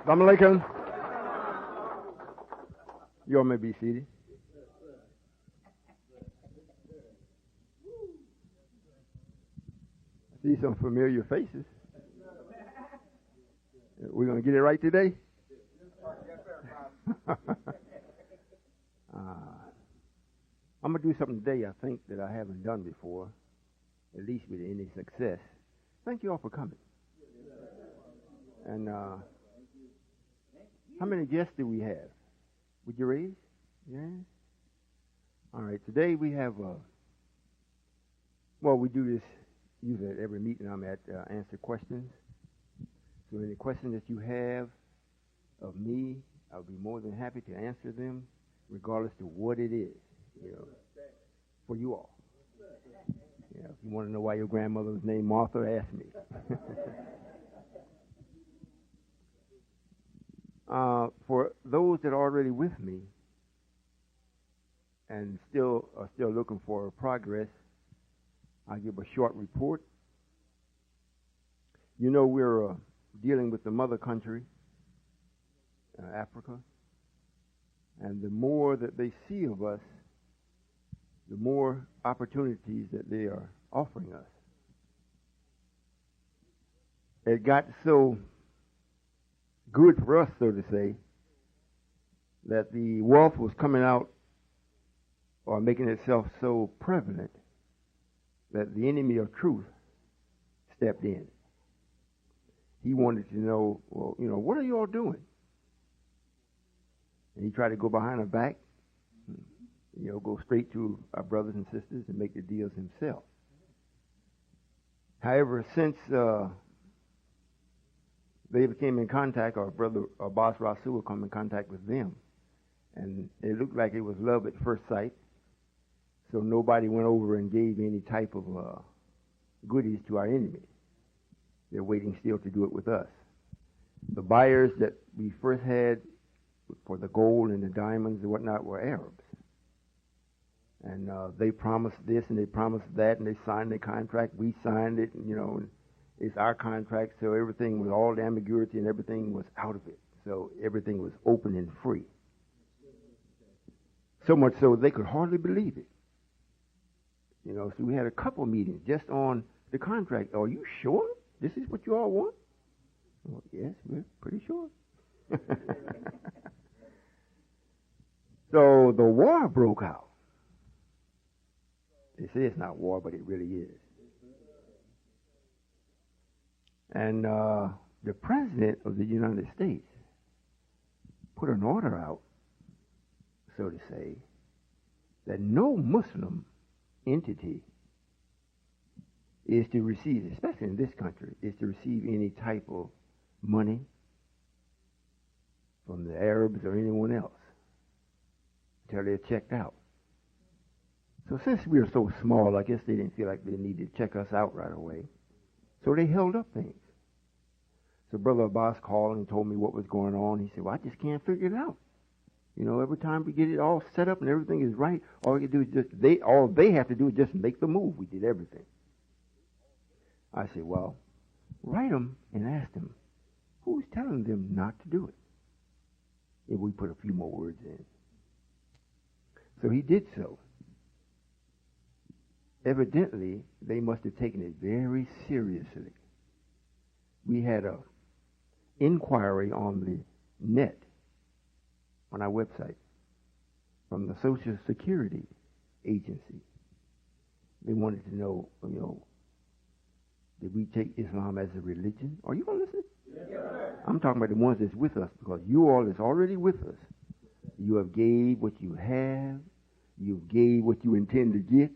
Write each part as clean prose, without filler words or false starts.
Assalamu alaikum. You all may be seated. I see some familiar faces. We're going to get it right today? I'm going to do something today I think that I haven't done before, at least with any success. Thank you all for coming. And how many guests do we have? Would you raise? Yeah? All right, today we have, we do this usually at every meeting I'm at, answer questions. So any questions that you have of me, I'll be more than happy to answer them, regardless to what it is, for you all. If you want to know why your grandmother was named Martha, ask me. For those that are already with me and are still looking for progress, I'll give a short report. We're dealing with the mother country, Africa, and the more that they see of us, the more opportunities that they are offering us. It got so good for us, so to say, that the wealth was coming out or making itself so prevalent that the enemy of truth stepped in. He wanted to know, what are you all doing? And he tried to go behind our back, go straight to our brothers and sisters and make the deals himself. However, since they came in contact, our brother Abbas Rasul come in contact with them, and it looked like it was love at first sight. So nobody went over and gave any type of goodies to our enemy. They're waiting still to do it with us. The buyers that we first had for the gold and the diamonds and whatnot were Arabs. And they promised this and they promised that, and they signed the contract. We signed it, and it's our contract, so everything was all the ambiguity and everything was out of it. So everything was open and free. So much so they could hardly believe it. So we had a couple meetings just on the contract. Are you sure this is what you all want? Well, yes, we're pretty sure. So the war broke out. They say it's not war, but it really is. And the President of the United States put an order out, so to say, that no Muslim entity is to receive, especially in this country, is to receive any type of money from the Arabs or anyone else until they're checked out. So since we are so small, I guess they didn't feel like they needed to check us out right away. So they held up things. So Brother Abbas called and told me what was going on. He said, well, I just can't figure it out. Every time we get it all set up and everything is right, all we can do is all they have to do is just make the move. We did everything. I said, well, write them and ask them, who's telling them not to do it? If we put a few more words in. So he did so. Evidently, they must have taken it very seriously. We had an inquiry on the net, on our website, from the Social Security Agency. They wanted to know, did we take Islam as a religion? Are you all listening? Yes, I'm talking about the ones that's with us, because you all is already with us. You have gave what you have. You gave what you intend to get.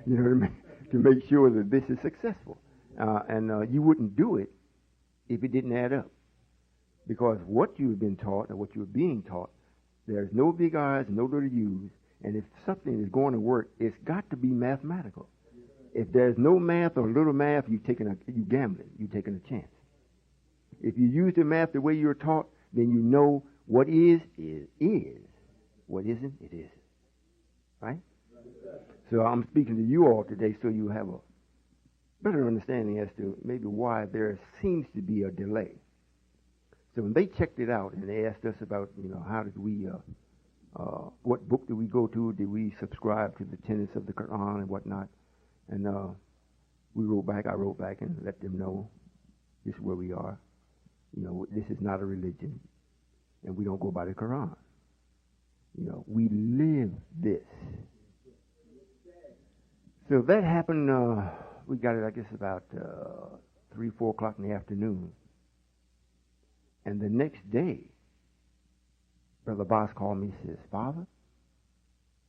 To make sure that this is successful. And you wouldn't do it if it didn't add up. Because what you've been taught, or what you're being taught, there's no big I's and no little U's. And if something is going to work, it's got to be mathematical. If there's no math or little math, you gambling. You're taking a chance. If you use the math the way you're taught, then you know what is. What isn't, it isn't. Right? So I'm speaking to you all today so you have a better understanding as to maybe why there seems to be a delay. So when they checked it out and they asked us about, how did we, what book did we go to? Did we subscribe to the tenets of the Quran and whatnot? And we wrote back. I wrote back and let them know this is where we are. This is not a religion, and we don't go by the Quran. We live this. So that happened. We got it, I guess, about 3, 4 o'clock in the afternoon. And the next day, Brother Boss called me and says, Father,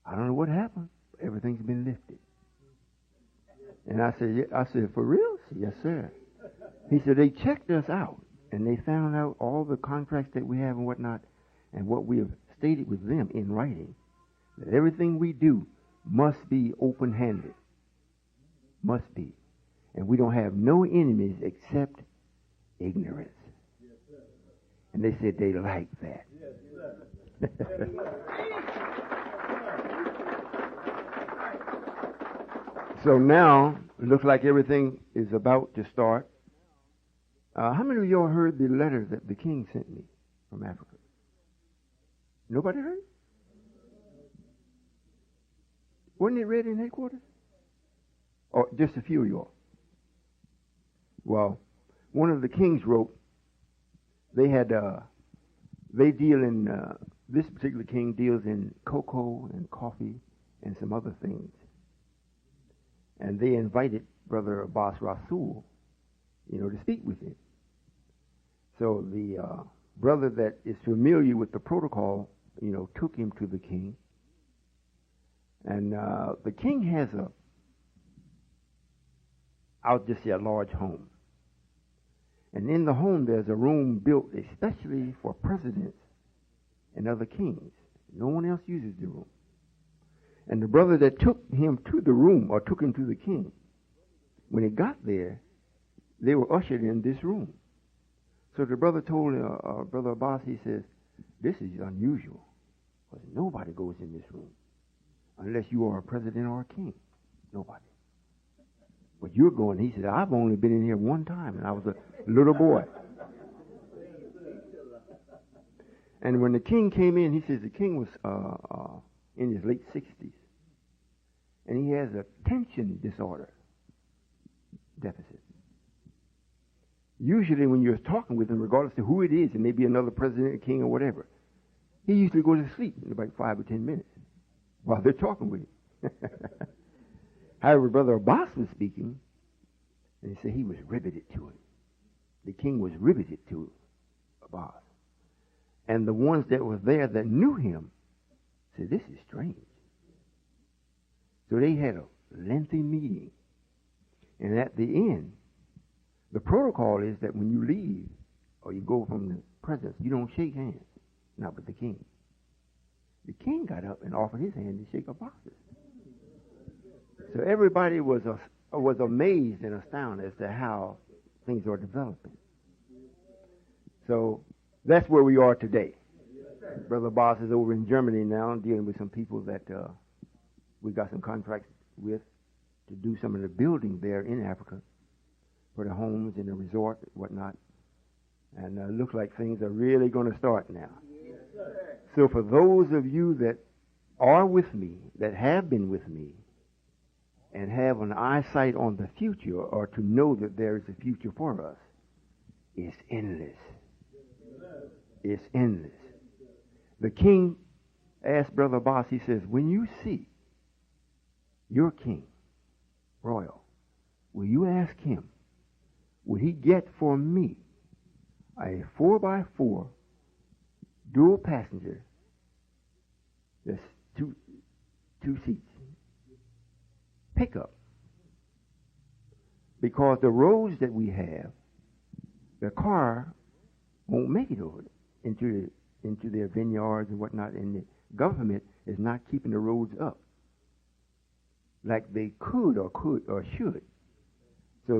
I don't know what happened. Everything's been lifted. And I said, for real? Yes, sir. He said, they checked us out, and they found out all the contracts that we have and whatnot, and what we have stated with them in writing, that everything we do must be open-handed. Must be. And we don't have no enemies except ignorance. And they said they like that. So now, it looks like everything is about to start. How many of y'all heard the letter that the king sent me from Africa? Nobody heard it? Wasn't it read in headquarters? Or just a few of y'all? Well, one of the kings wrote, they deal in, this particular king deals in cocoa and coffee and some other things. And they invited Brother Abbas Rasul, to speak with him. So the brother that is familiar with the protocol, took him to the king. And the king has I'll just say a large home. And in the home there's a room built especially for presidents and other kings. No one else uses the room. And the brother that took him to the room, or took him to the king, when he got there, they were ushered in this room. So the brother told Brother Abbas, he says, this is unusual, because nobody goes in this room unless you are a president or a king. Nobody. But you're going. He said, I've only been in here one time, and I was a little boy. And when the king came in, he says the king was in his late 60s. And he has attention disorder deficit. Usually when you're talking with him, regardless of who it is, it may be another president, king, or whatever, he usually goes to sleep in about 5 or 10 minutes while they're talking with him. However, Brother Abbas was speaking, and he said he was riveted to it. The king was riveted to Abbas. And the ones that were there that knew him said, this is strange. So they had a lengthy meeting. And at the end, the protocol is that when you leave or you go from the presence, you don't shake hands. Not with the king. The king got up and offered his hand to shake Abbas's. So everybody was amazed and astounded as to how things are developing. So that's where we are today. Brother Abbas is over in Germany now dealing with some people that we got some contracts with to do some of the building there in Africa for the homes and the resort and whatnot. And it looks like things are really going to start now. So for those of you that are with me, that have been with me, and have an eyesight on the future, or to know that there is a future for us, it's endless. It's endless. The king asked Brother Abbas, he says, when you see your king, Royall, will you ask him, will he get for me a 4x4 dual passenger, that's two seats, pickup? Because the roads that we have, the car won't make it over into their vineyards and whatnot, and the government is not keeping the roads up like they could or should. So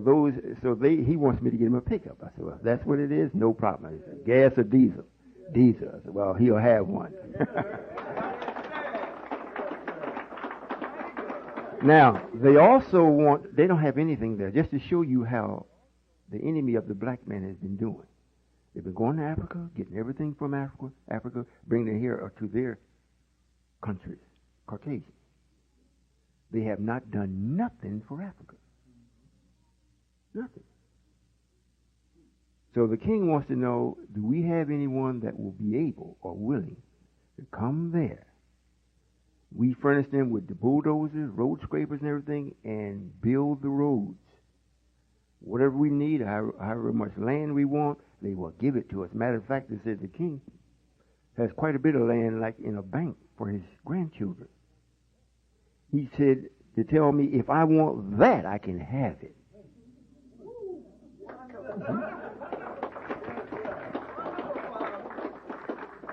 he wants me to get him a pickup. I said, well, if that's what it is, no problem. He said, gas or diesel? Diesel. I said, well, he'll have one. Now, they don't have anything there, just to show you how the enemy of the black man has been doing. They've been going to Africa, getting everything from Africa, bringing it here or to their countries, Caucasian. They have not done nothing for Africa. Nothing. So the king wants to know, do we have anyone that will be able or willing to come there? We furnish them with the bulldozers, road scrapers and everything, and build the roads. Whatever we need, however much land we want, they will give it to us. Matter of fact, they said the king has quite a bit of land, like in a bank, for his grandchildren. He said to tell me, if I want that, I can have it.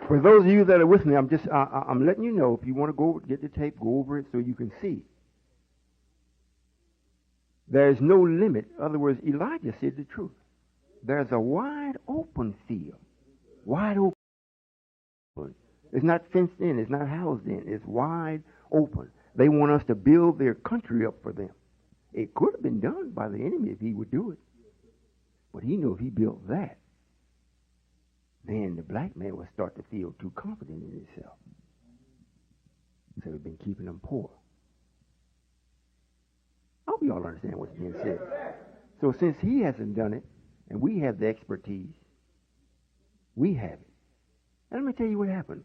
For those of you that are with me, I'm letting you know, if you want to go get the tape, go over it so you can see. There's no limit. In other words, Elijah said the truth. There's a wide open field. Wide open. It's not fenced in. It's not housed in. It's wide open. They want us to build their country up for them. It could have been done by the enemy if he would do it. But he knew if he built that, then the black man would start to feel too confident in himself. So we've been keeping them poor. I hope you all understand what's being said. So since he hasn't done it, and we have the expertise, we have it. And let me tell you what happened.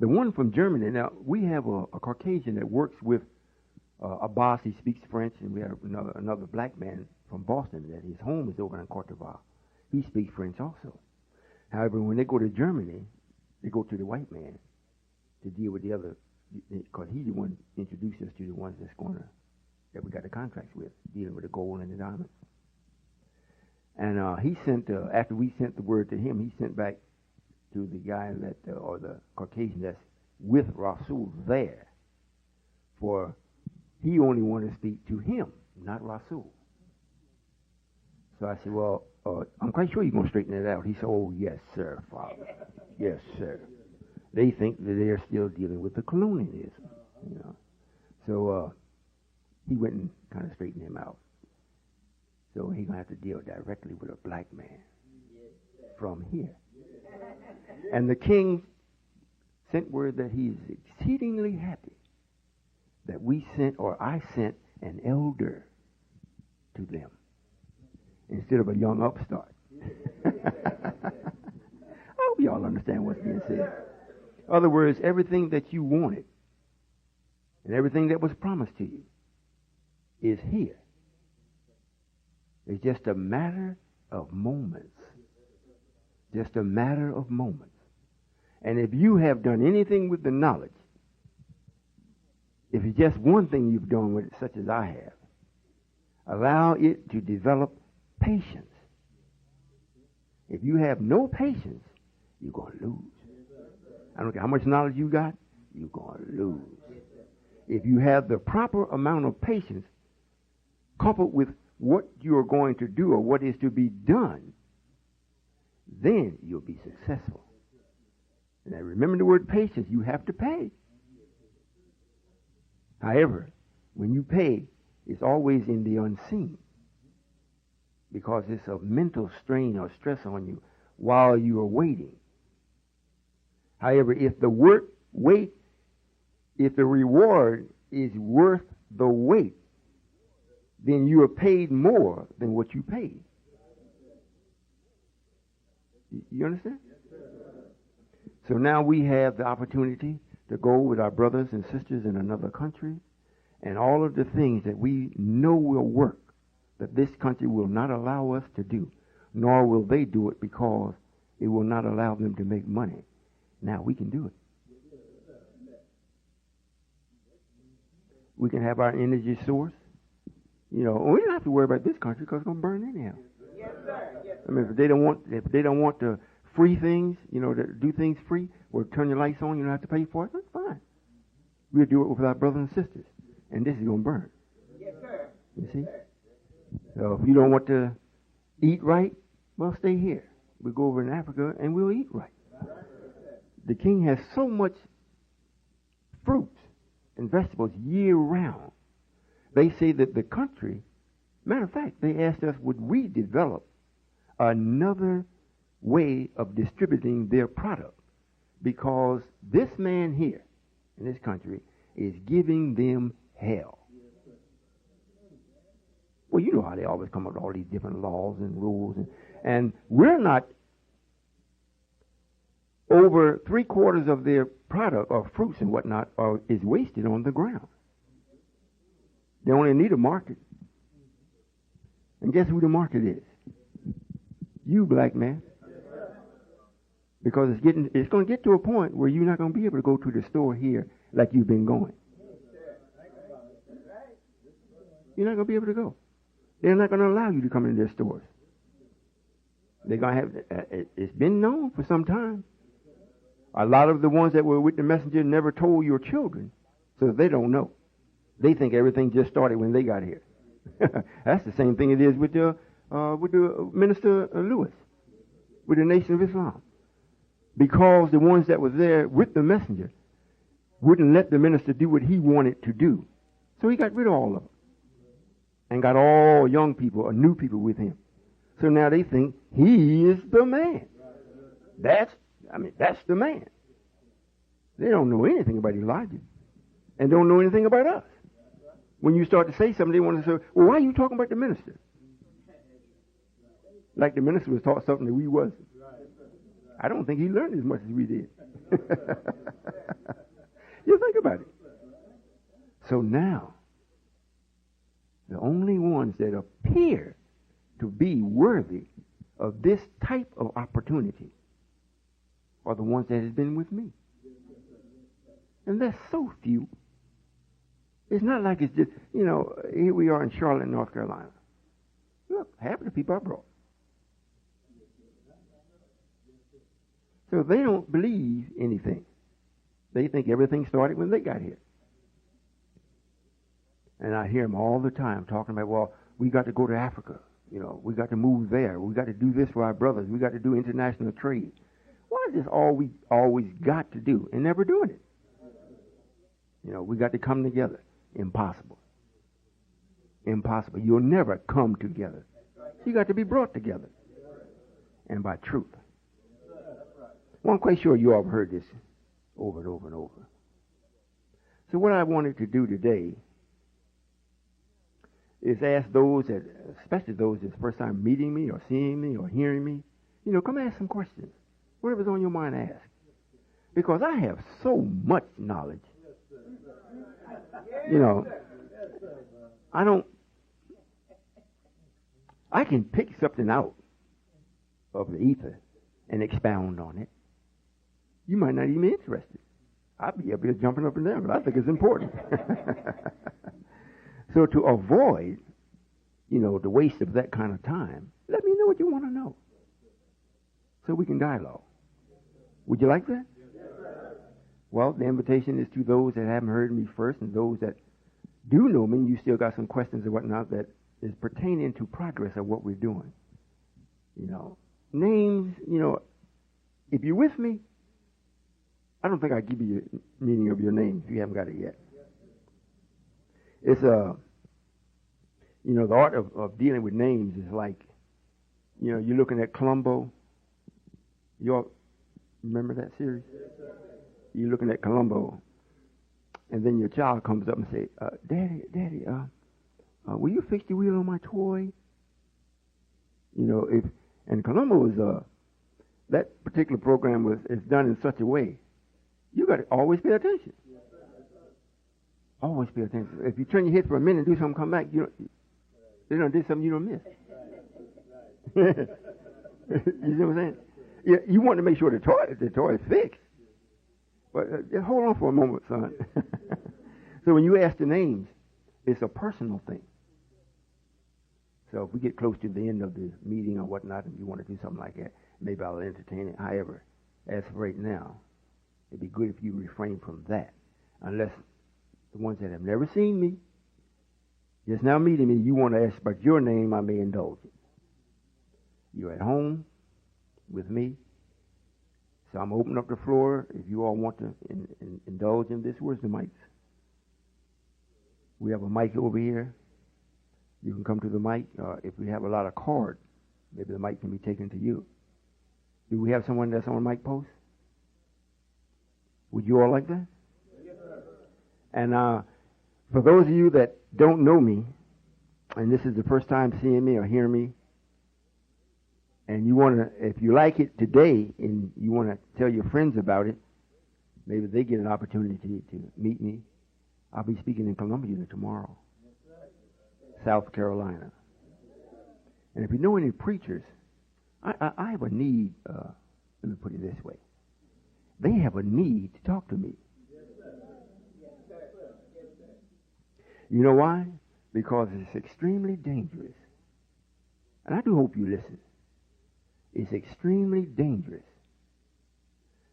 The one from Germany, now we have a Caucasian that works with a boss. He speaks French, and we have another black man from Boston that his home is over in Cote d'Ivoire. He speaks French also. However, when they go to Germany, they go to the white man to deal with the other, because he's the one introduced us to the ones that we got the contracts with, dealing with the gold and the diamonds. And he sent, after we sent the word to him, he sent back to the guy or the Caucasian that's with Rasul there, for he only wanted to speak to him, not Rasul. So I said, well, I'm quite sure you're going to straighten it out. He said, oh, yes, sir, Father. Yes, sir. They think that they're still dealing with the colonialism, you know. So he went and kind of straightened him out. So he's going to have to deal directly with a black man from here. And the king sent word that he is exceedingly happy that I sent an elder to them instead of a young upstart. I hope y'all understand what's being said. In other words, everything that you wanted and everything that was promised to you is here. It's just a matter of moments. Just a matter of moments. And if you have done anything with the knowledge, if it's just one thing you've done with it, such as I have, allow it to develop patience. If you have no patience, you're going to lose. I don't care how much knowledge you got, you're going to lose. If you have the proper amount of patience coupled with what you are going to do or what is to be done, then you'll be successful. And now remember the word patience, you have to pay. However, when you pay, it's always in the unseen, because it's a mental strain or stress on you while you are waiting. However, if the reward is worth the wait, then you are paid more than what you paid. You understand? So now we have the opportunity to go with our brothers and sisters in another country, and all of the things that we know will work, that this country will not allow us to do, nor will they do it because it will not allow them to make money. Now we can do it. We can have our energy source. You know, we don't have to worry about this country because it's going to burn anyhow. Yes, sir. Yes, sir. I mean, if they don't want to free things, you know, to do things free, or turn your lights on, you don't have to pay for it. That's fine. We'll do it with our brothers and sisters, and this is going to burn. Yes, sir. You see? So if you don't want to eat right, well, stay here. We'll go over in Africa and we'll eat right. The king has so much fruits and vegetables year round. They say that the country, matter of fact, they asked us, would we develop another way of distributing their product, because this man here in this country is giving them hell. Well, you know how they always come up with all these different laws and rules, and we're not. Over 3/4 of their product, or fruits and whatnot, is wasted on the ground. They only need a market. And guess who the market is? You, black man. Because it's going to get to a point where you're not going to be able to go to the store here like you've been going. You're not going to be able to go. They're not going to allow you to come into their stores. They're going to have. It's been known for some time. A lot of the ones that were with the messenger never told your children, so they don't know. They think everything just started when they got here. That's the same thing it is with the minister Lewis, with the Nation of Islam. Because the ones that were there with the messenger wouldn't let the minister do what he wanted to do. So he got rid of all of them and got all young people or new people with him. So now they think he is the man. That's the man. They don't know anything about Elijah and don't know anything about us. When you start to say something, they want to say, well, why are you talking about the minister? Like the minister was taught something that we wasn't. I don't think he learned as much as we did. You think about it. So now, the only ones that appear to be worthy of this type of opportunity are the ones that have been with me. And that's so few. It's not like it's just, here we are in Charlotte, North Carolina. Look, half of the people I brought. So they don't believe anything. They think everything started when they got here. And I hear them all the time talking about, well, we got to go to Africa. We got to move there. We got to do this for our brothers. We got to do international trade. What is this all we always got to do and never doing it? We got to come together. Impossible. Impossible. You'll never come together. You got to be brought together. And by truth. Well, I'm quite sure you all have heard this over and over and over. So what I wanted to do today is ask those that, especially those that's first time meeting me or seeing me or hearing me, come ask some questions. Whatever's on your mind, ask. Because I have so much knowledge. I can pick something out of the ether and expound on it. You might not even be interested. I'd be up here jumping up and down, but I think it's important. So to avoid, the waste of that kind of time, let me know what you want to know so we can dialogue. Would you like that? Well, the invitation is to those that haven't heard me first and those that do know me. You still got some questions and whatnot that is pertaining to progress of what we're doing. Names, if you're with me, I don't think I give you the meaning of your name if you haven't got it yet. It's the art of dealing with names is like, you're looking at Columbo. You all remember that series? You're looking at Columbo, and then your child comes up and say, Daddy, will you fix the wheel on my toy? And Columbo is that particular program is done in such a way, you got to always pay attention. Always pay attention. If you turn your head for a minute and do something, come back, they don't do something you don't miss. You see what I'm saying? Yeah, you want to make sure the toy is fixed. But just hold on for a moment, son. So when you ask the names, it's a personal thing. So if we get close to the end of the meeting or whatnot, and you want to do something like that, maybe I'll entertain it. However, as of right now, it'd be good if you refrain from that. Unless the ones that have never seen me, just now meeting me, you want to ask about your name, I may indulge it. You're at home with me. So I'm opening up the floor if you all want to indulge in this. Where's the mics? We have a mic over here. You can come to the mic. If we have a lot of card Maybe the mic can be taken to you. Do we have someone that's on mic post? Would you all like that? Yes, sir. And for those of you that don't know me, and this is the first time seeing me or hearing me, and you want to, if you like it today and you want to tell your friends about it, maybe they get an opportunity to meet me. I'll be speaking in Columbia tomorrow, South Carolina. And if you know any preachers, I have a need, let me put it this way. They have a need to talk to me. You know why? Because it's extremely dangerous. And I do hope you listen. It's extremely dangerous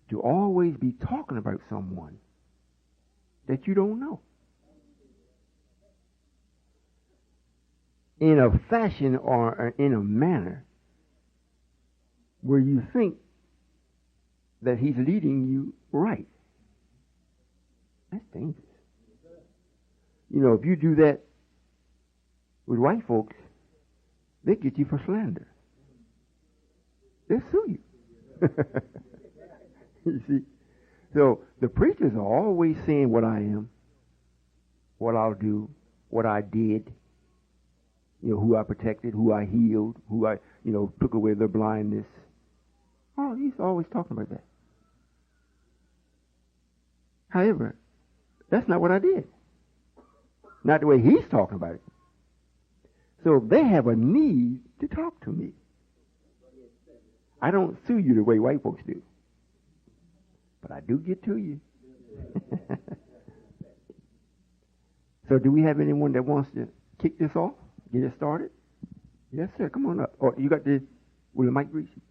to always be talking about someone that you don't know. In a fashion or in a manner where you think that he's leading you right. That's dangerous. You know, if you do that with white folks, they get you for slander. They'll sue you. You see? So the preachers are always saying what I am, what I'll do, what I did, you know, who I protected, who I healed, who I, you know, took away their blindness. Oh, he's always talking about that. However, that's not what I did. Not the way he's talking about it. So they have a need to talk to me. I don't sue you the way white folks do. But I do get to you. So do we have anyone that wants to kick this off? Get it started? Yes, sir. Come on up. Or you got the, will the mic reach you?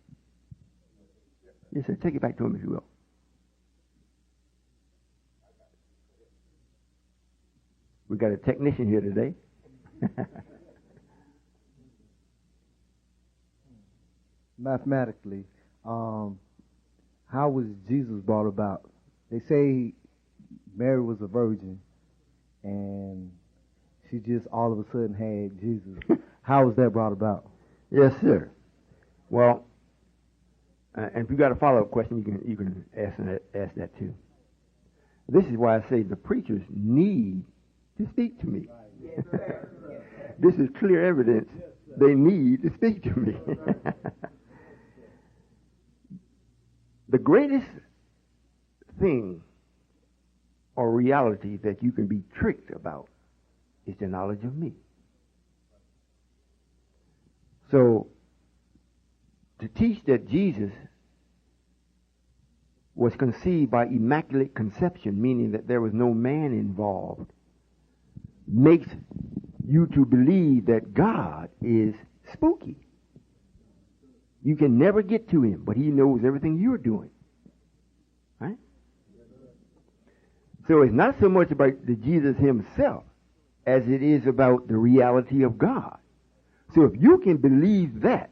Yes, sir. Take it back to him if you will. We got a technician here today. Mathematically, how was Jesus brought about? They say Mary was a virgin, and she just all of a sudden had Jesus. How was that brought about? Yes, sir. Well, and if you got a follow-up question, you can ask that too. This is why I say the preachers need to speak to me. This is clear evidence they need to speak to me. The greatest thing or reality that you can be tricked about is the knowledge of me. So, to teach that Jesus was conceived by immaculate conception, meaning that there was no man involved, makes you to believe that God is spooky. You can never get to him, but he knows everything you're doing. Right? So it's not so much about the Jesus himself as it is about the reality of God. So if you can believe that,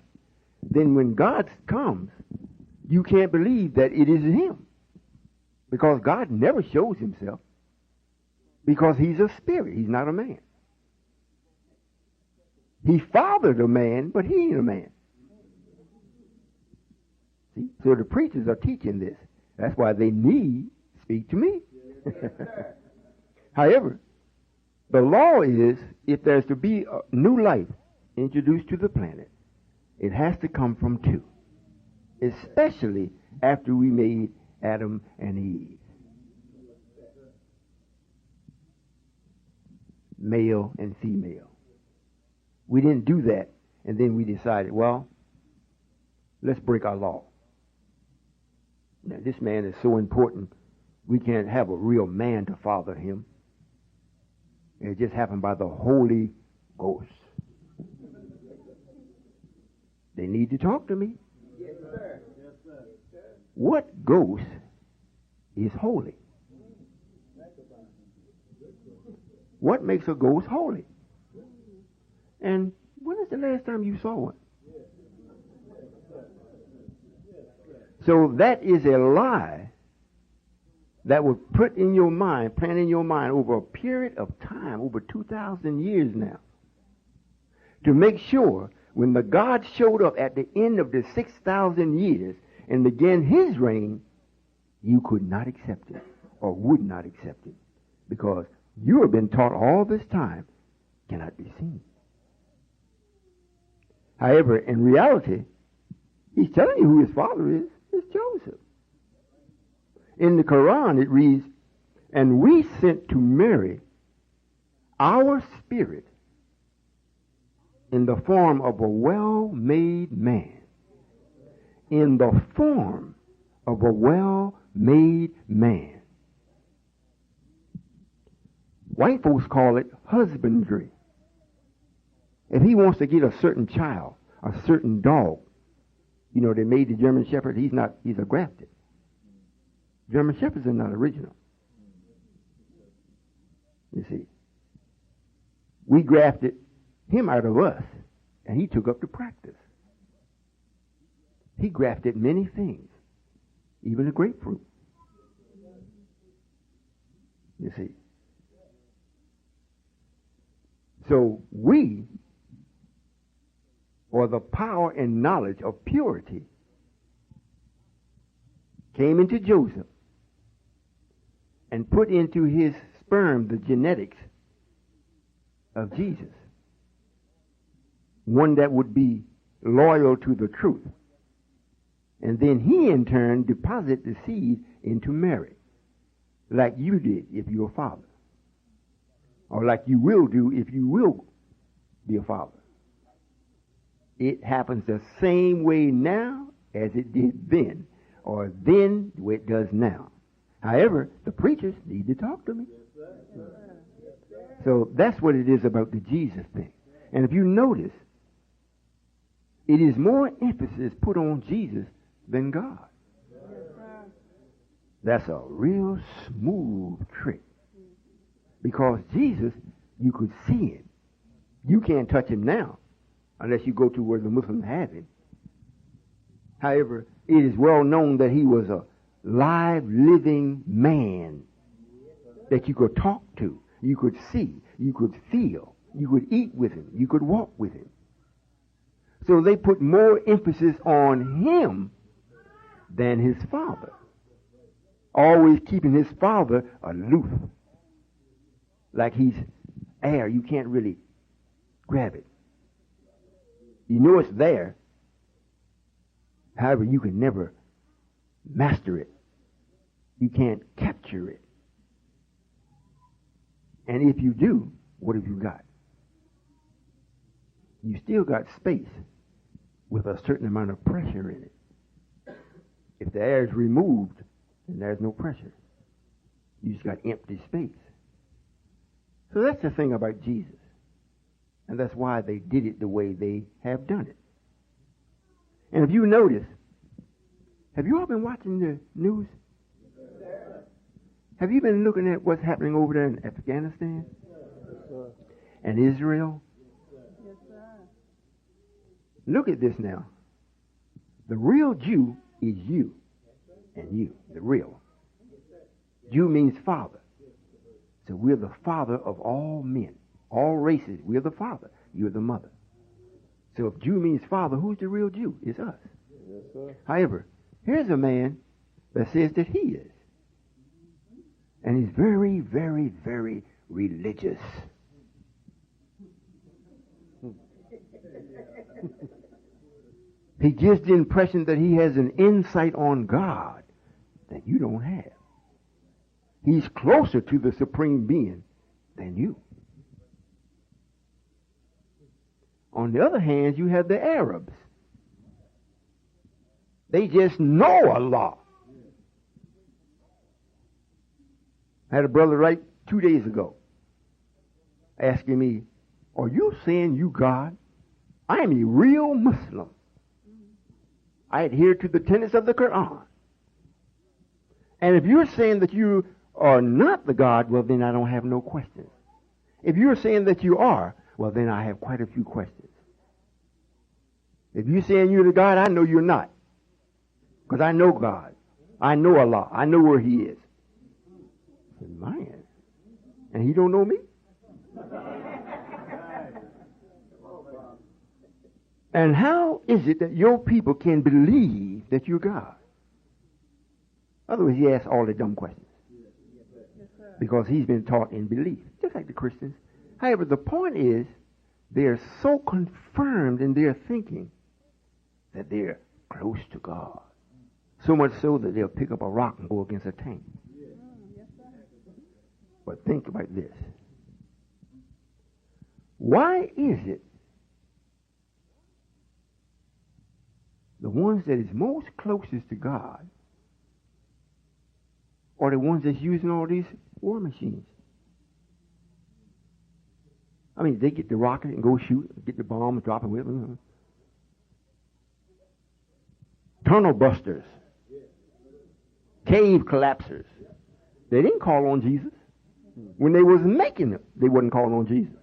then when God comes, you can't believe that it is him. Because God never shows himself. Because he's a spirit. He's not a man. He fathered a man, but he ain't a man. See? So the preachers are teaching this. That's why they need speak to me. However, the law is if there's to be a new life introduced to the planet, it has to come from two. Especially after we made Adam and Eve. Male and female. We didn't do that, and then we decided, well, let's break our law. Now, this man is so important, we can't have a real man to father him. It just happened by the Holy Ghost. They need to talk to me. Yes, sir. Yes, sir. What ghost is holy? What makes a ghost holy? And when is the last time you saw one? So that is a lie that was put in your mind, planted in your mind over a period of time, over 2,000 years now, to make sure when the God showed up at the end of the 6,000 years and began his reign, you could not accept it or would not accept it because you have been taught all this time cannot be seen. However, in reality, he's telling you who his father is. It's Joseph. In the Quran, it reads, "And we sent to Mary our spirit in the form of a well-made man." In the form of a well-made man. White folks call it husbandry. If he wants to get a certain child, a certain dog, they made the German Shepherd, he's a grafted. German Shepherds are not original. You see. We grafted him out of us, and he took up the practice. He grafted many things, even the grapefruit. You see. So we, or the power and knowledge of purity, came into Joseph and put into his sperm the genetics of Jesus. One that would be loyal to the truth. And then he in turn deposited the seed into Mary, like you did if you're a father. Or like you will do if you will be a father. It happens the same way now as it did then, or then the way it does now. However, the preachers need to talk to me. So that's what it is about the Jesus thing. And if you notice, it is more emphasis put on Jesus than God. That's a real smooth trick. Because Jesus, you could see him. You can't touch him now unless you go to where the Muslims have him. However, it is well known that he was a live, living man that you could talk to, you could see, you could feel, you could eat with him, you could walk with him. So they put more emphasis on him than his father, always keeping his father aloof, like he's air, you can't really grab it. You know it's there, however, you can never master it. You can't capture it. And if you do, what have you got? You still got space with a certain amount of pressure in it. If the air is removed, then there's no pressure. You just got empty space. So that's the thing about Jesus. And that's why they did it the way they have done it. And if you notice, have you all been watching the news? Have you been looking at what's happening over there in Afghanistan? And Israel? Look at this now. The real Jew is you and you, the real. Jew means father. So we're the father of all men, all races. We're the father. You're the mother. So if Jew means father, who's the real Jew? It's us. Yes, sir. However, here's a man that says that he is. And he's very, very, very religious. He gives the impression that he has an insight on God that you don't have. He's closer to the Supreme Being than you. On the other hand, you have the Arabs. They just know Allah. I had a brother write 2 days ago asking me, "Are you saying you God? I am a real Muslim. I adhere to the tenets of the Quran. And if you're saying that you are not the God, well, then I don't have no questions. If you're saying that you are, well, then I have quite a few questions. If you're saying you're the God, I know you're not. Because I know God. I know Allah. I know where He is." I said, "Man, and He don't know me?" And how is it that your people can believe that you're God? Otherwise, he asks all the dumb questions. Because he's been taught in belief, just like the Christians. However, the point is, they're so confirmed in their thinking that they're close to God. So much so that they'll pick up a rock and go against a tank. But think about this. Why is it the ones that is most closest to God are the ones that's using all these war machines? I mean, they get the rocket and go shoot, get the bomb and drop it with them. Tunnel busters. Cave collapsers. They didn't call on Jesus. When they was making it, they wasn't calling on Jesus.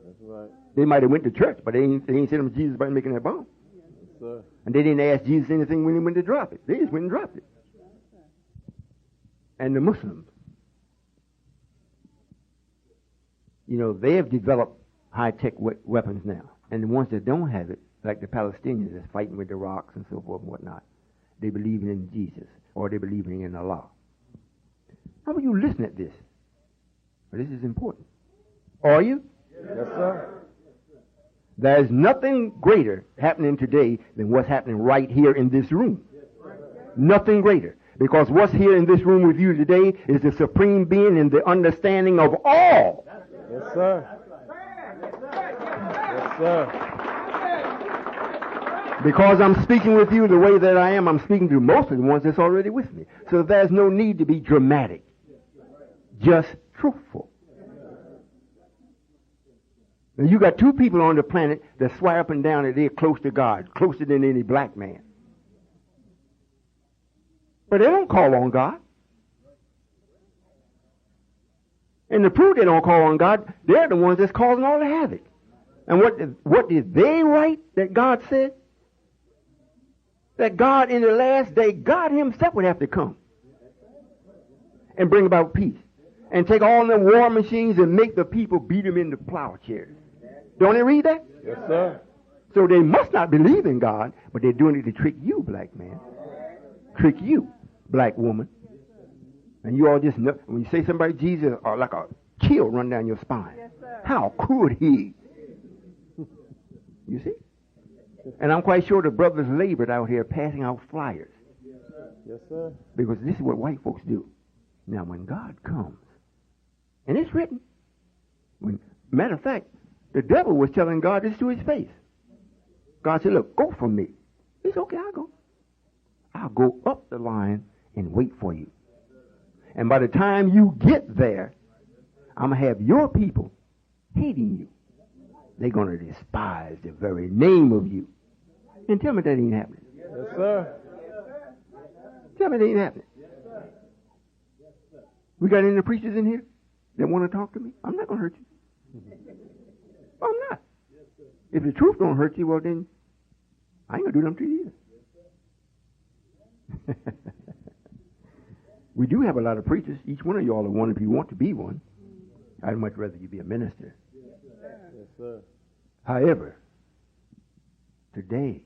That's right. They might have went to church, but they ain't sent them to Jesus by making that bomb. Yes, sir. And they didn't ask Jesus anything when they went to drop it. They just went and dropped it. And the Muslims, you know, they have developed high-tech weapons now. And the ones that don't have it, like the Palestinians that's fighting with the rocks and so forth and whatnot, they believe in Jesus or they believe in Allah. How will you listen at this? Well, this is important. Are you? Yes, sir. There's nothing greater happening today than what's happening right here in this room. Nothing greater. Because what's here in this room with you today is the supreme being and the understanding of all. Yes, sir. Yes, sir. Because I'm speaking with you the way that I am, I'm speaking to most of the ones that's already with me. So there's no need to be dramatic. Just truthful. Now you got two people on the planet that swear up and down that they're close to God, closer than any black man. But they don't call on God. And to prove they don't call on God, they're the ones that's causing all the havoc. And what did they write that God said? That God in the last day, God himself would have to come and bring about peace. And take all them war machines and make the people beat them into plowshares. Don't they read that? Yes, sir. So they must not believe in God, but they're doing it to trick you, black man. Trick you, black woman. And you all just know, when you say somebody Jesus, or like a chill run down your spine. Yes, sir. How could he? You see? And I'm quite sure the brothers labored out here passing out flyers. Yes, sir. Because this is what white folks do. Now, when God comes, and it's written, matter of fact, the devil was telling God this to his face. God said, look, go from me. He said, okay, I'll go. I'll go up the line and wait for you. And by the time you get there, I'm going to have your people hating you. They're going to despise the very name of you. And tell me that ain't happening. Yes, sir. Tell me that ain't happening. We got any preachers in here that want to talk to me? I'm not going to hurt you. I'm not. If the truth don't hurt you, well then, I ain't going to do nothing to you either. We do have a lot of preachers. Each one of y'all are one if you want to be one. I'd much rather you be a minister. Yes, sir. However, today,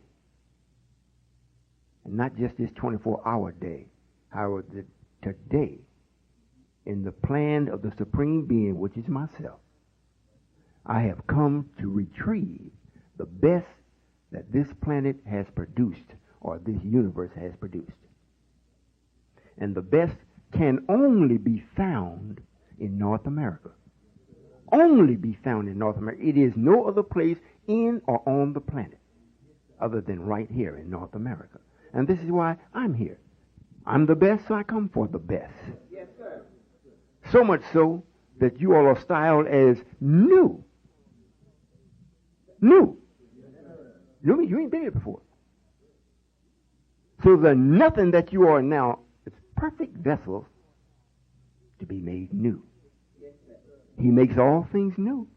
and not just this 24-hour day, however, today, in the plan of the Supreme Being, which is myself, I have come to retrieve the best that this planet has produced, or this universe has produced. And the best can only be found in North America. Only be found in North America. It is no other place in or on the planet other than right here in North America. And this is why I'm here. I'm the best, so I come for the best. Yes, sir. So much so that you all are styled as new. New. You ain't been here before. So the nothing that you are now is perfect vessels to be made new. He makes all things new.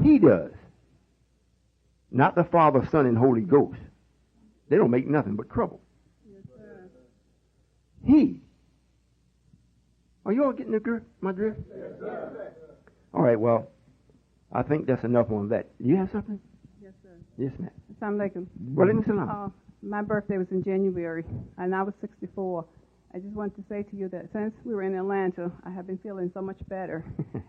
He does. Not the Father, Son, and Holy Ghost. They don't make nothing but trouble. Yes, sir. He. Are you all getting my drift? Yes, sir. All right, well, I think that's enough on that. You have something? Yes, sir. Yes, ma'am. Assalamu alaikum. Walaikum salam. My birthday was in January, and I was 64. I just wanted to say to you that since we were in Atlanta, I have been feeling so much better.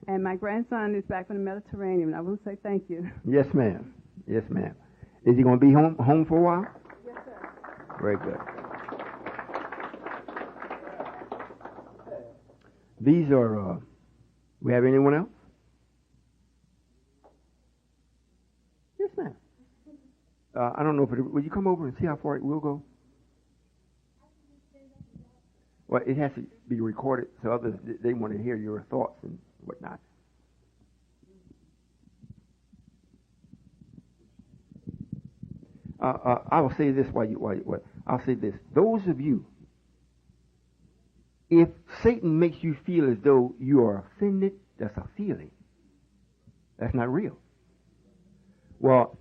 And my grandson is back from the Mediterranean. I will say thank you. Yes, ma'am. Yes, ma'am. Is he going to be home for a while? Yes, sir. Very good. These are, we have anyone else? Yes, ma'am. I don't know if will you come over and see how far it will go? Well, it has to be recorded so others, they want to hear your thoughts and whatnot. I will say this I'll say this. Those of you, if Satan makes you feel as though you are offended, that's a feeling. That's not real. Well,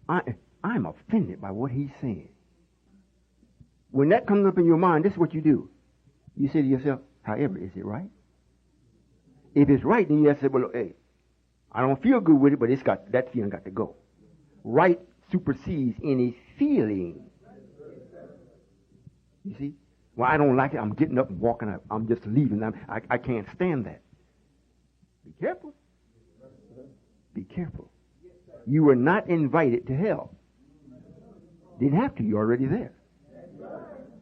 I'm offended by what he's saying. When that comes up in your mind, this is what you do. You say to yourself, however, is it right? If it's right, then you have to say, well, hey, I don't feel good with it, but that feeling got to go. Right supersedes any feeling. You see? Well, I don't like it. I'm getting up and walking up. I'm just leaving. I can't stand that. Be careful. Be careful. You were not invited to hell. Didn't have to. You're already there.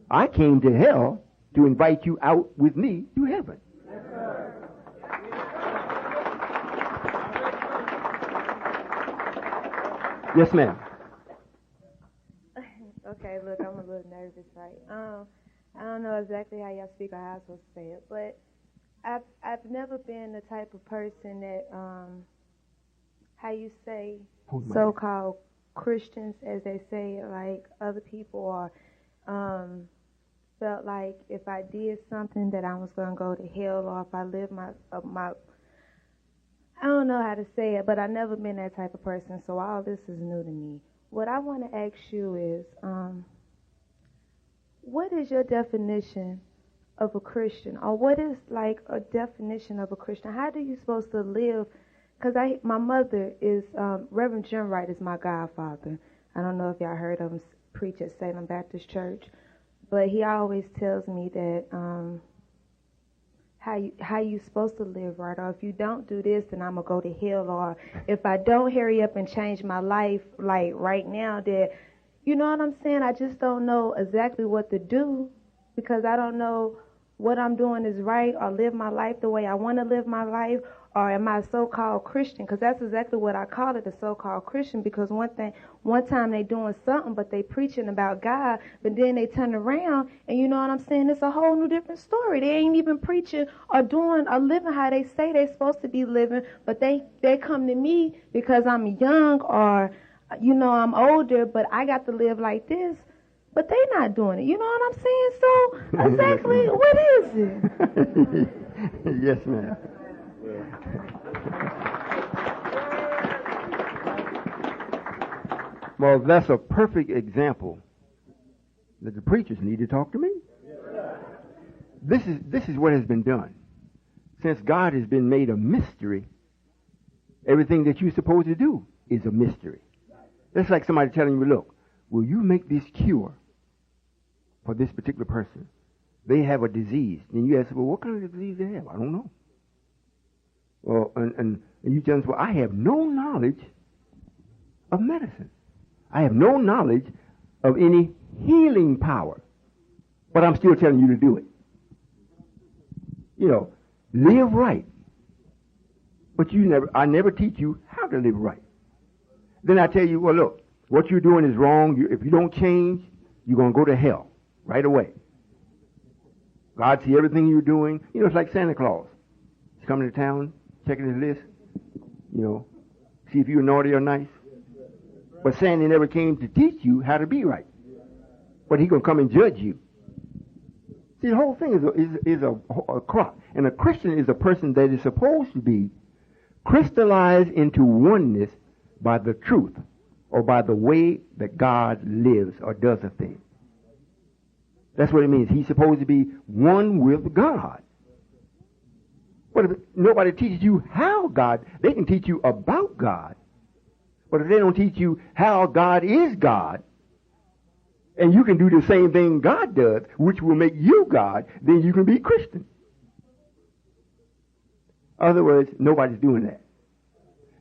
I came to hell to invite you out with me to heaven. Yes, ma'am. Okay, look, I'm a little nervous, right? I don't know exactly how y'all speak or how I'm supposed to say it, but I've never been the type of person that, how you say, so-called Christians, as they say, like other people are, felt like if I did something that I was going to go to hell, or if I lived my I don't know how to say it, but I've never been that type of person, so all this is new to me. What I want to ask you is, what is your definition of a Christian? Or what is like a definition of a Christian? How do you supposed to live? Because my mother is, Reverend Jim Wright is my godfather. I don't know if y'all heard of him preach at Salem Baptist Church, but he always tells me that how you supposed to live right, or if you don't do this, then I'm going to go to hell, or if I don't hurry up and change my life, like right now, that, you know what I'm saying? I just don't know exactly what to do, because I don't know what I'm doing is right, or live my life the way I want to live my life, or am I a so-called Christian? Because that's exactly what I call it, a so-called Christian, because one time they doing something, but they preaching about God, but then they turn around, and you know what I'm saying? It's a whole new different story. They ain't even preaching or doing or living how they say they're supposed to be living, but they come to me because I'm young, or, you know, I'm older, but I got to live like this. But they not doing it. You know what I'm saying? So exactly, what is it? Yes, ma'am. Well, that's a perfect example that the preachers need to talk to me. This is what has been done. Since God has been made a mystery, everything that you're supposed to do is a mystery. That's like somebody telling you, look, will you make this cure for this particular person? They have a disease. Then you ask, well, what kind of disease they have? I don't know. Well, and you tell them, well, I have no knowledge of medicine. I have no knowledge of any healing power. But I'm still telling you to do it. You know, live right. But I never teach you how to live right. Then I tell you, well, look, what you're doing is wrong. If you don't change, you're going to go to hell right away. God sees everything you're doing. You know, it's like Santa Claus. He's coming to town, checking his list, you know, see if you're naughty or nice. But Santa never came to teach you how to be right. But he's going to come and judge you. See, the whole thing is a crock. And a Christian is a person that is supposed to be crystallized into oneness by the truth, or by the way that God lives or does a thing. That's what it means. He's supposed to be one with God. But if nobody teaches you how God, they can teach you about God. But if they don't teach you how God is God, and you can do the same thing God does, which will make you God, then you can be Christian. In other words, nobody's doing that.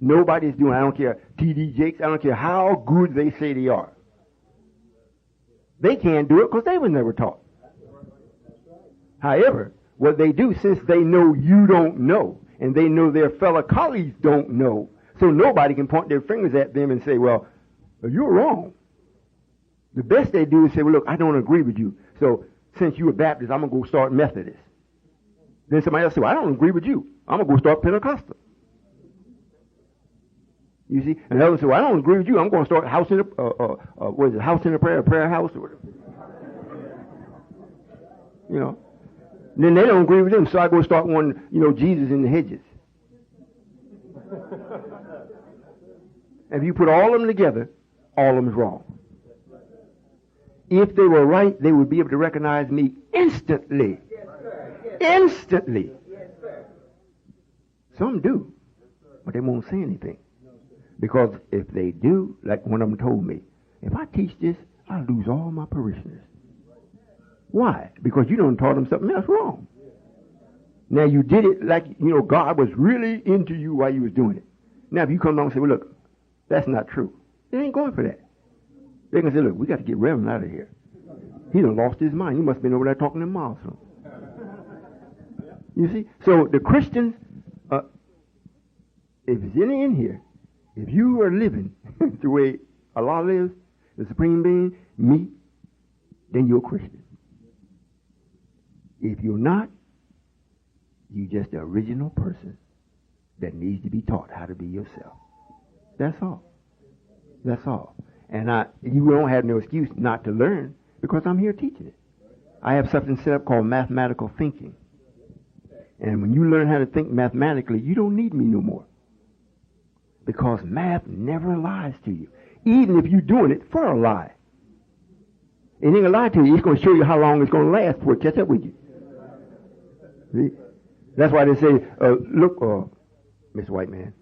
Nobody's doing, I don't care, T.D. Jakes, I don't care how good they say they are. They can't do it because they were never taught. However, what they do, since they know you don't know, and they know their fellow colleagues don't know, so nobody can point their fingers at them and say, well, you're wrong. The best they do is say, well, look, I don't agree with you. So since you're a Baptist, I'm going to go start Methodist. Then somebody else say, well, I don't agree with you. I'm going to go start Pentecostal. You see? And the other say, well, I don't agree with you. I'm going to start House in a, House in a Prayer House or whatever. You know? Then they don't agree with them, so I go start one, Jesus in the hedges. If you put all of them together, all of them is wrong. If they were right, they would be able to recognize me instantly. Instantly. Some do, but they won't say anything. Because if they do, like one of them told me, if I teach this, I'll lose all my parishioners. Why? Because you done taught them something else wrong. Now you did it like, God was really into you while you was doing it. Now if you come along and say, well, look, that's not true. They ain't going for that. They're going to say, look, we got to get Reverend out of here. He done lost his mind. He must have been over there talking to Muslims. You see? So the Christians, if there's any in here, if you are living the way Allah lives, the Supreme Being, me, then you're a Christian. If you're not, you're just the original person that needs to be taught how to be yourself. That's all. That's all. And you don't have no excuse not to learn because I'm here teaching it. I have something set up called mathematical thinking. And when you learn how to think mathematically, you don't need me no more. Because math never lies to you. Even if you're doing it for a lie. It ain't going to lie to you. It's going to show you how long it's going to last before it catch up with you. See? That's why they say, look, Mr. White Man,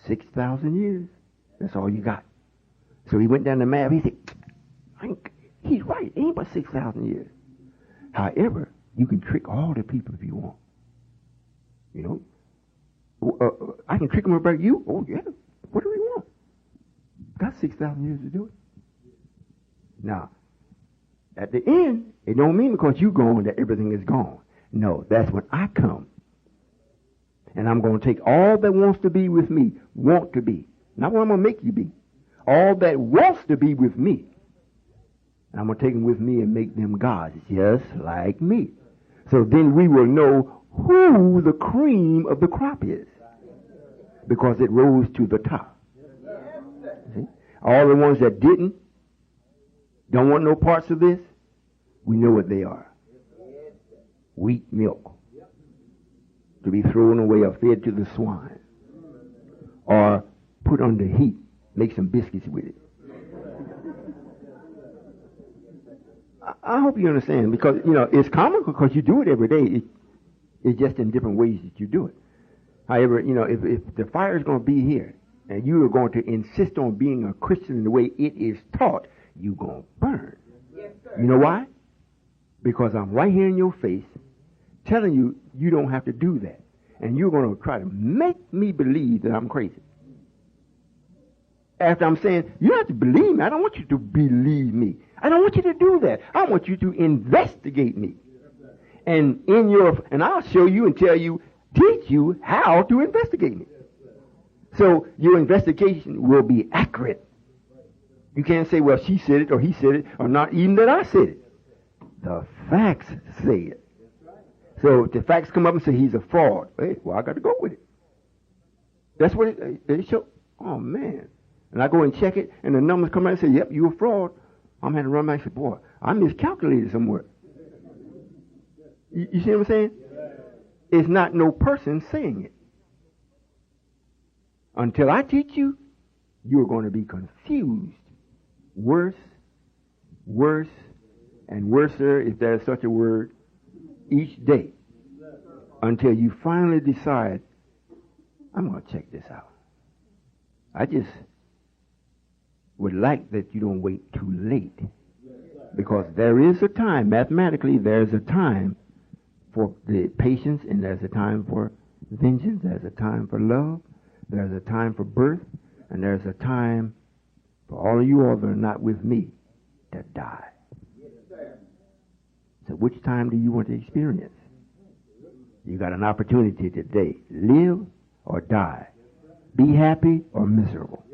6,000 years. That's all you got. So he went down the map. He said, he's right. It ain't but 6,000 years. However, you can trick all the people if you want. I can trick them about you. Oh, yeah. What do we want? Got 6,000 years to do it. Now, at the end, it don't mean because you gone that everything is gone. No, that's when I come. And I'm going to take all that wants to be with me, want to be. Not what I'm going to make you be. All that wants to be with me. And I'm going to take them with me and make them gods, just like me. So then we will know who the cream of the crop is. Because it rose to the top. See? All the ones that don't want no parts of this, we know what they are. Wheat milk. To be thrown away or fed to the swine. Or put under heat. Make some biscuits with it. I hope you understand, because, it's comical because you do it every day. It's just in different ways that you do it. However, if the fire is going to be here, and you are going to insist on being a Christian in the way it is taught, you're going to burn. Yes, sir. You know why? Because I'm right here in your face telling you you don't have to do that. And you're going to try to make me believe that I'm crazy. After I'm saying, you don't have to believe me. I don't want you to believe me. I don't want you to do that. I want you to investigate me. And I'll show you and tell you, teach you how to investigate me. So your investigation will be accurate. You can't say, well, she said it or he said it, or not even that I said it. The facts say it. So if the facts come up and say he's a fraud, hey, well, I got to go with it. That's what it show. Oh, man. And I go and check it, and the numbers come out and say, yep, you're a fraud. I'm having to run back and say, boy, I miscalculated somewhere. You see what I'm saying? It's not no person saying it. Until I teach you, you're going to be confused. Worse, and worser, if there's such a word, each day. Until you finally decide, I'm going to check this out. I just would like that you don't wait too late. Because there is a time, mathematically, there's a time for the patience, and there's a time for vengeance, there's a time for love, there's a time for birth, and there's a time for all of you all that are not with me to die. So which time do you want to experience? You got an opportunity today. Live or die. Be happy or miserable.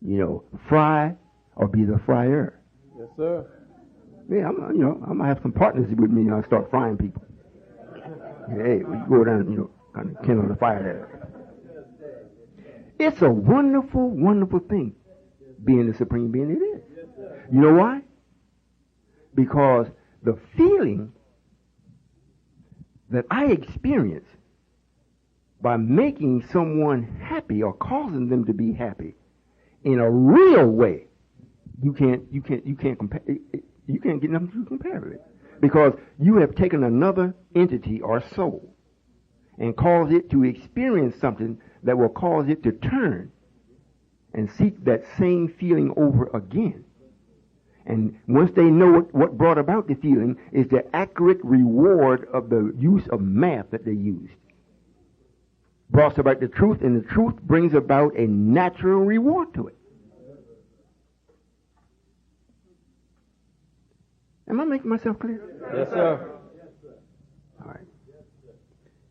You know, fry or be the fryer. Yes, sir. Yeah, I'm gonna have some partners with me, and I'll start frying people. Hey, we go down, kind of kindle the fire there. It's a wonderful, wonderful thing, being the supreme being it is. You know why? Because the feeling that I experience by making someone happy or causing them to be happy in a real way, you can't compare. You can't get nothing to compare with it, because you have taken another entity or soul and caused it to experience something that will cause it to turn and seek that same feeling over again. And once they know what brought about the feeling is the accurate reward of the use of math that they used. Brought about the truth, and the truth brings about a natural reward to it. Am I making myself clear? Yes, sir. All right.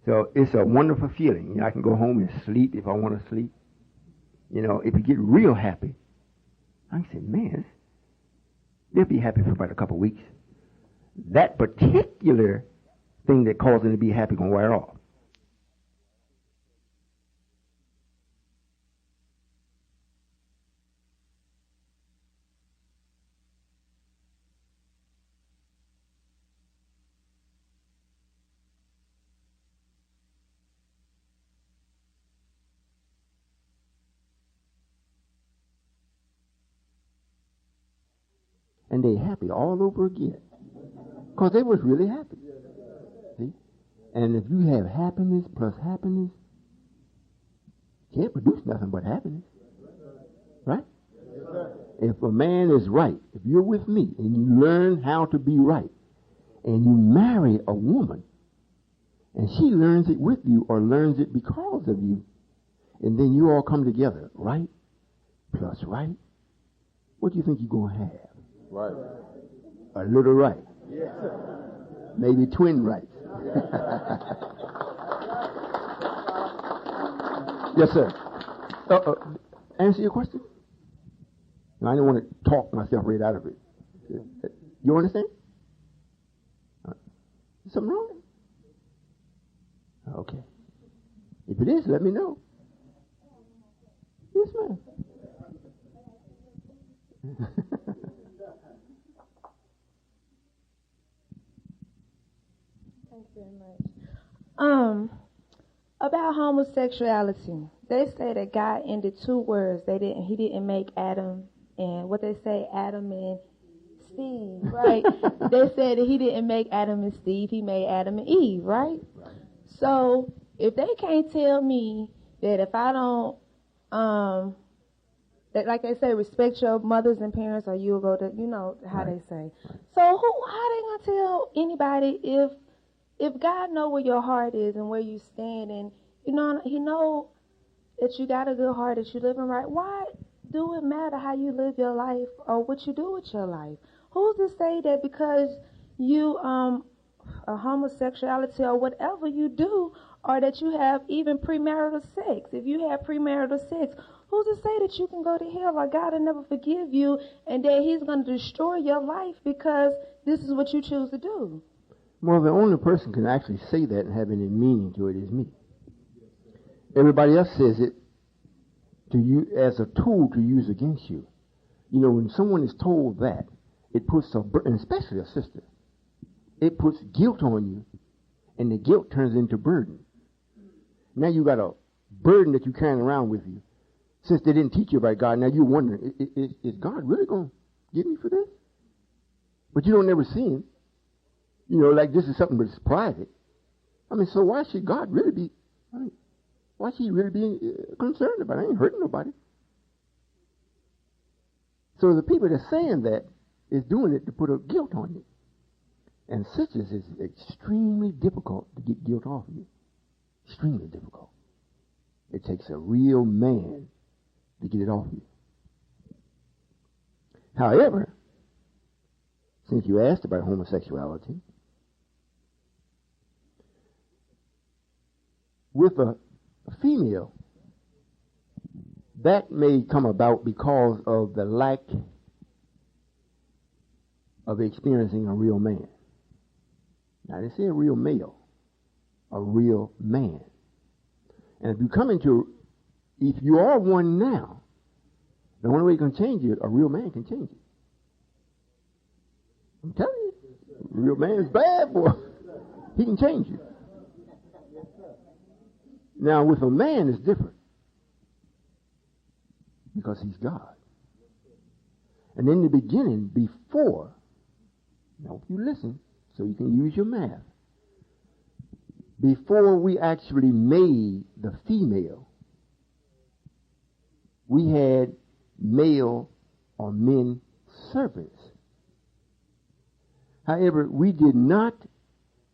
So it's a wonderful feeling. I can go home and sleep if I want to sleep. If you get real happy, I can say, man, they'll be happy for about a couple of weeks. That particular thing that caused them to be happy going to wear off. And they happy all over again. Because they was really happy. See? And if you have happiness plus happiness, you can't produce nothing but happiness. Right? If a man is right, if you're with me and you learn how to be right, and you marry a woman, and she learns it with you or learns it because of you, and then you all come together, right plus right, what do you think you're going to have? Right. A little right. Maybe twin rights. Yes, sir. Answer your question? I don't want to talk myself right out of it. You understand? Is something wrong? Okay. If it is, let me know. Yes, ma'am. Thank you very much. About homosexuality, they say that God ended two words. He didn't make Adam and what they say, Adam and Steve, right? They said that he didn't make Adam and Steve, he made Adam and Eve, right? So if they can't tell me that if I don't, that like they say, respect your mothers and parents, or you'll go to, how they say. So how they gonna tell anybody if God know where your heart is and where you stand, and He know that you got a good heart, that you living right? Why do it matter how you live your life or what you do with your life? Who's to say that because you a homosexuality or whatever you do, or that you have even premarital sex? If you have premarital sex, who's to say that you can go to hell or God will never forgive you and that He's going to destroy your life because this is what you choose to do? Well, the only person can actually say that and have any meaning to it is me. Everybody else says it to you as a tool to use against you. When someone is told that, it puts and especially a sister, it puts guilt on you, and the guilt turns into burden. Now you got a burden that you're carrying around with you. Since they didn't teach you about God, now you're wondering, is God really going to get me for this? But you don't never see Him. Like this is something that's private. So why should God really be? Why she really being concerned about it? I ain't hurting nobody. So the people that's saying that is doing it to put a guilt on you. And sisters, it's extremely difficult to get guilt off of you. Extremely difficult. It takes a real man to get it off of you. However, since you asked about homosexuality, with a female, that may come about because of the lack of experiencing a real man. Now, I didn't say a real male, a real man. And if you are one now, the only way you can change it, a real man can change it. I'm telling you, a real man is bad, boy. He can change you. Now, with a man, it's different. Because he's God. And in the beginning, before, now you listen so you can use your math. Before we actually made the female, we had male or men servants. However, we did not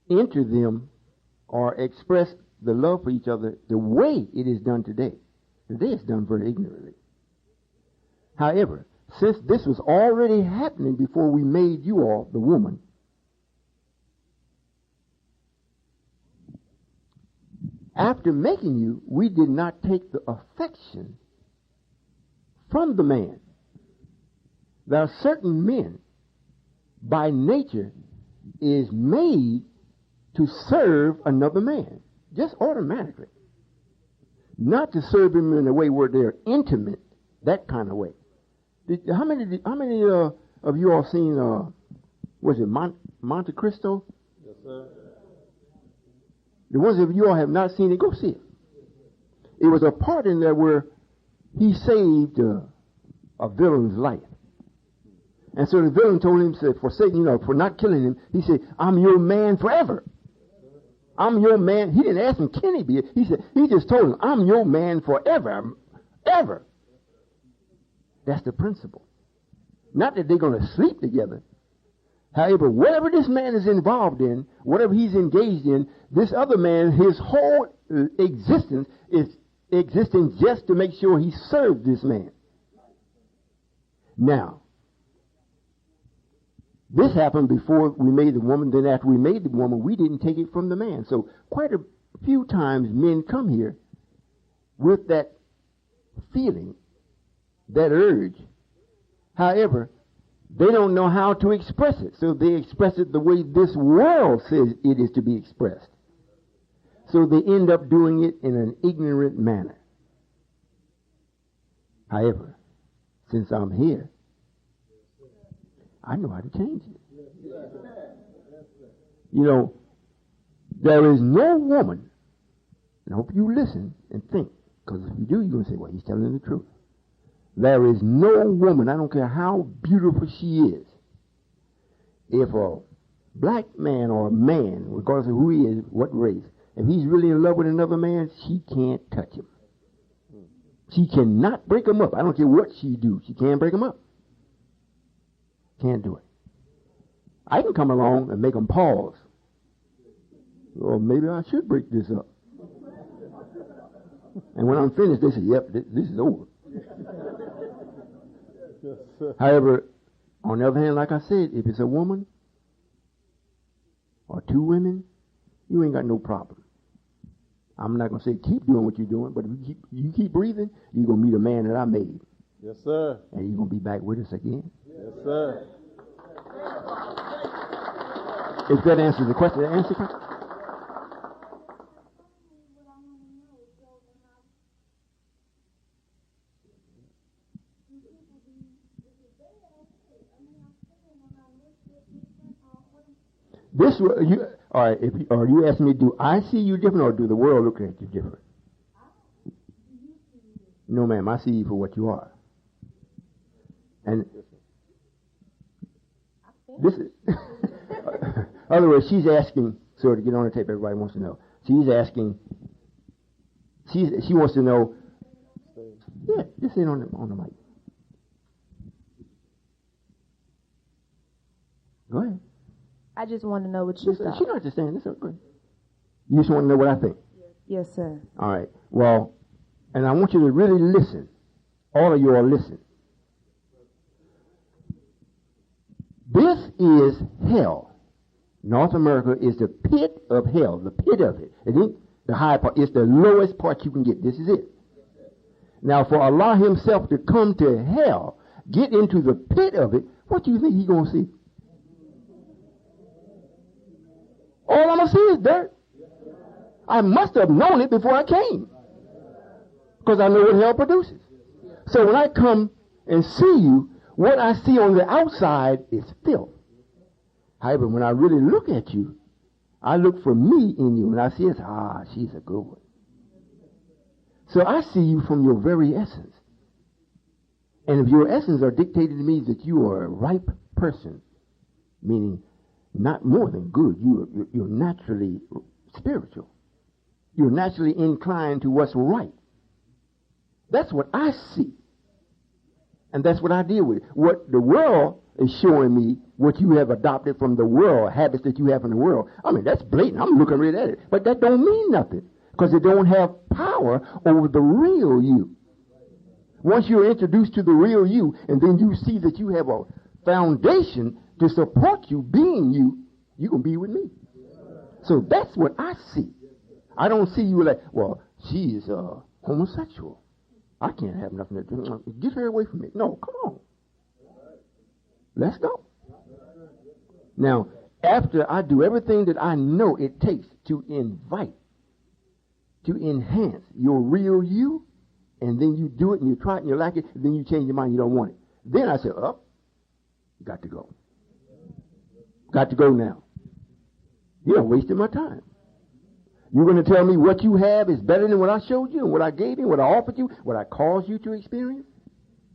enter them or express the love for each other the way it is done today. Today it's done very ignorantly. However, since this was already happening before we made you all, the woman, after making you, we did not take the affection from the man. There are certain men, by nature, is made to serve another man, just automatically. Not to serve him in a way where they're intimate, that kind of way. How many of you all seen, was it Monte Cristo? Yes, sir. The ones of you all have not seen it, go see it. It was a part in there where he saved a villain's life. And so the villain told him, said, for not killing him, he said, I'm your man forever. I'm your man. He didn't ask him, can he be? He just told him, I'm your man forever. Ever. That's the principle. Not that they're going to sleep together. However, whatever this man is involved in, whatever he's engaged in, this other man, his whole existence is existing just to make sure he served this man. Now, this happened before we made the woman. Then after we made the woman, we didn't take it from the man. So quite a few times men come here with that feeling, that urge. However, they don't know how to express it. So they express it the way this world says it is to be expressed. So they end up doing it in an ignorant manner. However, since I'm here, I know how to change it. You know, there is no woman, and I hope you listen and think, because if you do, you're going to say, well, he's telling the truth. There is no woman, I don't care how beautiful she is, if a black man or a man, regardless of who he is, what race, if he's really in love with another man, she can't touch him. She cannot break him up. I don't care what she do. She can't break him up. Can't do it. I can come along and make them pause. Or maybe I should break this up. And when I'm finished, they say, yep, this is over. Yes, sir. However, on the other hand, like I said, if it's a woman or two women, you ain't got no problem. I'm not going to say keep doing what you're doing, but if you keep breathing, you're going to meet a man that I made. Yes, sir. And you're going to be back with us again. Yes, sir. If that answers the question, that answer the question? This, all right. Are you asking me, do I see you different, or do the world look at you different? No, ma'am. I see you for what you are. And this is, in other words, she's asking. So to get on the tape, everybody wants to know. She's asking, She wants to know. Yeah, just sit on the mic. Go ahead. I just want to know what you thought. She's not just saying this. Good. You just want to know what I think. Yes, sir. All right. Well, and I want you to really listen. All of you all listen. This is hell. North America is the pit of hell. The pit of it. It ain't the high part. It's the lowest part you can get. This is it. Now, for Allah himself to come to hell, get into the pit of it, what do you think he's going to see? All I'm going to see is dirt. I must have known it before I came. Because I know what hell produces. So when I come and see you, what I see on the outside is filth. However, when I really look at you, I look for me in you, and I see it, she's a good one. So I see you from your very essence. And if your essence are dictated to me that you are a ripe person, meaning not more than good, you're naturally spiritual. You're naturally inclined to what's right. That's what I see. And that's what I deal with. What the world is showing me, what you have adopted from the world, habits that you have in the world. I mean, that's blatant. I'm looking right at it. But that don't mean nothing. Because it don't have power over the real you. Once you're introduced to the real you, and then you see that you have a foundation to support you being you, you can be with me. So that's what I see. I don't see you like, well, she is homosexual. I can't have nothing to do. Get her away from me. No, come on. Let's go. Now, after I do everything that I know it takes to invite, to enhance your real you, and then you do it and you try it and you like it, and then you change your mind, you don't want it. Then I say, got to go. Got to go now. You're wasting my time. You're going to tell me what you have is better than what I showed you and what I gave you, what I offered you, what I caused you to experience?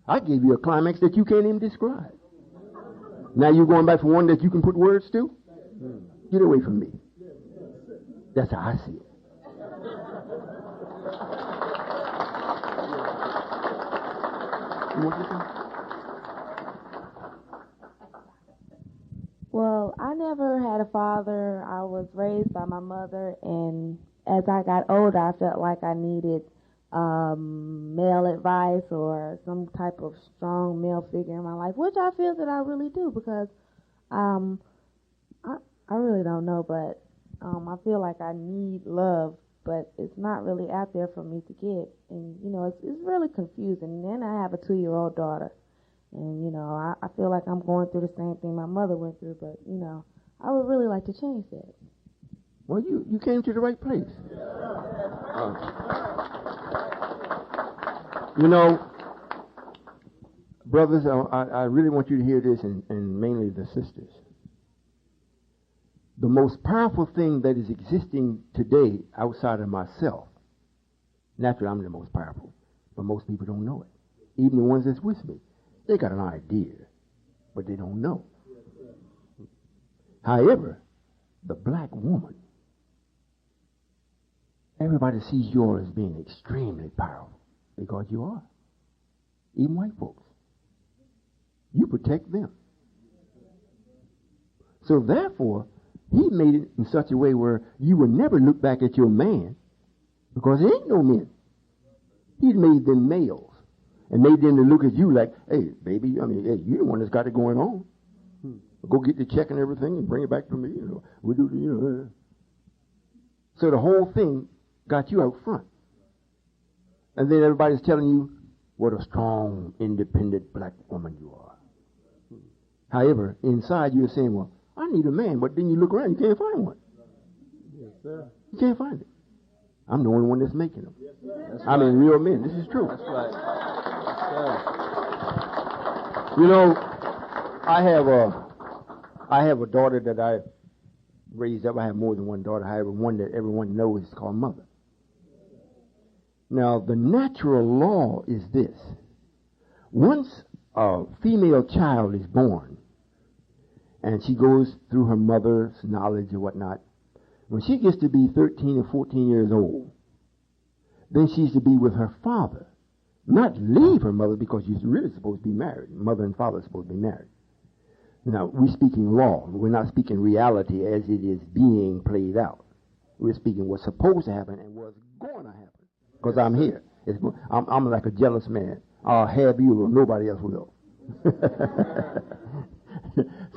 I gave you a climax that you can't even describe. Now you're going back for one that you can put words to? Get away from me. That's how I see it. You want to say? Well, I never had a father. I was raised by my mother, and as I got older, I felt like I needed male advice or some type of strong male figure in my life, which I feel that I really do, because I really don't know, but I feel like I need love, but it's not really out there for me to get, and it's really confusing. And then I have a 2-year-old daughter. And, I feel like I'm going through the same thing my mother went through, but, I would really like to change that. Well, you came to the right place. Brothers, I really want you to hear this, and mainly the sisters. The most powerful thing that is existing today outside of myself, naturally I'm the most powerful, but most people don't know it. Even the ones that's with me. They got an idea, but they don't know. However, the black woman, everybody sees you as being extremely powerful because you are. Even white folks. You protect them. So therefore, he made it in such a way where you would never look back at your man because there ain't no men. He made them males. And made them to look at you like, hey, baby, hey, you're the one that's got it going on. Go get the check and everything and bring it back to me. We do, So the whole thing got you out front. And then everybody's telling you what a strong, independent black woman you are. However, inside you're saying, well, I need a man. But then you look around, you can't find one. Yes, sir. You can't find it. I'm the only one that's making them. That's I mean, real men. This is true. That's right. I have a daughter that I raised up. I have more than one daughter. However, one that everyone knows is called mother. Now, the natural law is this. Once a female child is born, and she goes through her mother's knowledge or whatnot, when she gets to be 13 or 14 years old, then she's to be with her father. Not leave her mother, because she's really supposed to be married. Mother and father are supposed to be married. Now, we're speaking law. We're not speaking reality as it is being played out. We're speaking what's supposed to happen and what's going to happen. Because I'm here. I'm like a jealous man. I'll have you or nobody else will.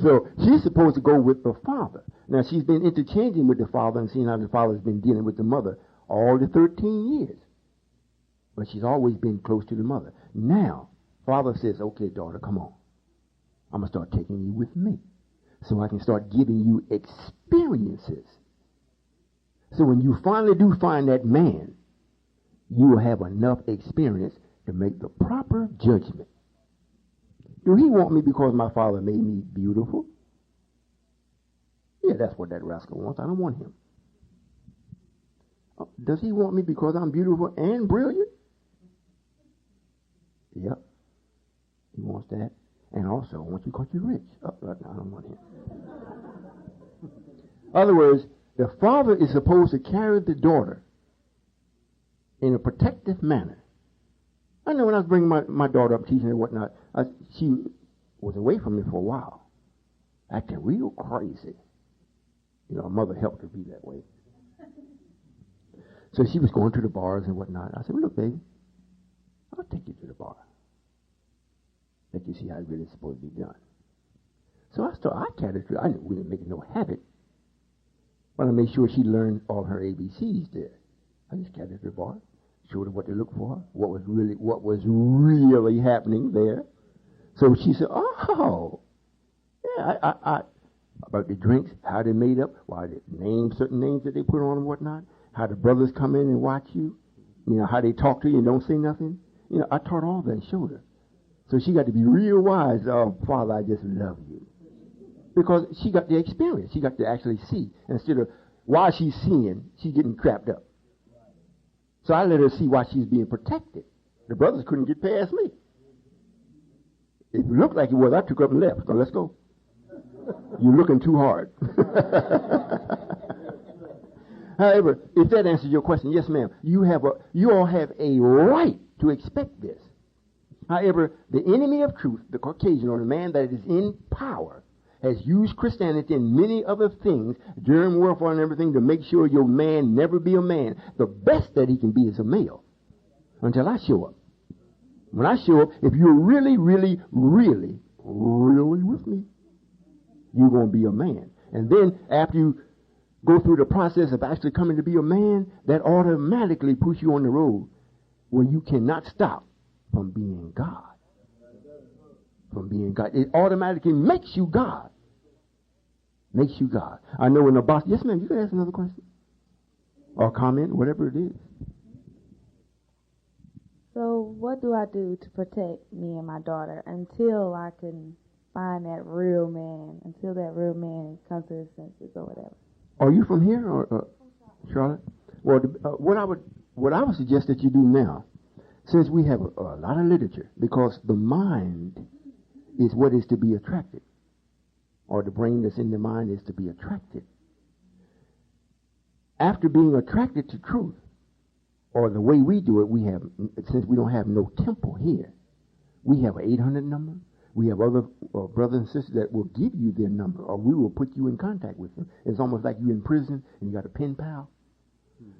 So she's supposed to go with the father. Now, she's been interchanging with the father and seeing how the father's been dealing with the mother all the 13 years. But she's always been close to the mother. Now, father says, okay, daughter, come on. I'm going to start taking you with me so I can start giving you experiences. So when you finally do find that man, you will have enough experience to make the proper judgment. Do he want me because my father made me beautiful? Yeah, that's what that rascal wants. I don't want him. Does he want me because I'm beautiful and brilliant? Yep. He wants that. And also, I want you because you're rich. Oh, right now, I don't want him. In other words, the father is supposed to carry the daughter in a protective manner. I know when I was bringing my daughter up, teaching her whatnot, she was away from me for a while, acting real crazy. You know, her mother helped her be that way. So she was going to the bars and whatnot. I said, well, look, baby, I'll take you to the bar. Let you see how it really is supposed to be done. So I carried her. I knew we didn't make it no habit. But I made sure she learned all her ABCs there. I just carried her to the bar, showed her what to look for, what was really happening there. So she said, oh, yeah, I about the drinks, how they made up, why they name certain names that they put on and whatnot, how the brothers come in and watch you, you know, how they talk to you and don't say nothing. You know, I taught all that and showed her. So she got to be real wise. Oh, Father, I just love you. Because she got the experience. She got to actually see. Instead of, while she's seeing, she's getting trapped up. So I let her see why she's being protected. The brothers couldn't get past me. If it looked like it was, I took up and left. So let's go. You're looking too hard. However, if that answers your question, yes, ma'am. You all have a right to expect this. However, the enemy of truth, the Caucasian, or the man that is in power, has used Christianity and many other things, germ warfare and everything, to make sure your man never be a man. The best that he can be is a male. Until I show up. When I show up, if you're really, really, really, really with me, you're going to be a man. And then after you go through the process of actually coming to be a man, that automatically puts you on the road where you cannot stop from being God. From being God. It automatically makes you God. Makes you God. I know when the boss... Yes, ma'am, you can ask another question. Or comment, whatever it is. So what do I do to protect me and my daughter until I can find that real man, until that real man comes to his senses or whatever? Are you from here, or Charlotte? Well, what I would suggest that you do now, since we have a lot of literature, because the mind is what is to be attracted, or the brain that's in the mind is to be attracted. After being attracted to truth, or the way we do it, we have, since we don't have no temple here, we have an 800 number. We have other brothers and sisters that will give you their number, or we will put you in contact with them. It's almost like you're in prison and you got a pen pal.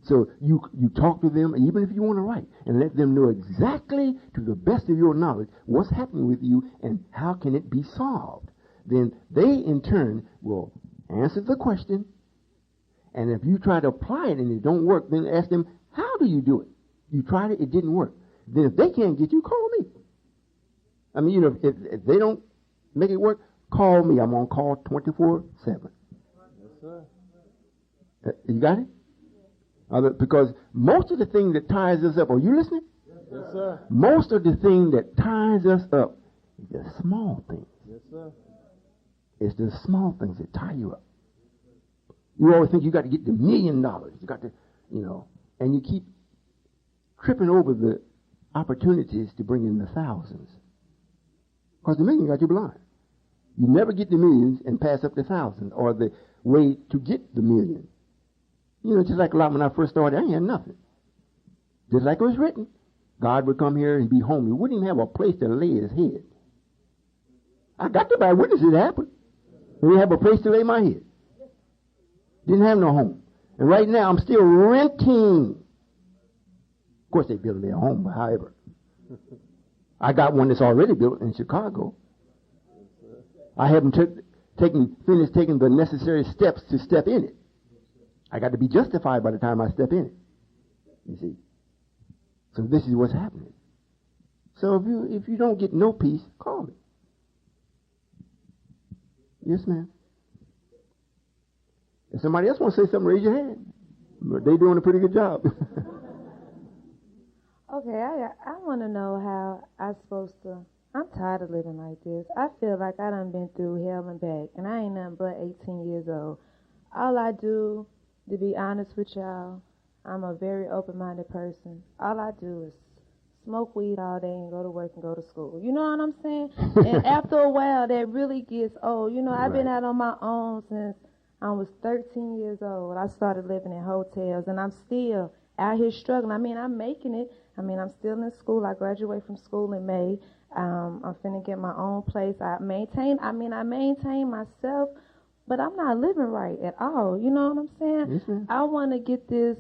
So you talk to them, even if you want to write, and let them know exactly, to the best of your knowledge, what's happening with you and how can it be solved. Then they, in turn, will answer the question, and if you try to apply it and it don't work, then ask them, how do you do it? You tried it, it didn't work. Then if they can't get you, call me. I mean, you know, if they don't make it work, call me. I'm on call 24/7. Yes, sir. You got it? Because most of the thing that ties us up, are you listening? Yes, sir. Most of the thing that ties us up is the small things. Yes, sir. It's the small things that tie you up. You always think you got to get the $1 million. You got to, you know, and you keep tripping over the opportunities to bring in the thousands. Because the million got you blind. You never get the millions and pass up the thousands, or the way to get the million. You know, just like a lot when I first started, I ain't had nothing. Just like it was written. God would come here and be home. He wouldn't even have a place to lay his head. I got to buy witnesses it happened. He didn't have a place to lay my head. Didn't have no home. And right now I'm still renting. Of course they built me a home, but however. I got one that's already built in Chicago. I haven't finished taking the necessary steps to step in it. I got to be justified by the time I step in it. You see. So this is what's happening. So if you don't get no peace, call me. Yes, ma'am. If somebody else wants to say something, raise your hand. They're doing a pretty good job. Okay, I want to know how I'm supposed to. I'm tired of living like this. I feel like I done been through hell and back, and I ain't nothing but 18 years old. All I do, to be honest with y'all, I'm a very open-minded person. All I do is smoke weed all day and go to work and go to school. You know what I'm saying? And after a while, that really gets old. You know, I've been out on my own since I was 13 years old. I started living in hotels, and I'm still out here struggling. I mean, I'm making it. I mean, I'm still in school. I graduate from school in May. I'm finna get my own place. I maintain myself, but I'm not living right at all. You know what I'm saying? Yes, I want to get this.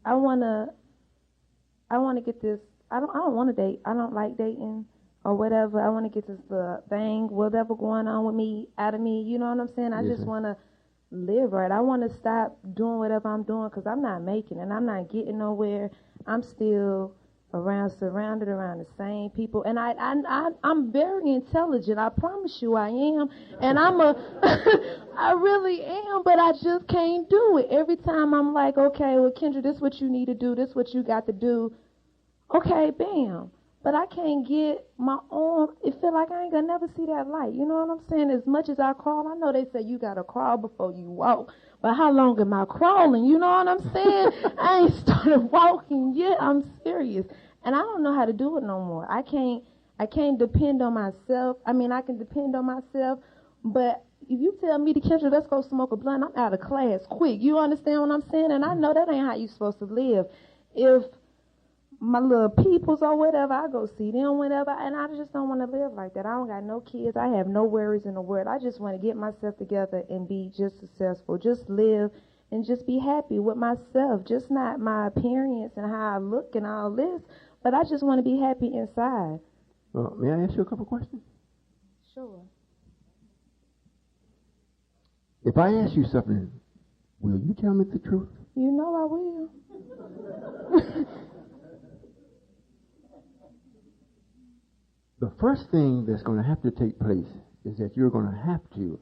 I want to get this. I don't want to date. I don't like dating or whatever. I want to get this thing, whatever going on with me, out of me. You know what I'm saying? I just want to live right. I want to stop doing whatever I'm doing because I'm not making it. I'm not getting nowhere. I'm still surrounded around the same people. And I'm very intelligent. I promise you I am. And I really am, but I just can't do it. Every time I'm like, okay, well, Kendra, this is what you need to do. This is what you got to do. Okay, bam. But I can't get my own. It feel like I ain't gonna never see that light. You know what I'm saying? As much as I crawl, I know they say you gotta crawl before you walk. But how long am I crawling? You know what I'm saying? I ain't started walking yet. I'm serious. And I don't know how to do it no more. I can't depend on myself. I mean, I can depend on myself, but if you tell me to Kendra, let's go smoke a blunt, I'm out of class quick. You understand what I'm saying? And I know that ain't how you supposed to live. If my little peoples or whatever, I go see them whenever, and I just don't want to live like that. I don't got no kids. I have no worries in the world. I just want to get myself together and be just successful. Just live and just be happy with myself. Just not my appearance and how I look and all this, but I just want to be happy inside. Well, may I ask you a couple questions? Sure. If I ask you something, will you tell me the truth? You know I will. The first thing that's going to have to take place is that you're going to have to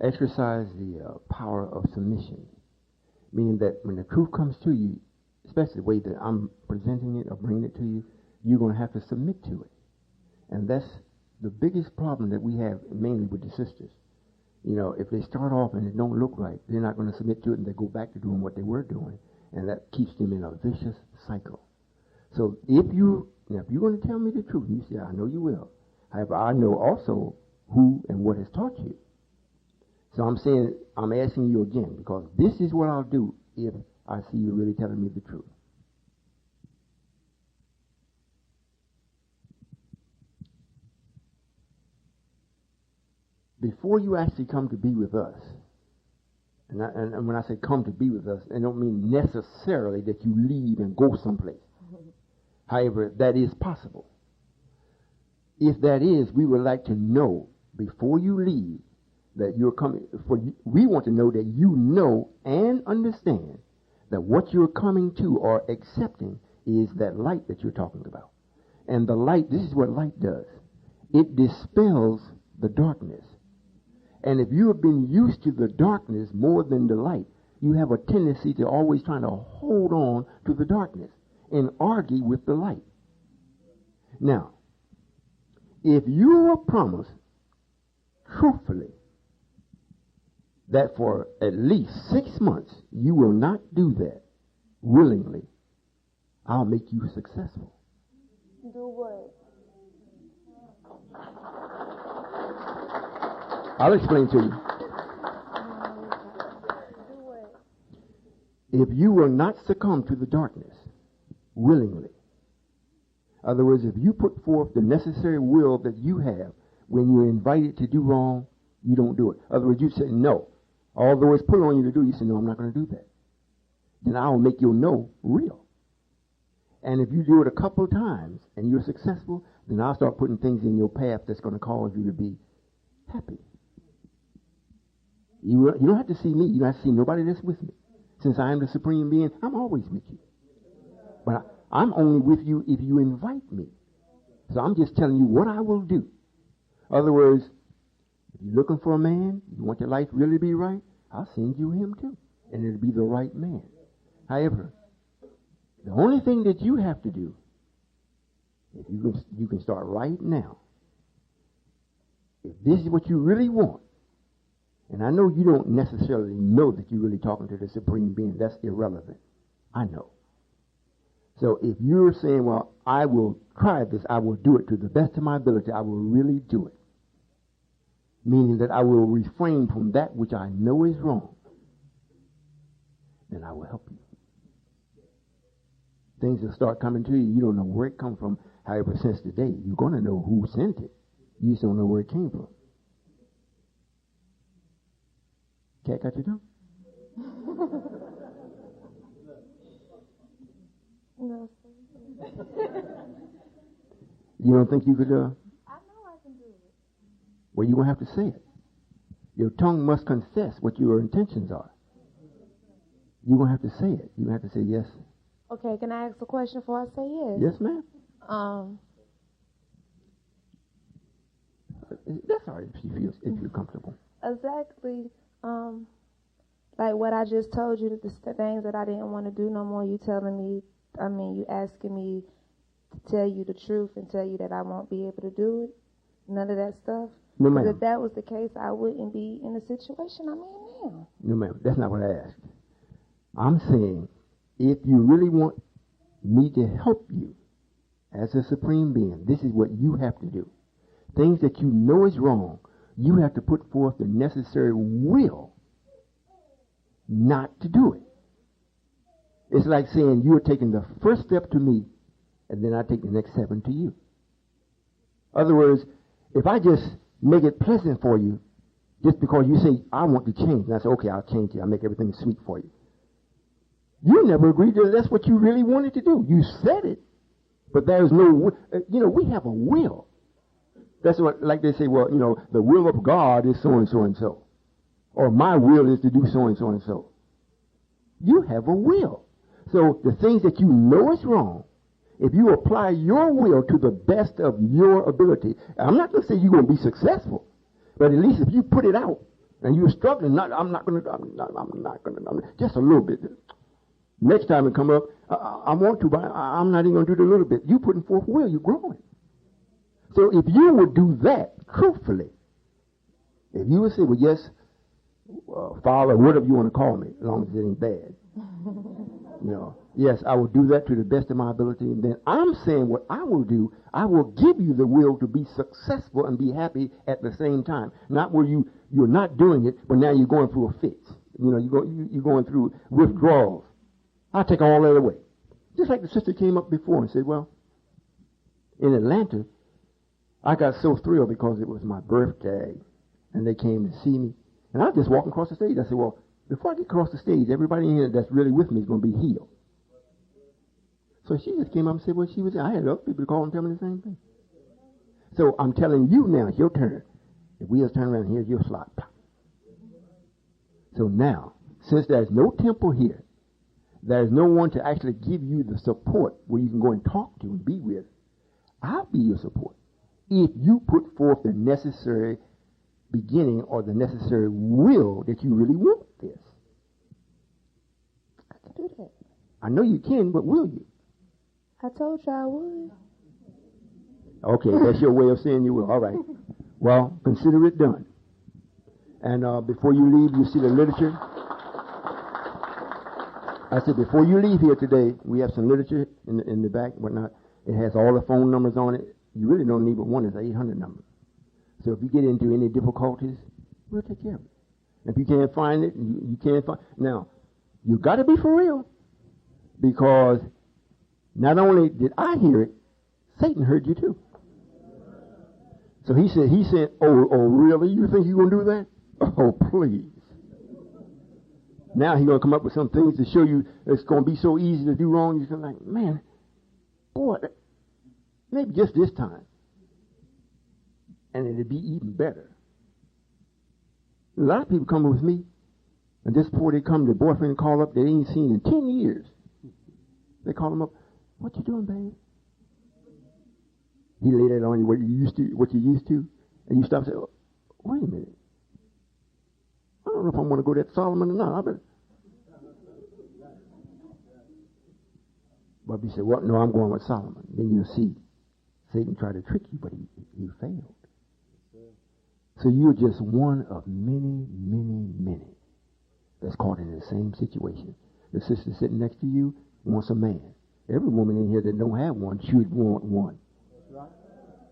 exercise the power of submission. Meaning that when the truth comes to you, especially the way that I'm presenting it or bringing it to you, you're going to have to submit to it. And that's the biggest problem that we have mainly with the sisters. You know, if they start off and it don't look right, they're not going to submit to it and they go back to doing what they were doing. And that keeps them in a vicious cycle. So if you're going to tell me the truth, you say, I know you will. However, I know also who and what has taught you. So I'm asking you again, because this is what I'll do if I see you really telling me the truth. Before you actually come to be with us, and when I say come to be with us, I don't mean necessarily that you leave and go someplace. However, that is possible. If that is, we would like to know before you leave that you're coming. We want to know that you know and understand that what you're coming to or accepting is that light that you're talking about. And the light, this is what light does. It dispels the darkness. And if you have been used to the darkness more than the light, you have a tendency to always trying to hold on to the darkness and argue with the light. Now, if you were promised truthfully that for at least 6 months you will not do that willingly, I'll make you successful. Do what? I'll explain to you. Do what? If you will not succumb to the darkness willingly. In other words, if you put forth the necessary will that you have when you're invited to do wrong, you don't do it. In other words, you say no. Although it's put on you to do, you say, no, I'm not going to do that. Then I will make your no real. And if you do it a couple of times and you're successful, then I'll start putting things in your path that's going to cause you to be happy. You don't have to see me. You don't have to see nobody that's with me. Since I am the supreme being, I'm always with you. But I'm only with you if you invite me. So I'm just telling you what I will do. In other words, if you're looking for a man, you want your life really to be right, I'll send you him too. And it'll be the right man. However, the only thing that you have to do, if you can start right now. If this is what you really want, and I know you don't necessarily know that you're really talking to the Supreme Being, that's irrelevant. I know. So if you're saying, well, I will try this, I will do it to the best of my ability, I will really do it. Meaning that I will refrain from that which I know is wrong, then I will help you. Things will start coming to you. You don't know where it comes from. However, since today, you're going to know who sent it. You just don't know where it came from. Cat got your tongue? No. You don't think you could? I know I can do it. Well, you're going to have to say it. Your tongue must confess what your intentions are. You're going to have to say it. You're going to have to say yes. Okay, can I ask a question before I say yes? Yes, ma'am. That's all right if you're comfortable. Exactly. Like what I just told you, the things that I didn't want to do no more, you telling me, you asking me to tell you the truth and tell you that I won't be able to do it. None of that stuff. No, ma'am. ma'am. If that was the case, I wouldn't be in the situation I'm in now. No, ma'am. That's not what I asked. I'm saying, if you really want me to help you as a supreme being, this is what you have to do. Things that you know is wrong, you have to put forth the necessary will not to do it. It's like saying you're taking the first step to me, and then I take the next 7 to you. In other words, if I just make it pleasant for you, just because you say, I want to change, and I say, okay, I'll change it. I'll make everything sweet for you. You never agreed that that's what you really wanted to do. You said it, but there's no, we have a will. That's what, like they say, well, the will of God is so and so and so. Or my will is to do so and so and so. You have a will. So the things that you know is wrong, if you apply your will to the best of your ability, I'm not going to say you're going to be successful, but at least if you put it out and you're struggling, just a little bit. Next time it come up, I want to, but I'm not even going to do it a little bit. You putting forth will, you're growing. So if you would do that truthfully, if you would say, well, yes, Father, whatever you want to call me, as long as it ain't bad. Yes, I will do that to the best of my ability. And then I'm saying what I will do, I will give you the will to be successful and be happy at the same time. Not where you're not doing it, but now you're going through a fix. You're going through withdrawals. I'll take all that away. Just like the sister came up before and said, well, in Atlanta, I got so thrilled because it was my birthday, and they came to see me. And I was just walking across the stage. I said, well, before I get across the stage, everybody in here that's really with me is going to be healed. So she just came up and said, well, she was there. I had other people to call and tell me the same thing. So I'm telling you now, it's your turn. The wheels turn around, here's your slot. So now, since there's no temple here, there's no one to actually give you the support where you can go and talk to and be with, I'll be your support. If you put forth the necessary beginning or the necessary will that you really want this. I can do that. I know you can, but will you? I told you I would. Okay, that's your way of saying you will. All right. Well, consider it done. And before you leave, you see the literature. I said, before you leave here today, we have some literature in the back, whatnot. It has all the phone numbers on it. You really don't need but one. It's an 800 number. So if you get into any difficulties, we'll take care of it. If you can't find it, you can't find. Now, you got to be for real, because Not only did I hear it, Satan heard you too. So he said, oh, really? You think you're going to do that? Oh, please. Now he's going to come up with some things to show you it's going to be so easy to do wrong. You're like, man, boy, maybe just this time. And it'd be even better. A lot of people come with me, and just before they come, their boyfriend call up, they ain't seen in 10 years. They call them up, what you doing, babe? He lay that on you, what you used to, and you stop and say, oh, wait a minute. I don't know if I want to go to that Solomon or not. I better. But he said, well, no, I'm going with Solomon. Then you'll see Satan tried to trick you, but he failed. So you're just one of many, many, many that's caught in the same situation. The sister sitting next to you wants a man. Every woman in here that don't have one should want one.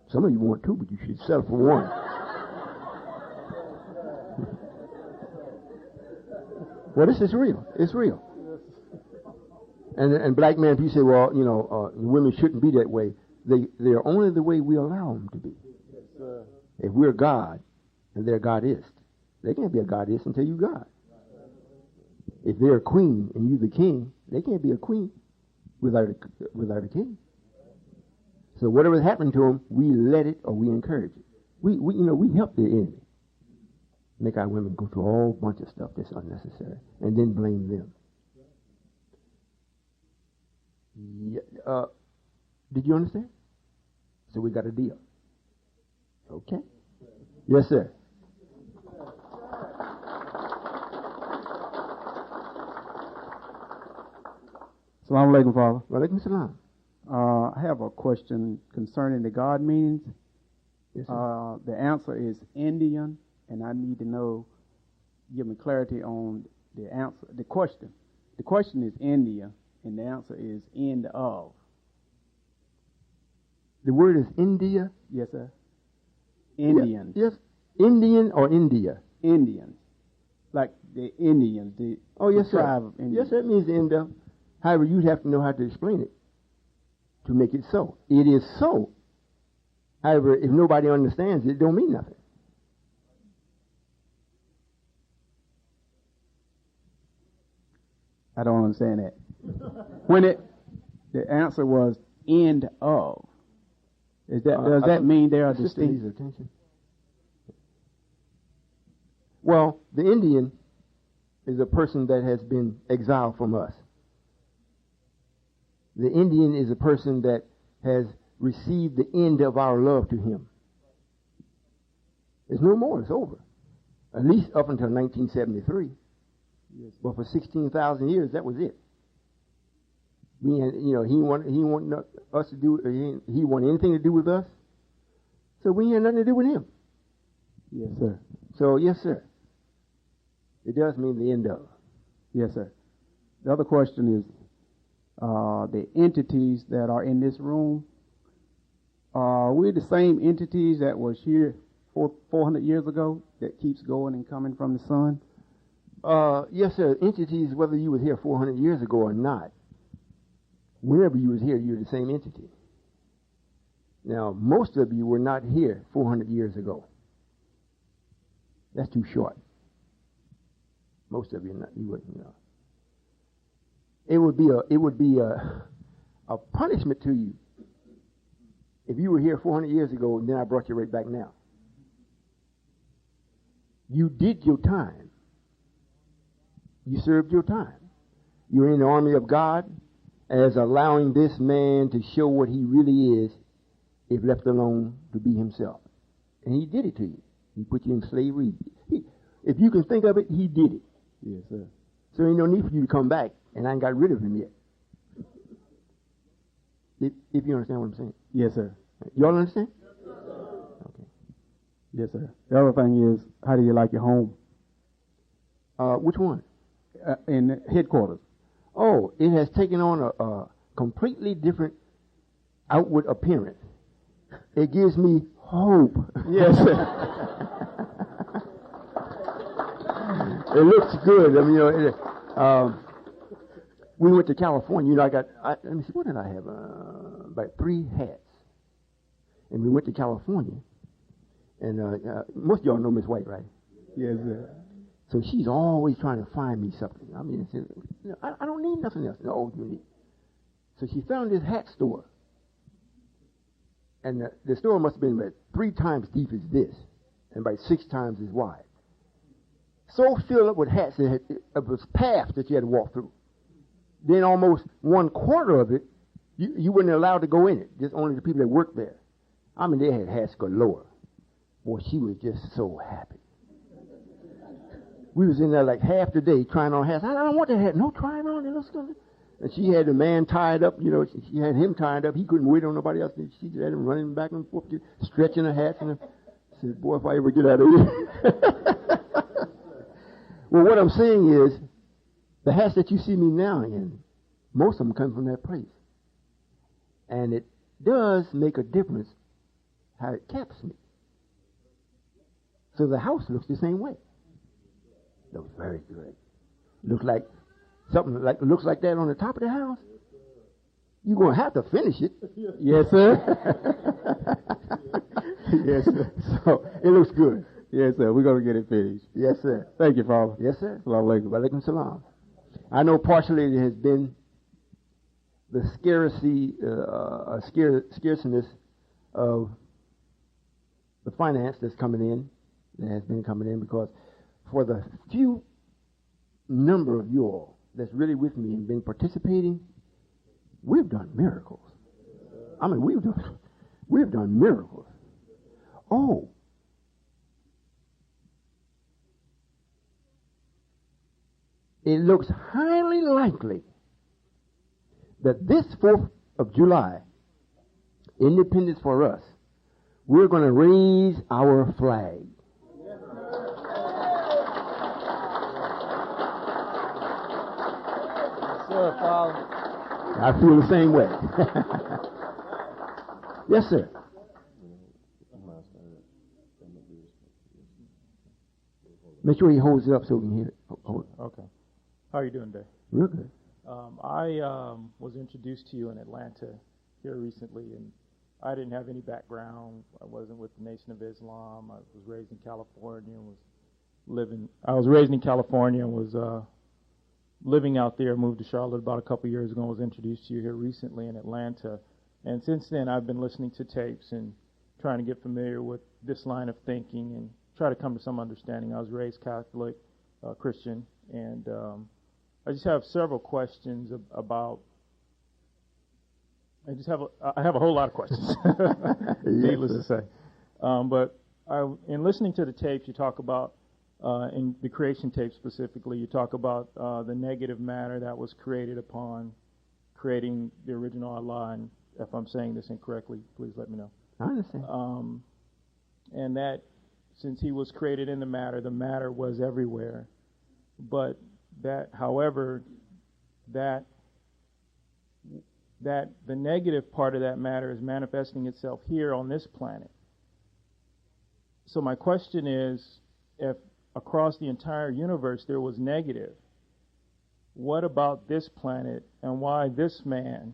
Some of you want two, but you should settle for one. Well, this is real. It's real. And black men, if you say, well, women shouldn't be that way, they're only the way we allow them to be. If we're God and they're goddess, they can't be a goddess until you God. If they're a queen and you the king, they can't be a queen without a king. So whatever's happening to them, we let it or we encourage it. We help the enemy. Make our women go through a whole bunch of stuff that's unnecessary and then blame them. Yeah, did you understand? So we got a deal. Okay. Yes, sir. Assalamu alaikum, Father. Wa alaikum salam. I have a question concerning the God meanings. Yes, sir. The answer is Indian, and I need to know, give me clarity on the answer. The question is India, and the answer is end of. The word is India. Yes, sir. Indians. Yes. Indian or India? Indians. Like the Indians. Yes, the tribe sir. of Indians. Yes, that means the end of. However, you'd have to know how to explain it to make it so. It is so. However, if nobody understands it, it don't mean nothing. I don't understand that. When the answer was end of. Does that mean they are distinct? Attention. Well, the Indian is a person that has been exiled from us. The Indian is a person that has received the end of our love to him. There's no more. It's over. At least up until 1973. Yes. But for 16,000 years, that was it. He wanted us to do. He wanted anything to do with us. So we had nothing to do with him. Yes, sir. So yes, sir. It does mean the end of. Yes, sir. The other question is the entities that are in this room. Are we the same entities that was here 400 years ago that keeps going and coming from the sun? Yes, sir. Entities, whether you were here 400 years ago or not, whenever you was here, you're the same entity. Now, most of you were not here 400 years ago. That's too short. Most of you, wouldn't. It would be a punishment to you if you were here 400 years ago and then I brought you right back now. You did your time. You served your time. You're in the army of God as allowing this man to show what he really is if left alone to be himself. And he did it to you. He put you in slavery. If you can think of it, he did it. Yes, sir. So ain't no need for you to come back, and I ain't got rid of him yet. If you understand what I'm saying. Yes, sir. Y'all understand? Okay. Yes, sir. The other thing is, how do you like your home? Which one? In headquarters. Oh, it has taken on a completely different outward appearance. It gives me hope. Yes, sir. It looks good. I mean, we went to California. You know, let me see, what did I have? About 3 hats. And we went to California. And most of y'all know Miss White, right? Yes, sir. So she's always trying to find me something. I mean, I don't need nothing else. No, you need. So she found this hat store. And the store must have been about 3 times deep as this, and about 6 times as wide. So filled up with hats that it was paths that you had to walk through. Then almost 1/4 of it, you weren't allowed to go in it. Just only the people that worked there. I mean, they had hats galore. Boy, she was just so happy. We was in there like half the day trying on hats. I don't want that hat. No, try it on. It looks good. And she had the man tied up. You know, she had him tied up. He couldn't wait on nobody else. She just had him running back and forth, stretching her hats. And I said, boy, if I ever get out of here. Well, what I'm saying is, the hats that you see me now in, most of them come from that place. And it does make a difference how it caps me. So the house looks the same way. Looks very good. Looks like something looks like that on the top of the house. You're going to have to finish it. Yes, sir. Yes, sir. So it looks good. Yes, sir. We're going to get it finished. Yes, sir. Thank you, Father. Yes, sir. Assalamu alaikum. Walaikum salam. I know partially it has been the scarceness of the finance that's coming in, that has been coming in, because for the few number of you all that's really with me and been participating, we've done miracles. I mean, we've done miracles. Oh, it looks highly likely that this 4th of July, Independence for us, we're going to raise our flag. Sir, Father. I feel the same way. Yes, sir. Make sure he holds it up so we can hear it. Hold it. Okay. How are you doing today? Real good. I was introduced to you in Atlanta here recently, and I didn't have any background. I wasn't with the Nation of Islam. I was raised in California and was living out there. Moved to Charlotte about a couple years ago and was introduced to you here recently in Atlanta. And since then, I've been listening to tapes and trying to get familiar with this line of thinking and try to come to some understanding. I was raised Catholic, Christian, and I just have several questions about. I have a whole lot of questions, needless to say. But in listening to the tapes, you talk about, in the creation tape specifically, you talk about the negative matter that was created upon creating the original Allah. And if I'm saying this incorrectly, please let me know. I understand. And that since he was created in the matter was everywhere. But that, however, that the negative part of that matter is manifesting itself here on this planet. So my question is, if across the entire universe there was negative, what about this planet, and why this man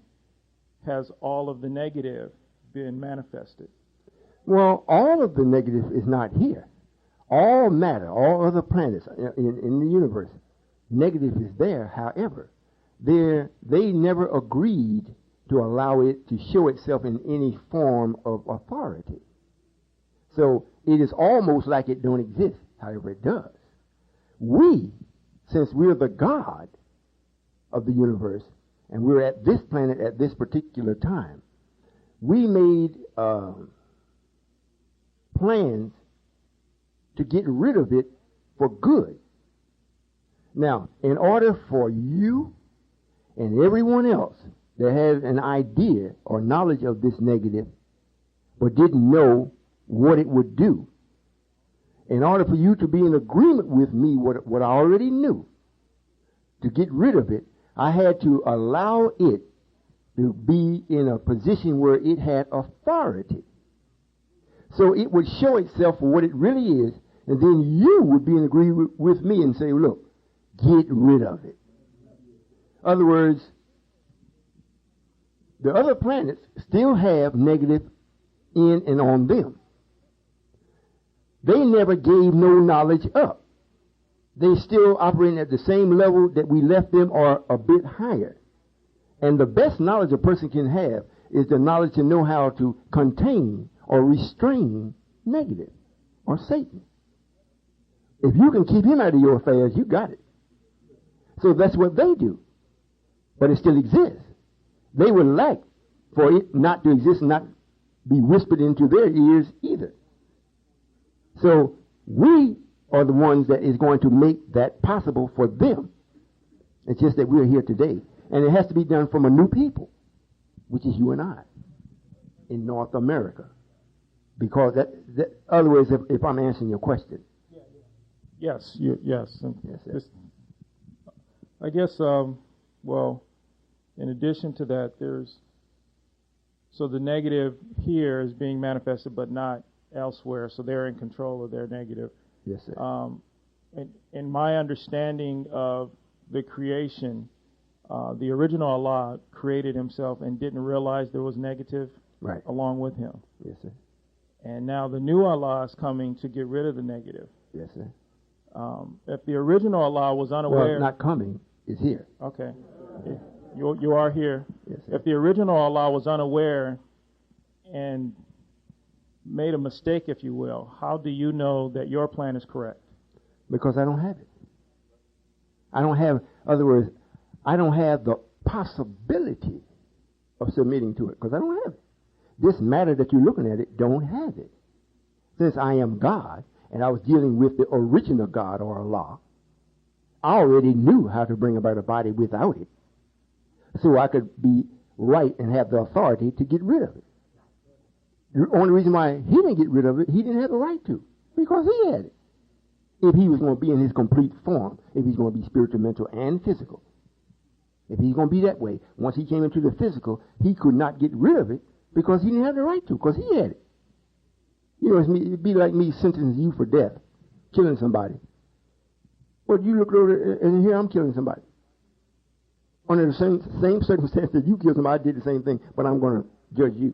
has all of the negative been manifested? Well, all of the negative is not here. All matter, all other planets in the universe, negative is there. However, they never agreed to allow it to show itself in any form of authority. So it is almost like it don't exist. However, it does. We, since we're the God of the universe, and we're at this planet at this particular time, we made plans to get rid of it for good. Now, in order for you and everyone else that has an idea or knowledge of this negative but didn't know what it would do, in order for you to be in agreement with me, what I already knew, to get rid of it, I had to allow it to be in a position where it had authority. So it would show itself for what it really is, and then you would be in agreement with me and say, look, get rid of it. other words, the other planets still have negative in and on them. They never gave no knowledge up. They still operating at the same level that we left them or a bit higher. And the best knowledge a person can have is the knowledge to know how to contain or restrain negative or Satan. If you can keep him out of your affairs, you got it. So that's what they do. But it still exists. They would like for it not to exist and not be whispered into their ears either. So we are the ones that is going to make that possible for them. It's just that we're here today. And it has to be done from a new people, which is you and I, in North America. Because other words, if I'm answering your question. Yes, yes. Yes, I guess, well, in addition to that, so the negative here is being manifested but not elsewhere, so they're in control of their negative. Yes, sir. In my understanding of the creation, the original Allah created himself and didn't realize there was negative right along with him. Yes, sir. And now the new Allah is coming to get rid of the negative. Yes, sir. If the original Allah was unaware... Well, it's not coming. It's here. Okay. You are here. Yes, sir. If the original Allah was unaware and made a mistake, if you will, how do you know that your plan is correct? Because I don't have it. I don't have, in other words, I don't have the possibility of submitting to it because I don't have it. This matter that you're looking at, it don't have it. Since I am God and I was dealing with the original God or Allah, I already knew how to bring about a body without it. So I could be right and have the authority to get rid of it. The only reason why he didn't get rid of it, he didn't have the right to, because he had it. If he was going to be in his complete form, if he's going to be spiritual, mental, and physical. If he's going to be that way, once he came into the physical, he could not get rid of it because he didn't have the right to, because he had it. You know, it'd be like me sentencing you for death, killing somebody. Well, you look over and here I'm killing somebody. Under the same circumstance that you killed somebody, I did the same thing, but I'm going to judge you.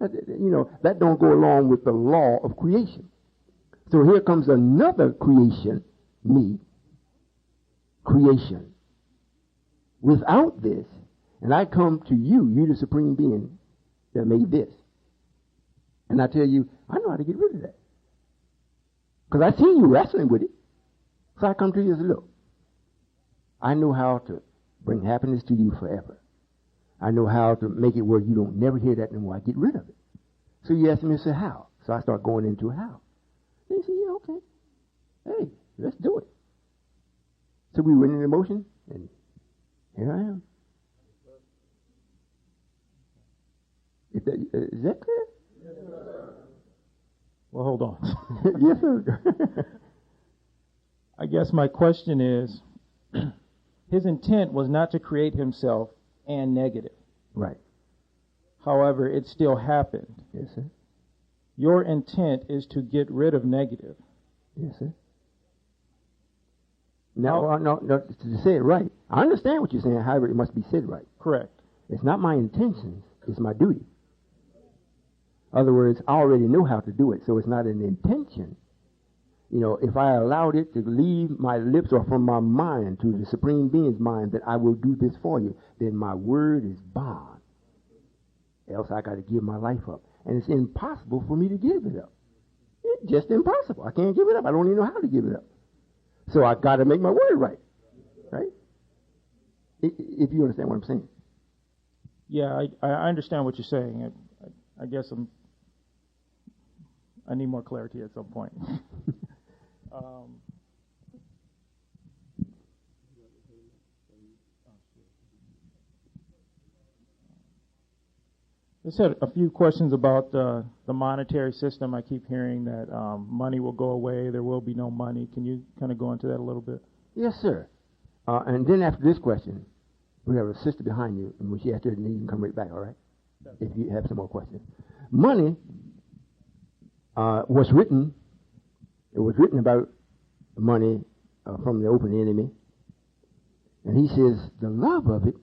You know, that don't go along with the law of creation. So here comes another creation, me, creation. Without this, and I come to you, you the supreme being that made this. And I tell you, I know how to get rid of that. Because I see you wrestling with it. So I come to you and say, look, I know how to bring happiness to you forever. I know how to make it where you don't never hear that anymore. I get rid of it. So you ask me, say, how? So I start going into how. They say, yeah, okay. Hey, let's do it. So we went into motion, and here I am. Is that clear? Yes, sir. Well, hold on. Yes, sir. I guess my question is, his intent was not to create himself and negative. Right. However, it still happened. Yes, sir. Your intent is to get rid of negative. Yes, sir. No, to say it right. I understand what you're saying, however, it must be said right. Correct. It's not my intentions, it's my duty. In other words, I already know how to do it, so it's not an intention. You know, if I allowed it to leave my lips or from my mind to the Supreme Being's mind that I will do this for you, then my word is bond. Else I got to give my life up. And it's impossible for me to give it up. It's just impossible. I can't give it up. I don't even know how to give it up. So I got to make my word right. Right? If you understand what I'm saying. Yeah, I understand what you're saying. I guess I need more clarity at some point. I said a few questions about the monetary system. I keep hearing that money will go away. There will be no money. Can you kind of go into that a little bit? Yes, sir. And then after this question, we have a sister behind you, and when she asks her, then you can come right back, all right? If you have some more questions. Money was written. It was written about money from the open enemy. And he says the love of it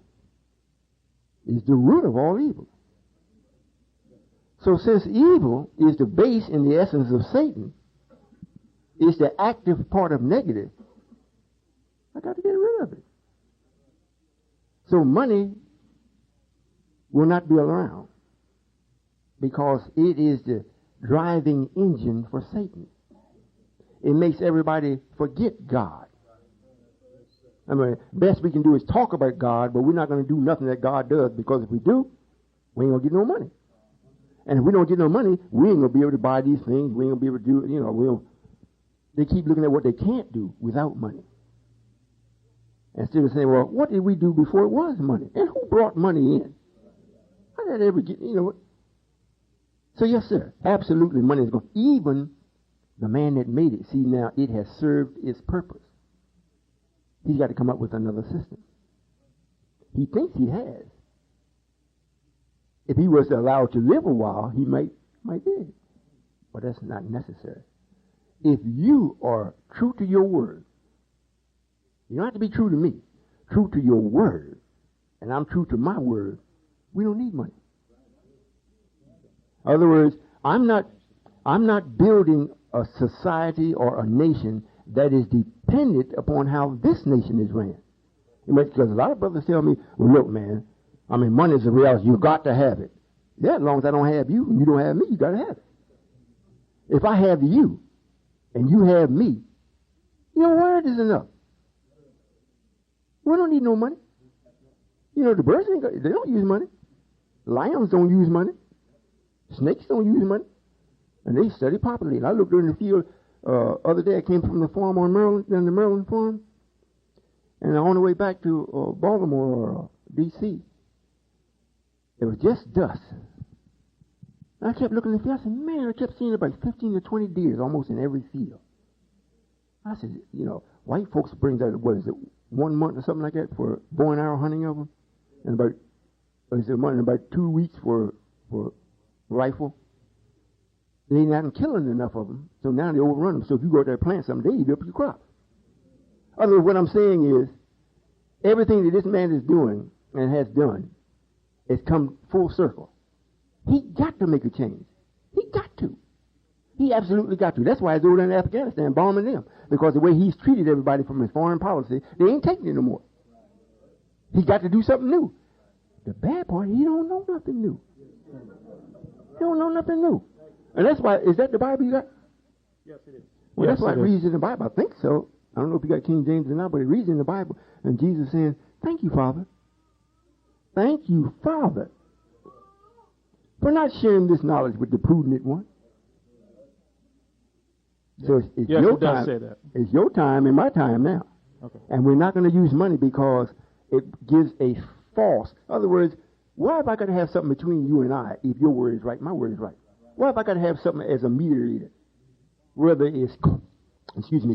is the root of all evil. So since evil is the base and the essence of Satan, is the active part of negative, I got to get rid of it. So money will not be around because it is the driving engine for Satan. It makes everybody forget God. I mean, best we can do is talk about God, but we're not going to do nothing that God does, because if we do, we ain't going to get no money. And if we don't get no money, we ain't going to be able to buy these things. We ain't going to be able to do, they keep looking at what they can't do without money. Instead of saying, well, what did we do before it was money? And who brought money in? How did that ever get, So yes, sir, absolutely money is going. Even the man that made it, see now, it has served its purpose. He's got to come up with another system. He thinks he has. If he was allowed to live a while, he might do it. But that's not necessary. If you are true to your word, you don't have to be true to me, true to your word, and I'm true to my word, we don't need money. In other words, I'm not building a society or a nation that is dependent upon how this nation is ran. Because a lot of brothers tell me, well, look, man, money is a reality. You've got to have it. Yeah, as long as I don't have you and you don't have me, you got to have it. If I have you and you have me, your word is enough. We don't need no money. The birds, they don't use money. Lions don't use money. Snakes don't use money. And they study properly. And I looked in the field other day. I came from the farm on the Maryland farm. And on the way back to Baltimore or D.C., it was just dusk. And I kept looking at the field. I said, man, I kept seeing about 15 to 20 deers almost in every field. I said, white folks brings out, 1 month or something like that for bow and arrow hunting of them? And about 2 weeks for rifle. They ain't killing enough of them, so now they overrun them. So if you go out there and plant something, they eat up your crop. Otherwise, what I'm saying is, everything that this man is doing and has done has come full circle. He got to make a change. He got to. He absolutely got to. That's why he's over there in Afghanistan bombing them. Because the way he's treated everybody from his foreign policy, they ain't taking it no more. He got to do something new. The bad part, he don't know nothing new. He don't know nothing new. And that's why, is that the Bible you got? Yes, it is. Well, yes, that's why it reads in the Bible. I think so. I don't know if you got King James or not, but it reads in the Bible. And Jesus saying, thank you, Father. Thank you, Father, for not sharing this knowledge with the prudent one. So it's yes, your it does time. say that. It's your time and my time now. Okay. And we're not going to use money because it gives a false. In other words, why have I got to have something between you and I if your word is right, my word is right? Why have I got to have something as a mediator? Whether it's,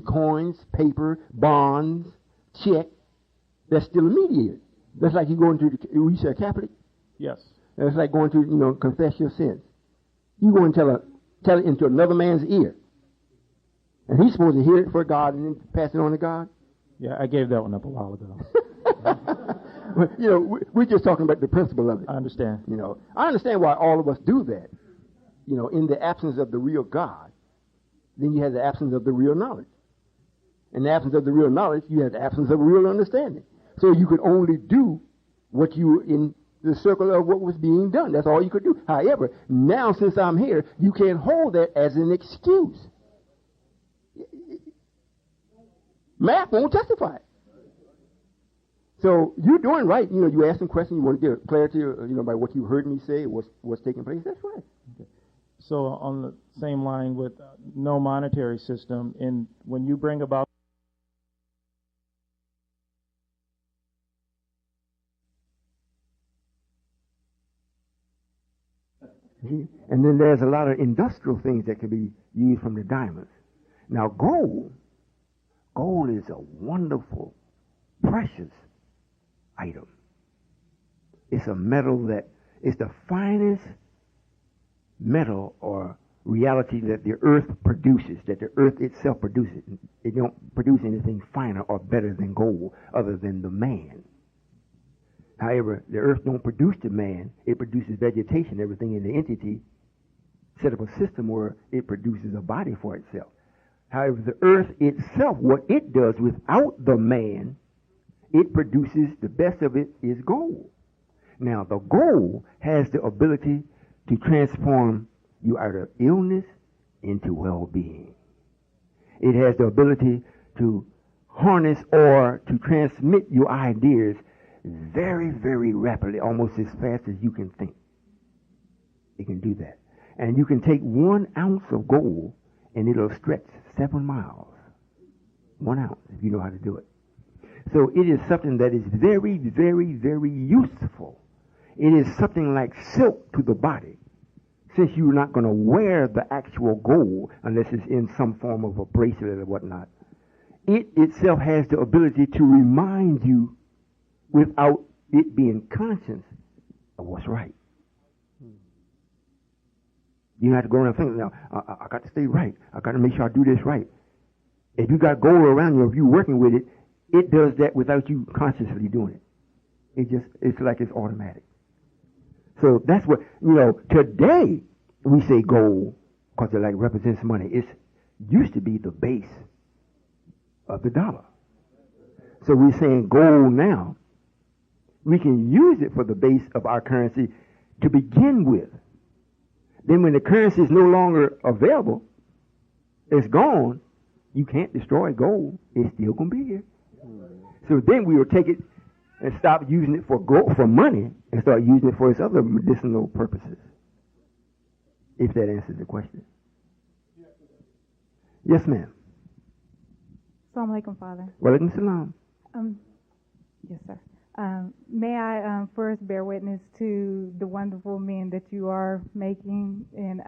coins, paper, bonds, check, that's still a mediator. That's like you going to, you say a Catholic? Yes. That's like going to, confess your sins. You go and tell it into another man's ear. And he's supposed to hear it for God and then pass it on to God? Yeah, I gave that one up a while ago. We're just talking about the principle of it. I understand. I understand why all of us do that. In the absence of the real God, then you have the absence of the real knowledge. In the absence of the real knowledge, you have the absence of real understanding. So you could only do what you in the circle of what was being done. That's all you could do. However, now since I'm here, you can't hold that as an excuse. Math won't justify it. So you're doing right. You ask some questions. You want to get clarity, by what you heard me say, what's taking place. That's right. Okay. So on the same line with no monetary system, when you bring about and then there's a lot of industrial things that can be used from the diamonds. Now gold is a wonderful, precious item. It's a metal that is the finest metal or reality that the earth produces, that the earth itself produces. It don't produce anything finer or better than gold other than the man. However, the earth don't produce the man. It produces vegetation, everything in the entity, set up a system where it produces a body for itself. However, the earth itself, what it does without the man, it produces, the best of it is gold. Now, the gold has the ability to transform you out of illness into well-being. It has the ability to harness or to transmit your ideas very, very rapidly, almost as fast as you can think. It can do that. And you can take 1 ounce of gold and it'll stretch 7 miles. 1 ounce, if you know how to do it. So it is something that is very, very, very useful. It is something like silk to the body. Since you're not going to wear the actual gold unless it's in some form of a bracelet or whatnot, it itself has the ability to remind you without it being conscious of what's right. You don't have to go around thinking, now, I got to stay right. I got to make sure I do this right. If you got gold around you, if you're working with it, it does that without you consciously doing it. It's like it's automatic. So that's what, today we say gold because it like represents money. It used to be the base of the dollar. So we're saying gold now. We can use it for the base of our currency to begin with. Then when the currency is no longer available, it's gone, you can't destroy gold. It's still going to be here. So then we will take it and stop using it for gold, for money, and start using it for its other medicinal purposes. If that answers the question. Yes, ma'am. Assalamu alaikum, Father. Wa alaikum salam. Yes, sir. May I first bear witness to the wonderful men that you are making, and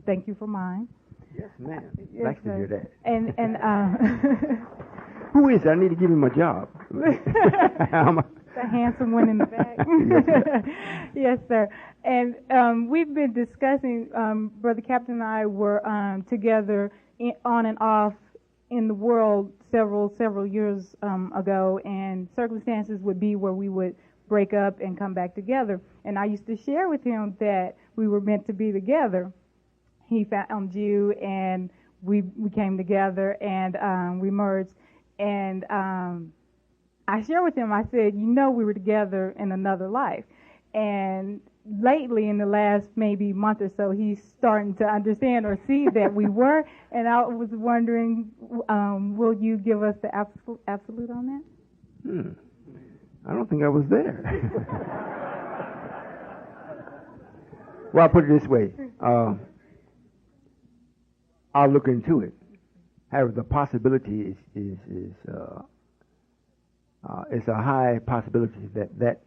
thank you for mine. Yes, ma'am. Yes, Like to hear that. And who is it? I need to give him a job. the handsome one in the back. Yes, sir. And we've been discussing. Brother Captain and I were together on and off in the world several years ago, and circumstances would be where we would break up and come back together. And I used to share with him that we were meant to be together. He found you, and we came together, and we merged. And I shared with him, I said, we were together in another life. And lately, in the last maybe month or so, he's starting to understand or see that we were. And I was wondering, will you give us the absolute on that? I don't think I was there. Well, I'll put it this way. I'll look into it. However, the possibility is it's a high possibility that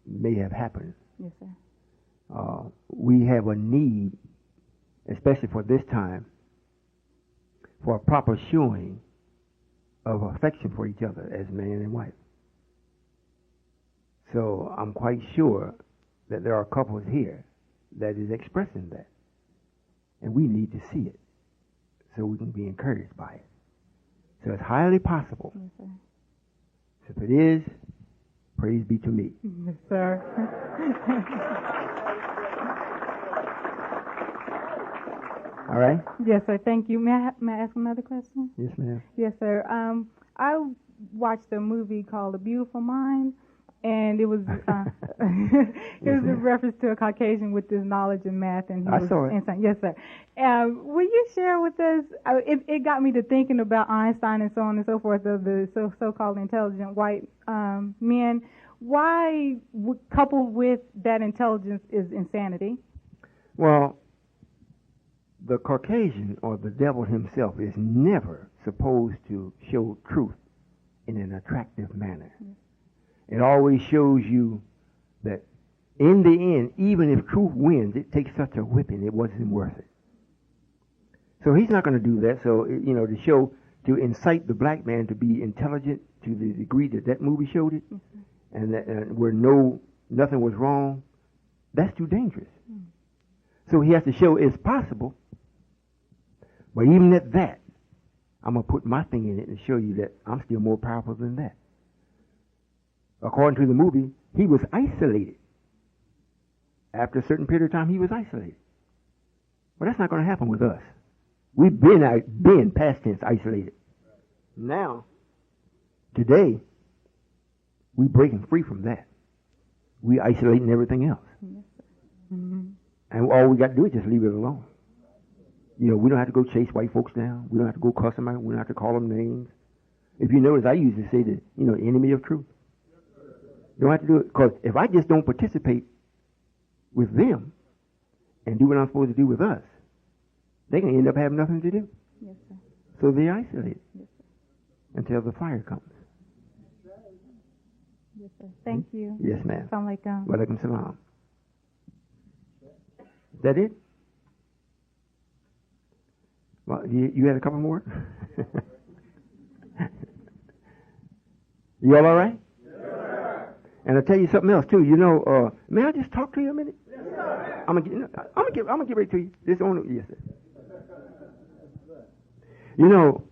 may have happened. Yes, sir. We have a need, especially for this time, for a proper showing of affection for each other as man and wife. So I'm quite sure that there are couples here that is expressing that. And we need to see it so we can be encouraged by it. So it's highly possible. Yes, sir. So if it is, praise be to me. Yes, sir. All right? Yes, sir. Thank you. May I ask another question? Yes, ma'am. Yes, sir. I watched a movie called A Beautiful Mind, and it was it was in reference to a Caucasian with this knowledge in math, and he I was saw it. insane. Yes, sir. Will you share with us? It got me to thinking about Einstein and so on and so forth, of the so-called intelligent white men. Why, coupled with that intelligence, is insanity? Well, the Caucasian, or the devil himself, is never supposed to show truth in an attractive manner. It always shows you that in the end, even if truth wins, it takes such a whipping, it wasn't worth it. So he's not going to do that. So, to incite the black man to be intelligent to the degree that movie showed it, and where nothing was wrong, that's too dangerous. So he has to show it's possible, But even at that, I'm going to put my thing in it and show you that I'm still more powerful than that. According to the movie, he was isolated. After a certain period of time, he was isolated. But that's not going to happen with us. We've been past tense isolated. Now, today, we're breaking free from that. We're isolating everything else. Mm-hmm. And all we got to do is just leave it alone. You know, we don't have to go chase white folks down. We don't have to go cuss them out. We don't have to call them names. If you notice, I usually say the enemy of truth. You don't have to do it, because if I just don't participate with them and do what I'm supposed to do with us, they're going to end up having nothing to do. Yes, sir. So they're isolated. Yes, sir. Until the fire comes. Yes, sir. Thank you. Yes, ma'am. Assalamu alaikum. Wa alaikum salam. Is that it? Well, you had a couple more? You all right? Yes. And I'll tell you something else too. You know, may I just talk to you a minute? Yes, sir. I'm gonna give it to you. This only, yes, sir. You know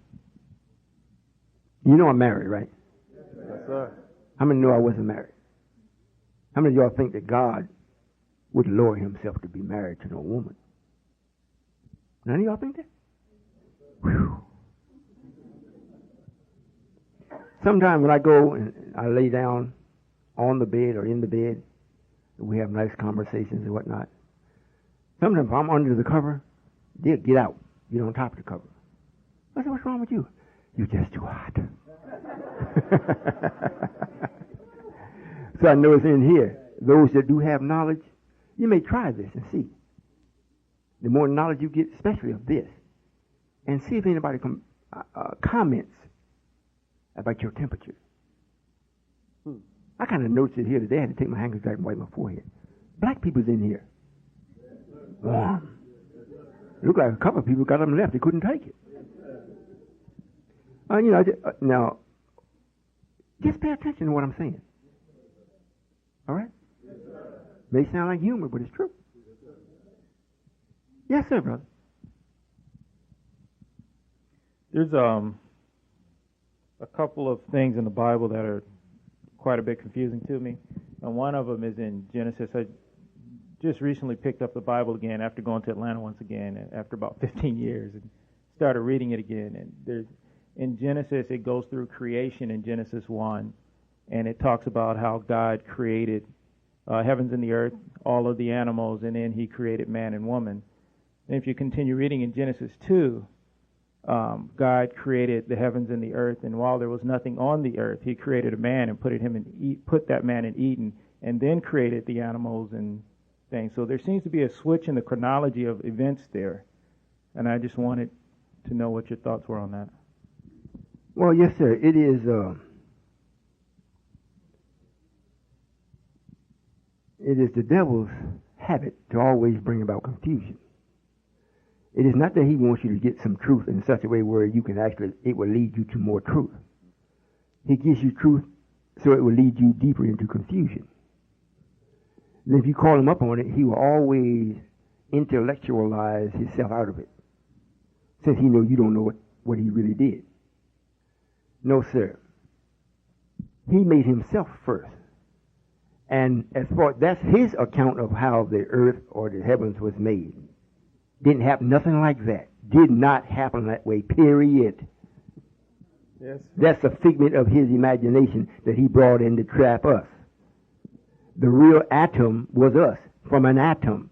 I'm married, right? Yes, sir. How many know I wasn't married? How many of y'all think that God would lower himself to be married to no woman? None of y'all think that? Whew. Sometimes when I go and I lay down on the bed or in the bed, we have nice conversations and whatnot. Sometimes if I'm under the cover, they'll get out. Get on top of the cover. I said, what's wrong with you? You're just too hot. So I notice in here, those that do have knowledge, you may try this and see. The more knowledge you get, especially of this, and see if anybody comments about your temperature. I kind of noticed it here today. I had to take my handkerchief and wipe my forehead. Black people's in here. Warm. Looked like a couple of people got them left. They couldn't take it. Now, just pay attention to what I'm saying. All right? May sound like humor, but it's true. Yes, sir, brother. There's a couple of things in the Bible that are quite a bit confusing to me. And one of them is in Genesis. I just recently picked up the Bible again after going to Atlanta once again after about 15 years and started reading it again. And in Genesis, it goes through creation in Genesis 1, and it talks about how God created heavens and the earth, all of the animals, and then he created man and woman. And if you continue reading in Genesis 2, God created the heavens and the earth, and while there was nothing on the earth, he created a man and put that man in Eden, and then created the animals and things. So there seems to be a switch in the chronology of events there, and I just wanted to know what your thoughts were on that. Well, yes, sir. It is. It is the devil's habit to always bring about confusion. It is not that he wants you to get some truth in such a way where you can it will lead you to more truth. He gives you truth so it will lead you deeper into confusion. And if you call him up on it, he will always intellectualize himself out of it, since he knows you don't know what he really did. No, sir. He made himself first. And as far that's his account of how the earth or the heavens was made. Didn't happen, nothing like that. Did not happen that way, period. Yes. That's a figment of his imagination that he brought in to trap us. The real atom was us, from an atom.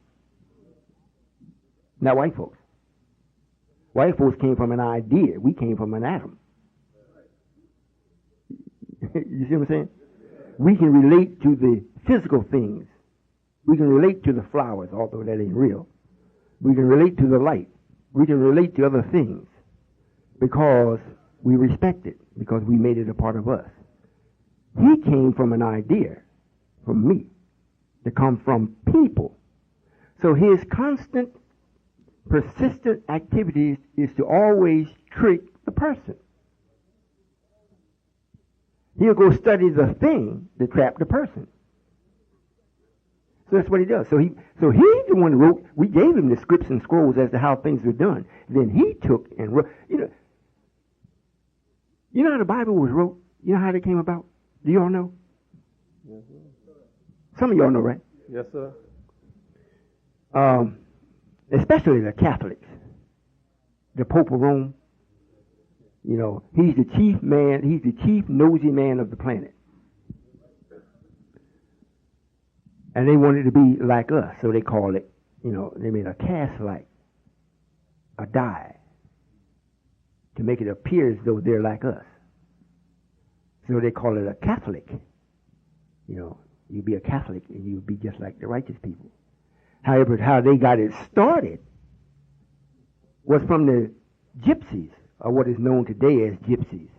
Not white folks. White folks came from an idea. We came from an atom. You see what I'm saying? We can relate to the physical things. We can relate to the flowers, although that ain't real. We can relate to the light. We can relate to other things because we respect it, because we made it a part of us. He came from an idea, from me, to come from people. So his constant, persistent activities is to always trick the person. He'll go study the thing to trap the person. So So that's what he does. So he's the one who wrote. We gave him the scripts and scrolls as to how things were done. Then he took and wrote. You know how the Bible was wrote? You know how they came about? Do you all know? Yes, sir. Some of y'all know, right? Yes, sir. Especially the Catholics. The Pope of Rome. He's the chief man. He's the chief nosy man of the planet. And they wanted to be like us, so they called it, they made a cast like, a dye, to make it appear as though they're like us. So they call it a Catholic. You'd be a Catholic and you'd be just like the righteous people. However, how they got it started was from the gypsies, or what is known today as gypsies,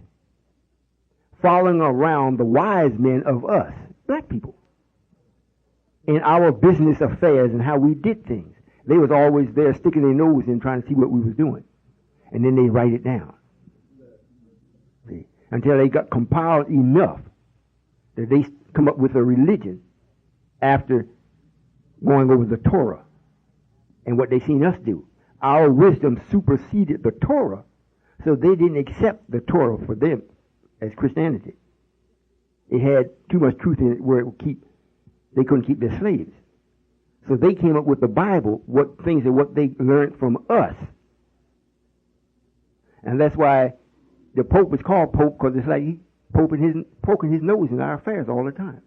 following around the wise men of us, black people, in our business affairs and how we did things. They was always there sticking their nose in trying to see what we was doing. And then they write it down. See? Until they got compiled enough that they come up with a religion after going over the Torah and what they seen us do. Our wisdom superseded the Torah, so they didn't accept the Torah for them as Christianity. It had too much truth in it where it would they couldn't keep their slaves. So they came up with the Bible, what they learned from us. And that's why the Pope is called Pope, because it's like he poking his nose in our affairs all the time.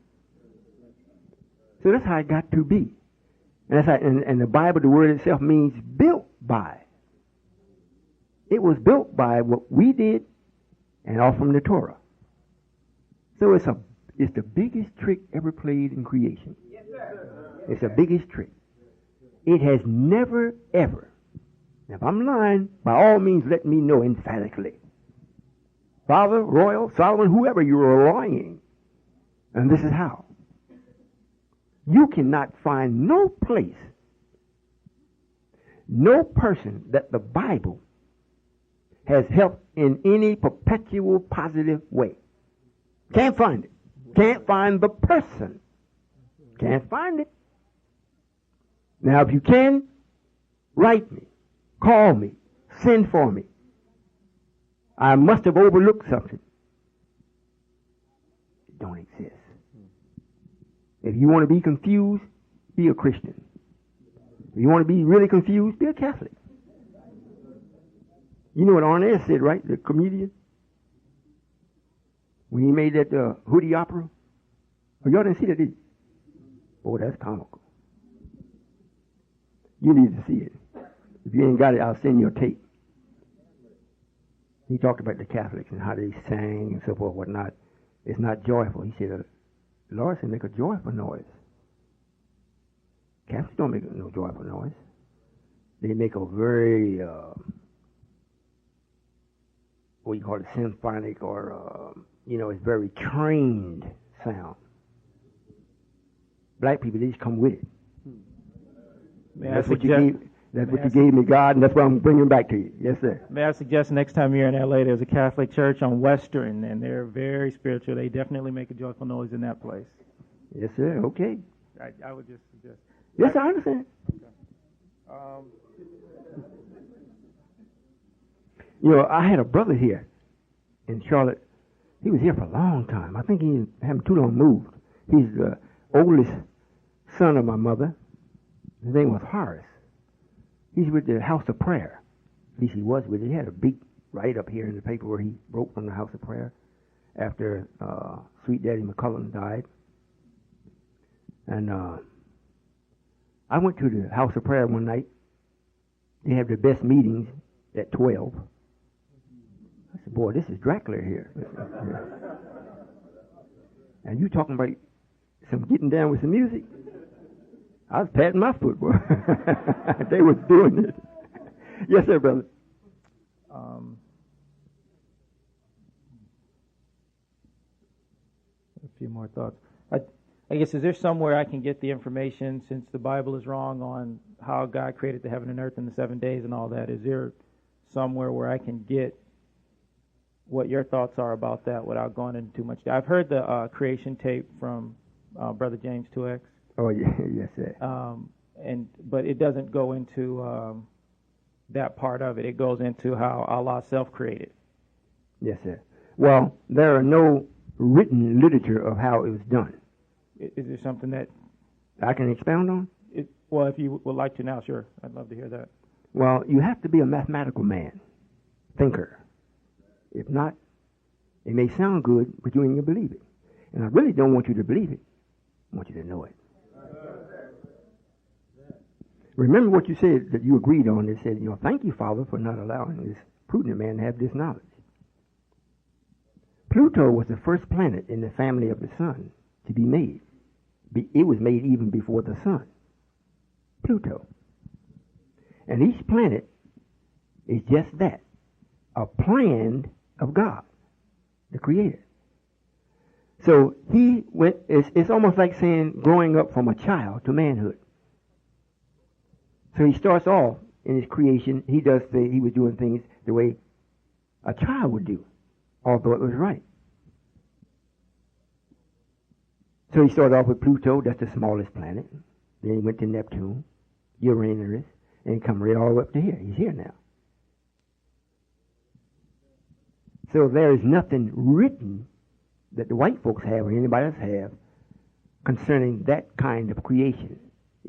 So that's how it got to be. And that's how, and the Bible, the word itself means built by. It was built by what we did and all from the Torah. So it's the biggest trick ever played in creation. Yes, sir. It's the biggest trick. It has never, ever. Now, if I'm lying, by all means, let me know emphatically. Father, Royall, Solomon, whoever, you are lying. And this is how. You cannot find no place, no person that the Bible has helped in any perpetual positive way. Can't find it. Can't find the person. Can't find it. Now, if you can, write me, call me, send for me. I must have overlooked something. It don't exist. If you want to be confused, be a Christian. If you want to be really confused, be a Catholic. You know what Arnaz said, right? The comedian? When he made that Hoodie opera. Oh, y'all didn't see that, did you? Oh, that's comical. You need to see it. If you ain't got it, I'll send you a tape. He talked about the Catholics and how they sang and so forth, whatnot. It's not joyful. He said, the Lord said, make a joyful noise. Catholics don't make no joyful noise. They make a very, what you call it, symphonic or, it's very trained sound. Black people, they just come with it. That's what you gave me, God, and that's what I'm bringing back to you. Yes, sir. May I suggest next time you're in L.A., there's a Catholic church on Western, and they're very spiritual. They definitely make a joyful noise in that place. Yes, sir. Okay. I would just suggest. Yes, I understand. Okay. I had a brother here in Charlotte. He was here for a long time. I think he hadn't too long moved. He's the oldest son of my mother. His name was Horace. He's with the House of Prayer. At least he was with it. He had a big write-up here in the paper where he wrote from the House of Prayer after Sweet Daddy McCullum died. And I went to the House of Prayer one night. They have their best meetings at 12. I said, boy, this is Dracula here. And you talking about some getting down with some music? I was patting my foot, boy. They was doing it. Yes, sir, brother. A few more thoughts. I guess, is there somewhere I can get the information, since the Bible is wrong on how God created the heaven and earth in the 7 days and all that? Is there somewhere where I can get what your thoughts are about that without going into too much? I've heard the creation tape from Brother James 2X. Oh, yeah, yes, sir. But it doesn't go into that part of it. It goes into how Allah self-created. Yes, sir. Well, there are no written literature of how it was done. Is there something that I can expound on? Well, if you would like to now, sure. I'd love to hear that. Well, you have to be a mathematical man, thinker. If not, it may sound good, but you ain't going to believe it. And I really don't want you to believe it. I want you to know it. Remember what you said that you agreed on. It said, thank you, Father, for not allowing this prudent man to have this knowledge. Pluto was the first planet in the family of the sun to be made. It was made even before the sun. Pluto. And each planet is just that, a plan of God, the Creator. So it's almost like saying growing up from a child to manhood. So he starts off in his creation, he was doing things the way a child would do, although it was right. So he started off with Pluto, that's the smallest planet. Then he went to Neptune, Uranus, and he come right all the way up to here. He's here now. So there is nothing written that the white folks have or anybody else have concerning that kind of creation.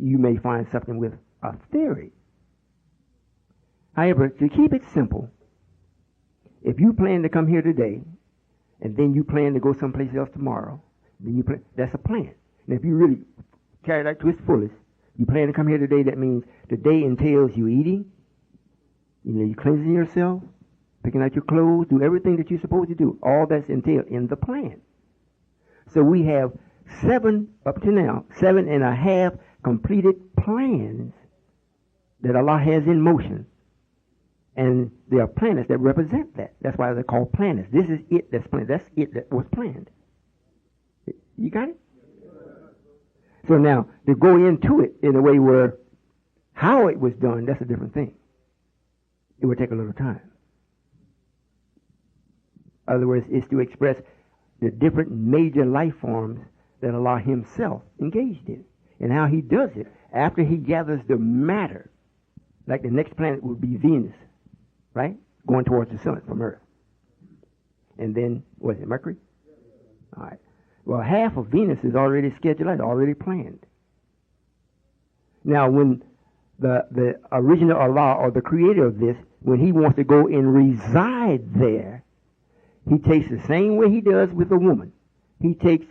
You may find something with a theory. However, to keep it simple, if you plan to come here today, and then you plan to go someplace else tomorrow, then that's a plan. And if you really carry that to its fullest, you plan to come here today, that means today entails you eating, you cleansing yourself, picking out your clothes, do everything that you're supposed to do. All that's entailed in the plan. So we have up to now, 7.5 completed plans that Allah has in motion. And there are planets that represent that. That's why they're called planets. This is it that's planned. That's it that was planned. You got it? So now, to go into it in a way where how it was done, that's a different thing. It would take a little time. In other words, it's to express the different major life forms that Allah Himself engaged in. And how He does it after He gathers the matter. Like the next planet would be Venus, right? Going towards the sun from Earth. And then, what is it, Mercury? All right. Well, half of Venus is already scheduled out, already planned. Now, when the original Allah, or the creator of this, when He wants to go and reside there, He takes the same way He does with a woman. He takes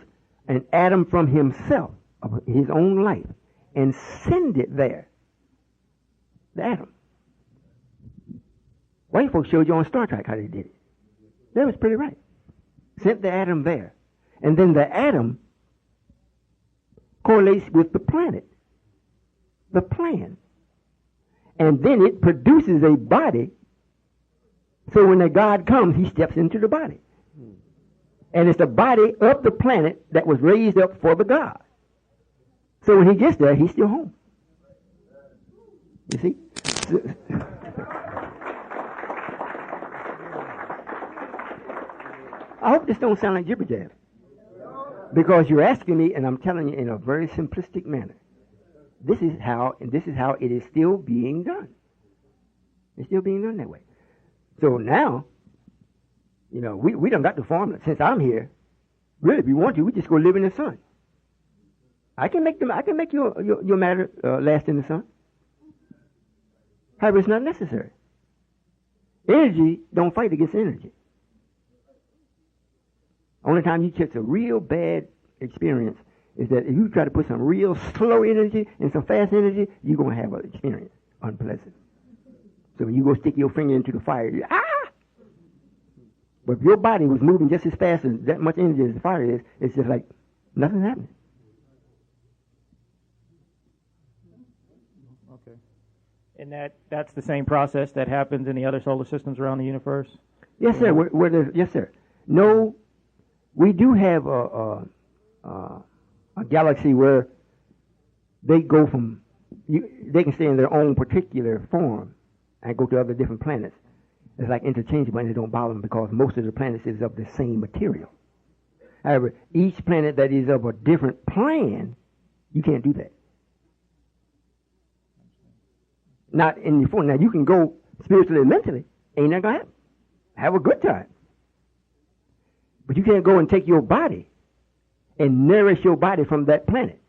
an atom from Himself, of His own life, and send it there. The atom. White folks showed you on Star Trek how they did it. That was pretty right. Sent the atom there. And then the atom correlates with the planet, the plan. And then it produces a body. So when the God comes, He steps into the body. And it's the body of the planet that was raised up for the God. So when He gets there, He's still home. You see? I hope this don't sound like jibber jab. Because you're asking me, and I'm telling you in a very simplistic manner. This is how it is still being done. It's still being done that way. So now, we done got the formula. Since I'm here, really, if you want to, we just go live in the sun. I can make your matter last in the sun. However, it's not necessary. Energy don't fight against energy. Only time you catch a real bad experience is that if you try to put some real slow energy and some fast energy, you're going to have an experience unpleasant. So when you go stick your finger into the fire, But if your body was moving just as fast as that much energy as the fire is, it's just like nothing happening. Okay. And that's the same process that happens in the other solar systems around the universe? Yes, sir. Yes, sir. No, we do have a galaxy where they go they can stay in their own particular form and go to other different planets. It's like interchangeable, and it don't bother them because most of the planets is of the same material. However, each planet that is of a different plan You can't do that. Not in your form. Now, you can go spiritually and mentally. Ain't that going to happen? Have a good time. But you can't go and take your body and nourish your body from that planet.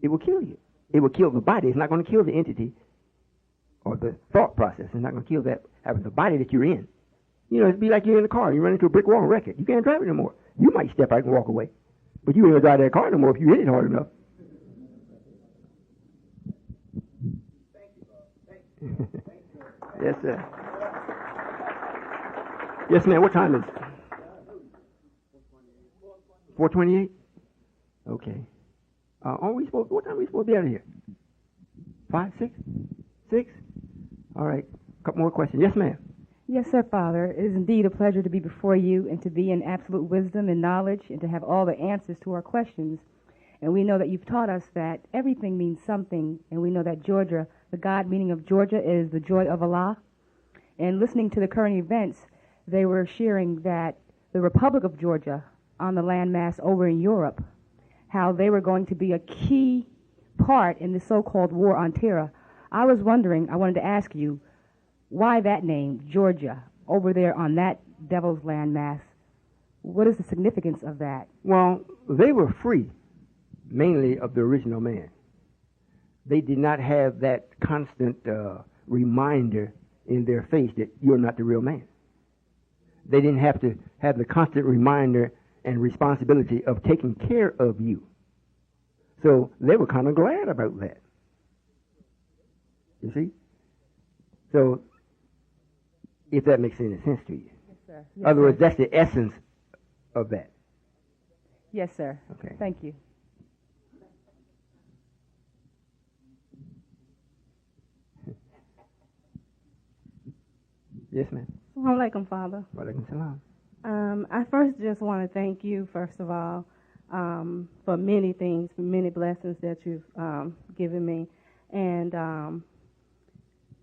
It will kill you. It will kill the body. It's not going to kill the entity or the thought process. It's not going to kill that, the body that you're in. You know, it'd be like you're in a car. You run into a brick wall and wreck it. You can't drive it no more. You might step out and walk away. But you ain't going to drive that car no more if you hit it hard enough. Yes, sir. Yes, ma'am. What time is it? 4:28. Okay. What time are we supposed to be out of here? 5, 6, 6. All right. A couple more questions. Yes, ma'am. Yes, sir, Father. It is indeed a pleasure to be before you and to be in absolute wisdom and knowledge and to have all the answers to our questions. And we know that you've taught us that everything means something, and we know that Georgia, the God meaning of Georgia, is the joy of Allah. And listening to the current events, they were sharing that the Republic of Georgia on the landmass over in Europe, how they were going to be a key part in the so-called war on terror. I wanted to ask you, why that name, Georgia, over there on that devil's landmass? What is the significance of that? Well, they were free, mainly of the original man. They did not have that constant reminder in their face that you're not the real man. They didn't have to have the constant reminder and responsibility of taking care of you. So they were kind of glad about that. You see? So, if that makes any sense to you. Yes, sir. In other words, that's the essence of that. Yes, sir. Okay. Thank you. Yes, ma'am. Assalamu alaikum, Father. Wa alaikum salam. I first just want to thank you, first of all, for many things, for many blessings that you've given me. And I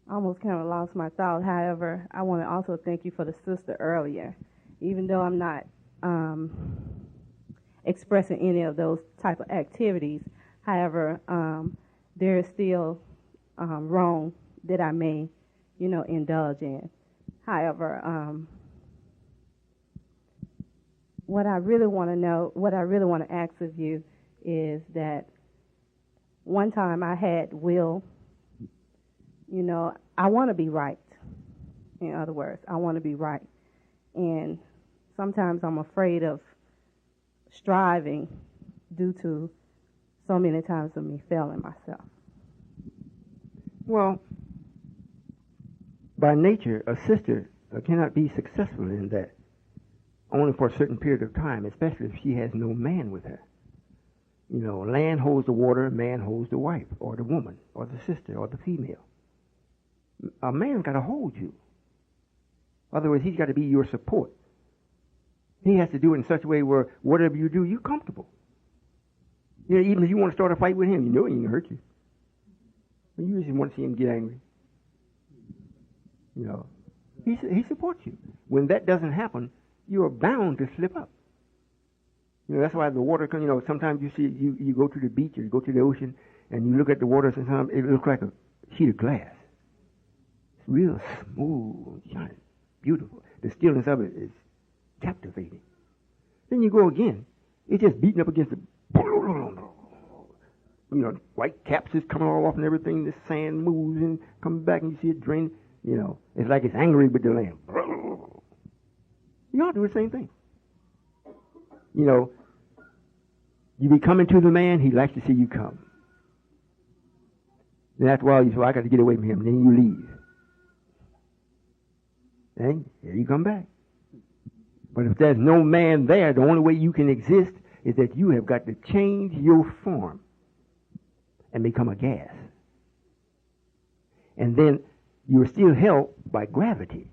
almost kind of lost my thought. However, I want to also thank you for the sister earlier. Even though I'm not expressing any of those type of activities, however, there is still wrong that I may, indulge in. However, what I really want to ask of you is that one time I had will, I want to be right. In other words, I want to be right. And sometimes I'm afraid of striving due to so many times of me failing myself. Well, by nature, a sister cannot be successful in that only for a certain period of time, especially if she has no man with her. Land holds the water, man holds the wife, or the woman, or the sister, or the female. A man's got to hold you. In other words, he's got to be your support. He has to do it in such a way where whatever you do, you're comfortable. Even if you want to start a fight with him, he ain't going to hurt you. But you just want to see him get angry. He supports you. When that doesn't happen, you are bound to slip up. That's why the water comes, sometimes you see, you go to the beach or you go to the ocean and you look at the water, sometimes it looks like a sheet of glass. It's real smooth, shiny, beautiful. The stillness of it is captivating. Then you go again, it's just beating up against the, white caps is coming all off and everything, the sand moves and comes back and you see it drain. It's like it's angry with the land. You all do the same thing. You be coming to the man, he likes to see you come. Then after a while, you say, I got to get away from him. Then you leave. And here you come back. But if there's no man there, the only way you can exist is that you have got to change your form and become a gas. And then you're still held by gravity.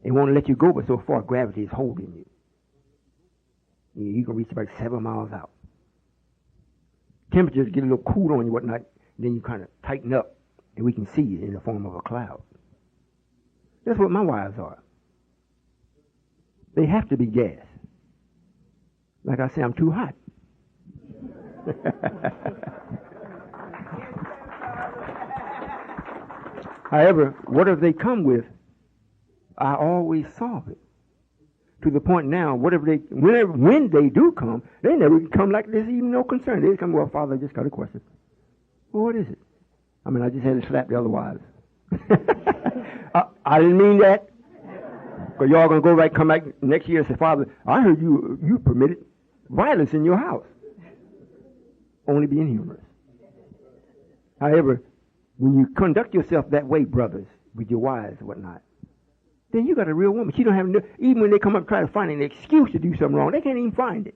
It won't let you go, but so far gravity is holding you. You can reach about 7 miles out. Temperatures get a little cool on you, whatnot, then you kind of tighten up, and we can see you in the form of a cloud. That's what my wives are. They have to be gas. Like I say, I'm too hot. However, whatever they come with, I always solve it. To the point now, when they do come, they never come like this, even no concern. They come, well, Father, I just got a question. Well, what is it? I mean, I just had to slap the other wives. I didn't mean that. Because y'all going to come back next year and say, Father, I heard you permitted violence in your house. Only being humorous. However, when you conduct yourself that way, brothers, with your wives and whatnot, then you got a real woman. She don't have even when they come up and try to find an excuse to do something wrong, they can't even find it.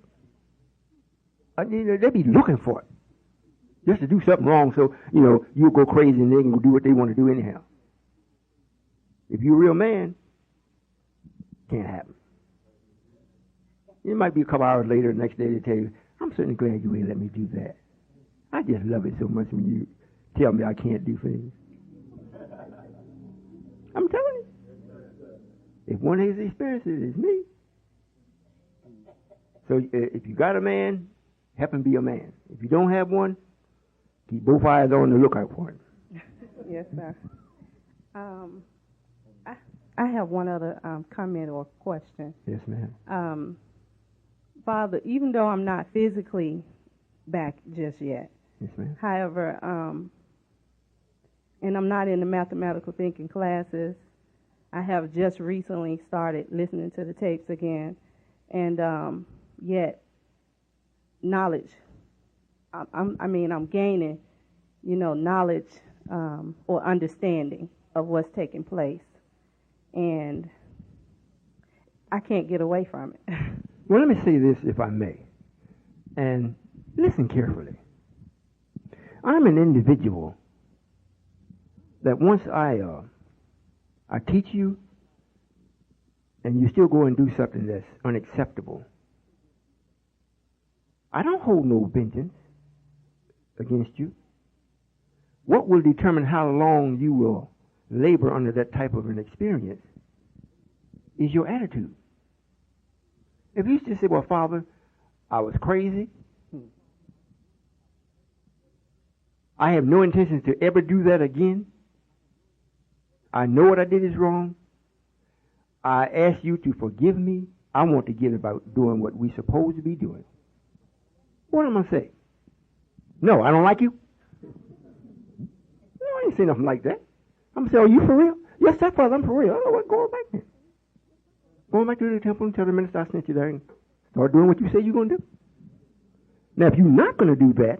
They be looking for it. Just to do something wrong so, you'll go crazy and they can do what they want to do anyhow. If you're a real man, can't happen. It might be a couple hours later, the next day they tell you, I'm certainly glad you ain't let me do that. I just love it so much when you tell me I can't do things. I'm telling you. If one has experienced it, it's me. So if you got a man, help him be a man. If you don't have one, keep both eyes on the lookout for him. Yes, sir. I have one other comment or question. Yes, ma'am. Father, even though I'm not physically back just yet, yes, ma'am. However, and I'm not in the mathematical thinking classes, I have just recently started listening to the tapes again, and yet knowledge. I'm gaining, knowledge or understanding of what's taking place, and I can't get away from it. Well, let me say this, if I may, and listen carefully. I'm an individual that once I teach you, and you still go and do something that's unacceptable, I don't hold no vengeance against you. What will determine how long you will labor under that type of an experience is your attitude. If you just say, well, Father, I was crazy, I have no intention to ever do that again, I know what I did is wrong, I ask you to forgive me, I want to get about doing what we're supposed to be doing. What am I going to say? No, I don't like you? No, I ain't say nothing like that. I'm going to say, are you for real? Yes, sir, Father, I'm for real. Oh, well, go back then. Go back to the temple and tell the minister I sent you there and start doing what you say you're going to do. Now, if you're not going to do that,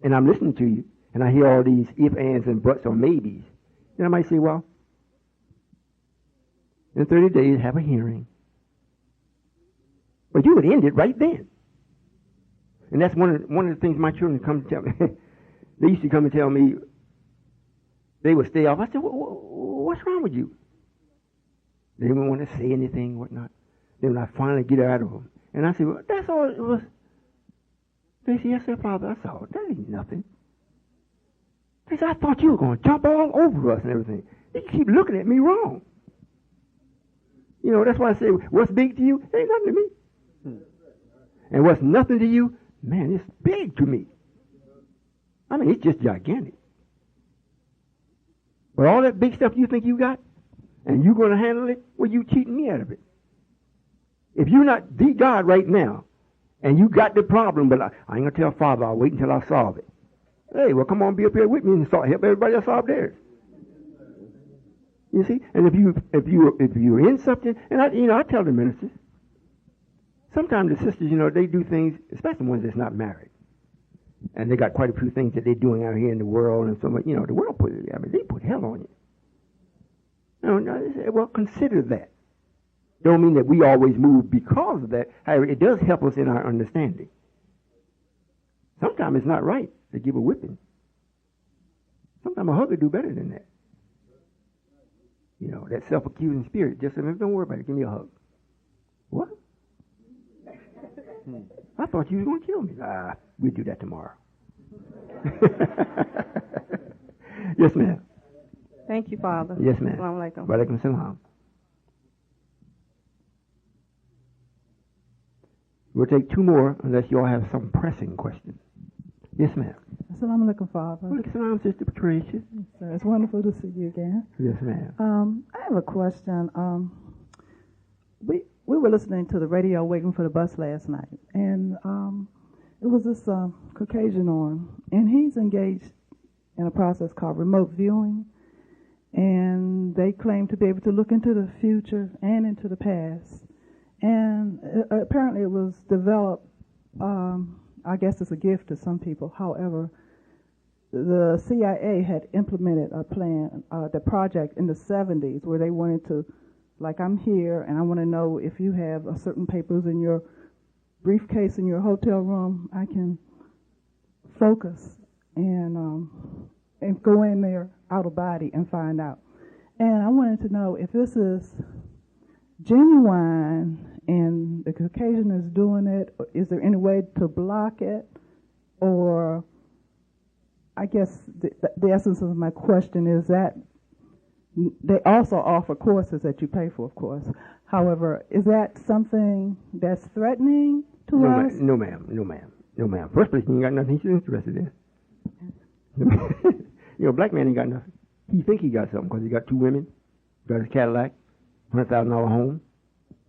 and I'm listening to you, and I hear all these if, ands, and buts or maybes, then I might say, well, in 30 days, have a hearing. But you would end it right then. And that's one of the things my children come to tell me. They used to come and tell me they would stay off. I said, what's wrong with you? They didn't want to say anything, whatnot. Then I finally get out of them. And I said, well, that's all it was. They said, yes, sir, Father. I said, oh, that ain't nothing. They said, I thought you were going to jump all over us and everything. They keep looking at me wrong. That's why I say, what's big to you? It ain't nothing to me. And what's nothing to you? Man, it's big to me. I mean, it's just gigantic. But all that big stuff you think you got, and you're going to handle it, well, you cheating me out of it. If you're not the God right now, and you got the problem, but I ain't going to tell Father, I'll wait until I solve it. Hey, well, come on, be up here with me and help everybody else solve theirs. You see? And if you're in something, and I tell the ministers, sometimes the sisters, they do things, especially ones that's not married. And they got quite a few things that they're doing out here in the world and so much, the world they put hell on you. No, well, consider that. Don't mean that we always move because of that. However, it does help us in our understanding. Sometimes it's not right to give a whipping. Sometimes a hug would do better than that. That self-accusing spirit just said, don't worry about it, give me a hug. What? I thought you was going to kill me. We'll do that tomorrow. Yes, ma'am. Thank you, Father. Yes, ma'am. Assalamu alaikum. Wa alaikum salam. We'll take two more unless you all have some pressing questions. Yes, ma'am. Assalamu alaikum, Father. Well, salam, Sister Patricia. Yes, sir. It's wonderful to see you again. Yes, ma'am. I have a question. We were listening to the radio waiting for the bus last night, and it was this Caucasian on, and he's engaged in a process called remote viewing, and they claim to be able to look into the future and into the past. And apparently it was developed, I guess it's a gift to some people. However, the CIA had implemented a plan, the project in the 70s, where they wanted to, like, I'm here and I want to know if you have a certain papers in your briefcase in your hotel room, I can focus and go in there out of body and find out. And I wanted to know if this is genuine and the Caucasian is doing it. Is there any way to block it? Or I guess the essence of my question is that they also offer courses that you pay for, of course. However, is that something that's threatening to us? No, ma'am. No, ma'am. No, ma'am. First place, he ain't got nothing he's interested in. You know, black man ain't got nothing. He think he got something because he got 2 women, got his Cadillac, $100,000 home.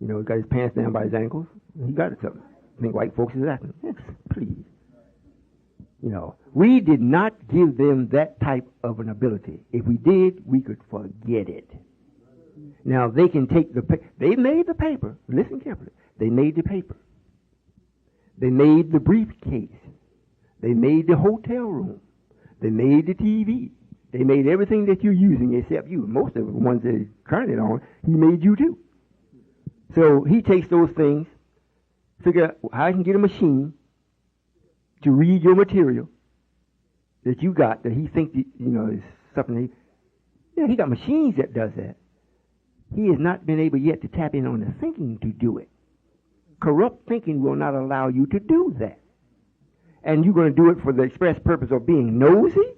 You know, he got his pants down by his ankles. He got something. I think white folks is acting. Yes, please. You know, we did not give them that type of an ability. If we did, we could forget it. Now, they can take they made the paper. Listen carefully. They made the paper. They made the briefcase. They made the hotel room. They made the TV. They made everything that you're using except you. Most of the ones that he's trying it on, he made you too. So he takes those things, figure out how he can get a machine to read your material that you got that he thinks, is something. He got machines that does that. He has not been able yet to tap in on the thinking to do it. Corrupt thinking will not allow you to do that. And you're going to do it for the express purpose of being nosy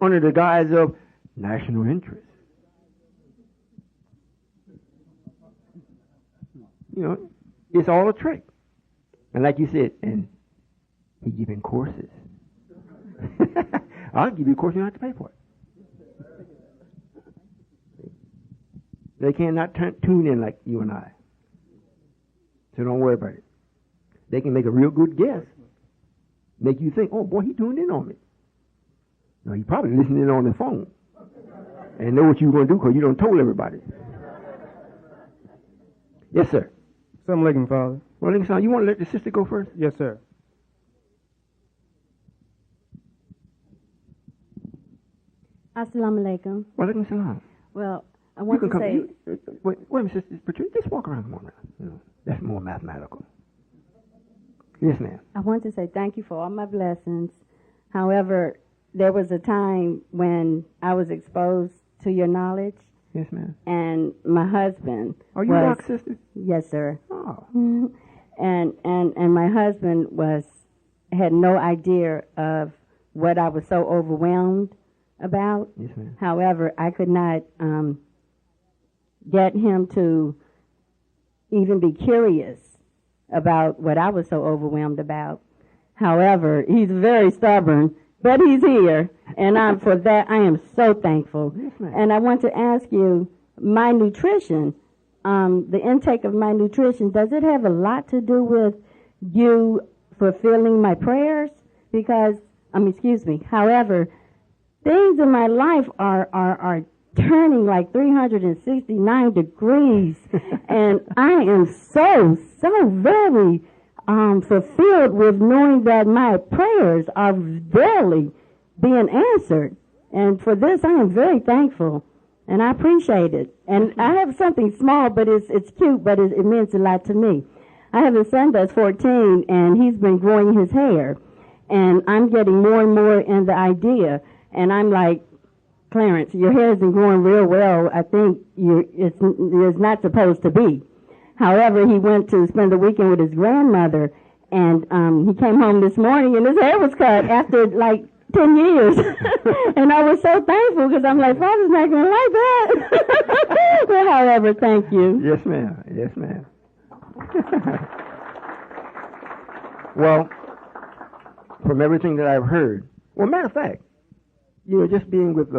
under the guise of national interest. It's all a trick. And like you said, and he's giving courses. I'll give you a course, you don't have to pay for it. They cannot tune in like you and I. So don't worry about it. They can make a real good guess. Make you think, oh boy, he tuned in on me. No, he probably listening in on the phone. And know what you're going to do because you don't told everybody. Yes, sir. Assalamu alaikum, Father. Well, you want to let the sister go first? Yes, sir. Assalamu alaikum. Wa alaikum salam. Well, I want to say... Wait a minute, Sister Patricia. Just walk around. Come on around. That's more mathematical. Yes, ma'am. I want to say thank you for all my blessings. However, there was a time when I was exposed to your knowledge. Yes, ma'am. And my husband Are you dark, sister? Yes, sir. Oh. And my husband had no idea of what I was so overwhelmed about. Yes, ma'am. However, I could not get him to even be curious about what I was so overwhelmed about. However, he's very stubborn, but he's here, and for that I am so thankful. Yes, ma'am. And I want to ask you, my nutrition, the intake of my nutrition, does it have a lot to do with you fulfilling my prayers? Because, however, things in my life are turning like 369 degrees, and I am so very fulfilled with knowing that my prayers are daily being answered. And for this, I am very thankful, and I appreciate it. And I have something small, but it's cute, but it means a lot to me. I have a son that's 14, and he's been growing his hair, and I'm getting more and more in the idea, and I'm like, Clarence, your hair isn't growing real well. I think it's not supposed to be. However, he went to spend the weekend with his grandmother, and he came home this morning, and his hair was cut after like 10 years. And I was so thankful because I'm like, Father's not going to like that. But however, thank you. Yes, ma'am. Yes, ma'am. Well, from everything that I've heard, well, matter of fact, just being with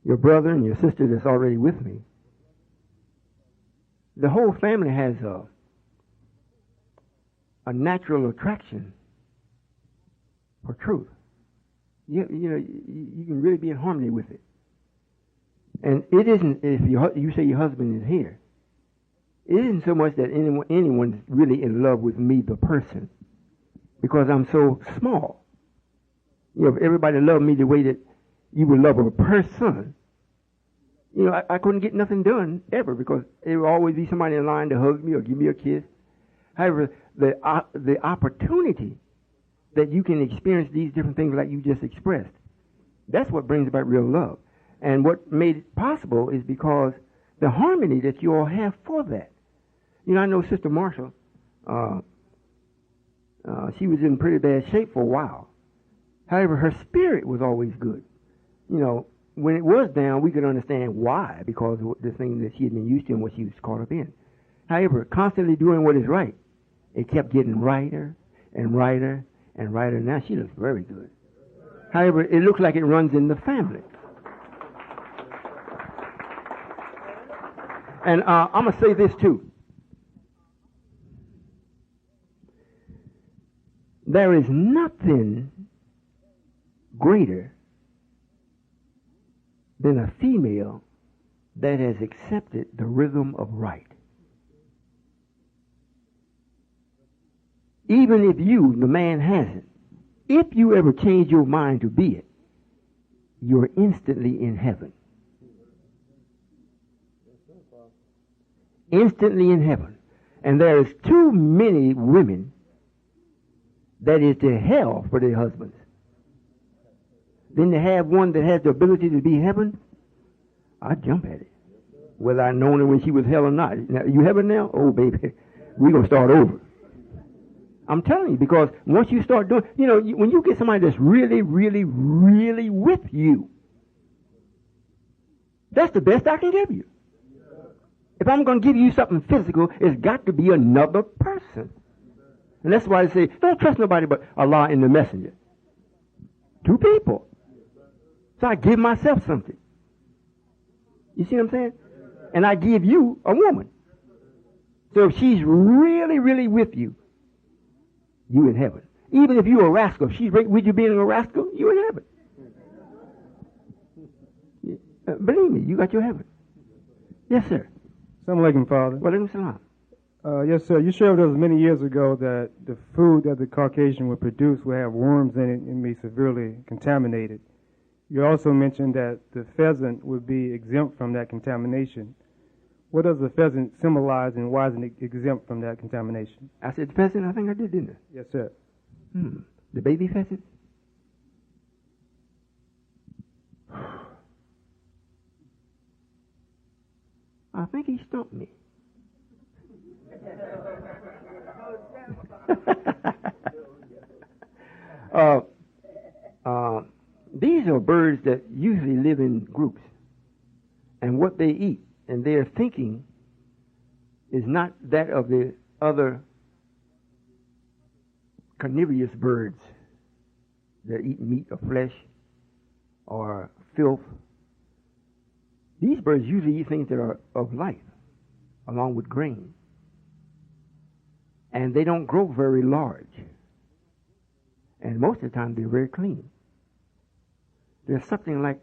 your brother and your sister that's already with me, the whole family has a natural attraction for truth. You can really be in harmony with it. And it isn't, if you say your husband is here, it isn't so much that anyone's really in love with me, the person, because I'm so small. If everybody loved me the way that you would love a person, I couldn't get nothing done ever, because there would always be somebody in line to hug me or give me a kiss. However, the opportunity that you can experience these different things like you just expressed, that's what brings about real love. And what made it possible is because the harmony that you all have for that. I know Sister Marshall, she was in pretty bad shape for a while. However, her spirit was always good. When it was down, we could understand why, because of the thing that she had been used to and what she was caught up in. However, constantly doing what is right, it kept getting righter and righter and righter. Now she looks very good. However, it looks like it runs in the family. And I'm going to say this too. There is nothing greater than a female that has accepted the rhythm of right. Even if you, the man, hasn't, if you ever change your mind to be it, you're instantly in heaven. Instantly in heaven. And there is too many women that is to hell for their husbands. Then to have one that has the ability to be heaven, I'd jump at it. Whether I'd known her when she was hell or not. Now, you heaven now? Oh, baby, we're going to start over. I'm telling you, because once you start doing, when you get somebody that's really, really, really with you, that's the best I can give you. If I'm going to give you something physical, it's got to be another person. And that's why I say, don't trust nobody but Allah and the messenger. Two people. So I give myself something. You see what I'm saying? And I give you a woman. So if she's really, really with you, you in heaven. Even if you're a rascal, if she's with you being a rascal, you're in heaven. Believe me, you got your heaven. Yes, sir. Assalamu alaikum, Father. Wa alaikum salam. Yes, sir. You shared with us many years ago that the food that the Caucasian would produce would have worms in it and be severely contaminated. You also mentioned that the pheasant would be exempt from that contamination. What does the pheasant symbolize, and why isn't it exempt from that contamination? I said pheasant, I think I did, didn't I? Yes, sir. The baby pheasant? I think he stumped me. These are birds that usually live in groups, and what they eat and their thinking is not that of the other carnivorous birds that eat meat or flesh or filth. These birds usually eat things that are of life, along with grain. And they don't grow very large. And most of the time, they're very clean. There's something like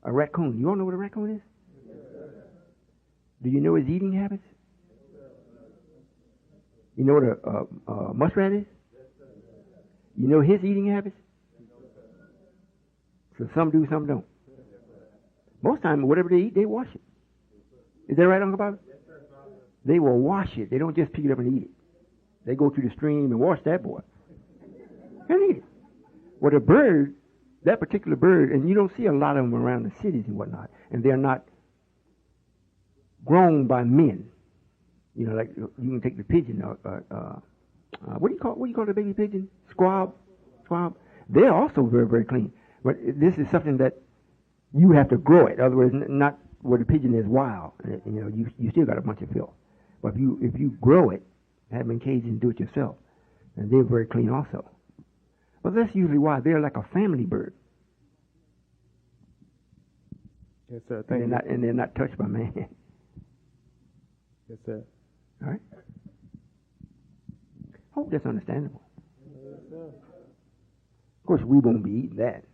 a raccoon. You all know what a raccoon is? Do you know his eating habits? You know what a muskrat is? You know his eating habits? So some do, some don't. Most time, whatever they eat, they wash it. Is that right, Uncle Bobby? They will wash it. They don't just pick it up and eat it. They go to the stream and wash that boy and eat it. Well, a bird, that particular bird, and you don't see a lot of them around the cities and whatnot, and they're not grown by men. Like you can take the pigeon. What do you call the baby pigeon? Squab. They're also very, very clean. But this is something that you have to grow it. In other words, not where the pigeon is wild. You still got a bunch of filth. But if you grow it, have them in cages and do it yourself, And they're very clean also. But that's usually why they're like a family bird. Yes, sir. Thank you. And they're not touched by man. Yes, sir. All right? Hope that's understandable. Yes, sir. Of course, we won't be eating that.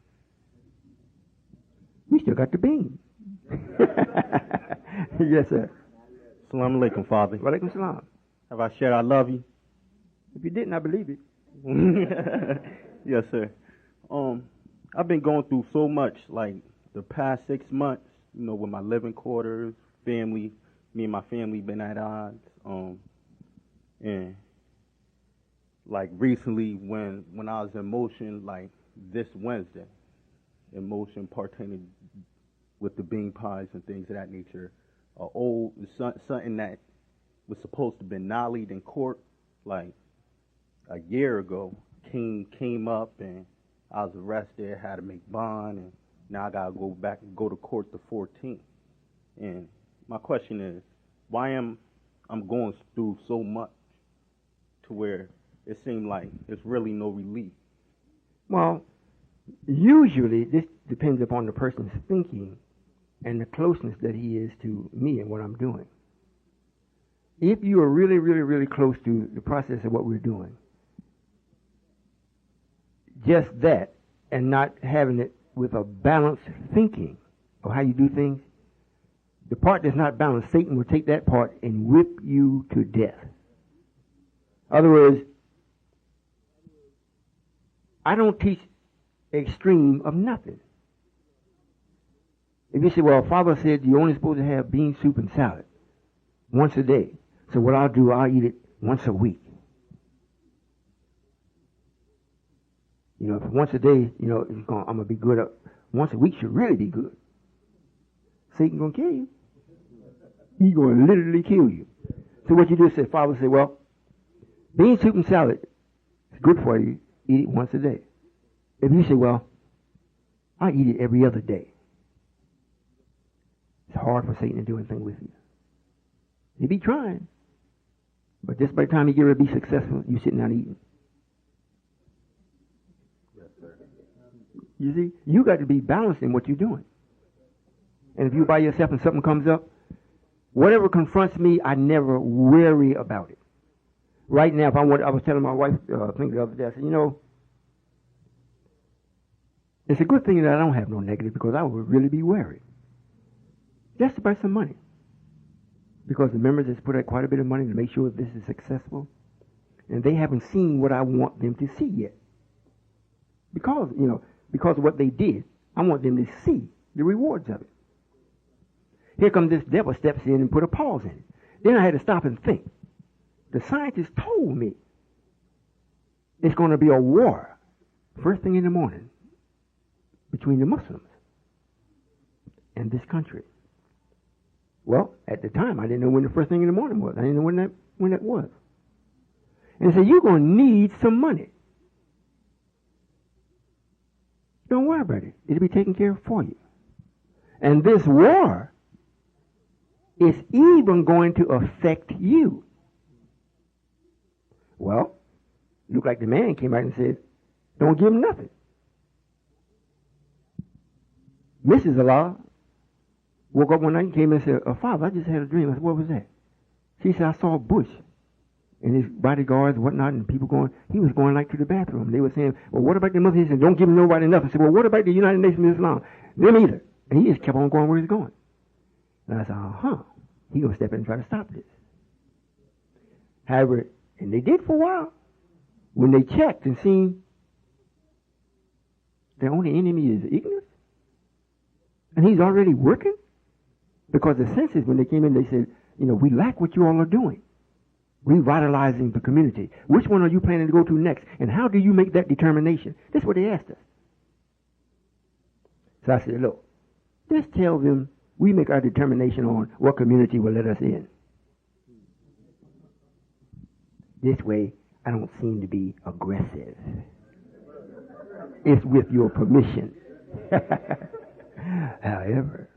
We still got the bean. Yes, sir. Assalamu alaikum, Father. Wa alaikum salam. Have I shared I love you? If you didn't, I believe it. Yes, sir. I've been going through so much, like the past 6 months, with my living quarters, family. Me and my family been at odds. And like recently, when I was in motion, like this Wednesday, in motion pertaining with the bean pies and things of that nature, something that was supposed to have been nollied in court, like a year ago, came up and I was arrested, had to make bond, and now I gotta go to court the 14th. And my question is, why am I'm going through so much to where it seemed like there's really no relief? Well, usually this depends upon the person's thinking and the closeness that he is to me and what I'm doing. If you are really, really, really close to the process of what we're doing, just that, and not having it with a balanced thinking of how you do things, the part that's not balanced, Satan will take that part and whip you to death. In other words, I don't teach extreme of nothing. If you say, well, Father said you're only supposed to have bean soup and salad once a day. So what I'll do, I'll eat it once a week. If once a day, I'm going to be good. Once a week should really be good. Satan going to kill you. He's going to literally kill you. So what you do is say, Father say, well, bean soup and salad is good for you. Eat it once a day. If you say, well, I eat it every other day, it's hard for Satan to do anything with you. He'll be trying. But just by the time you get ready to be successful, you're sitting down eating. Yes, sir. You see, you got to be balanced in what you're doing. And if you're by yourself and something comes up, whatever confronts me, I never worry about it. Right now, I was telling my wife, I think the other day, I said, it's a good thing that I don't have no negative, because I would really be worried. Just about some money. Because the members has put out quite a bit of money to make sure this is successful. And they haven't seen what I want them to see yet. Because of what they did, I want them to see the rewards of it. Here comes this devil, steps in and put a pause in it. Then I had to stop and think. The scientists told me it's going to be a war first thing in the morning between the Muslims and this country. Well, at the time, I didn't know when the first thing in the morning was. I didn't know when that was. And they said, you're going to need some money. Don't worry about it. It'll be taken care of for you. And this war is even going to affect you. Well, looked like the man came out and said, don't give him nothing. Mrs. Allah woke up one night and came and said, Father, I just had a dream. I said, what was that? She said, I saw Bush and his bodyguards and whatnot, and people he was going like to the bathroom. They were saying, well, what about the Muslims? He said, don't give nobody nothing. I said, well, what about the United Nations of Islam? Them either. And he just kept on going where he's going. And I said, he's going to step in and try to stop this. However, and they did for a while. When they checked and seen their only enemy is ignorance, and he's already working, because the census, when they came in, they said, we like what you all are doing, revitalizing the community. Which one are you planning to go to next, and how do you make that determination? That's what they asked us. So I said, look, just tell them we make our determination on what community will let us in. This way, I don't seem to be aggressive. It's with your permission. However,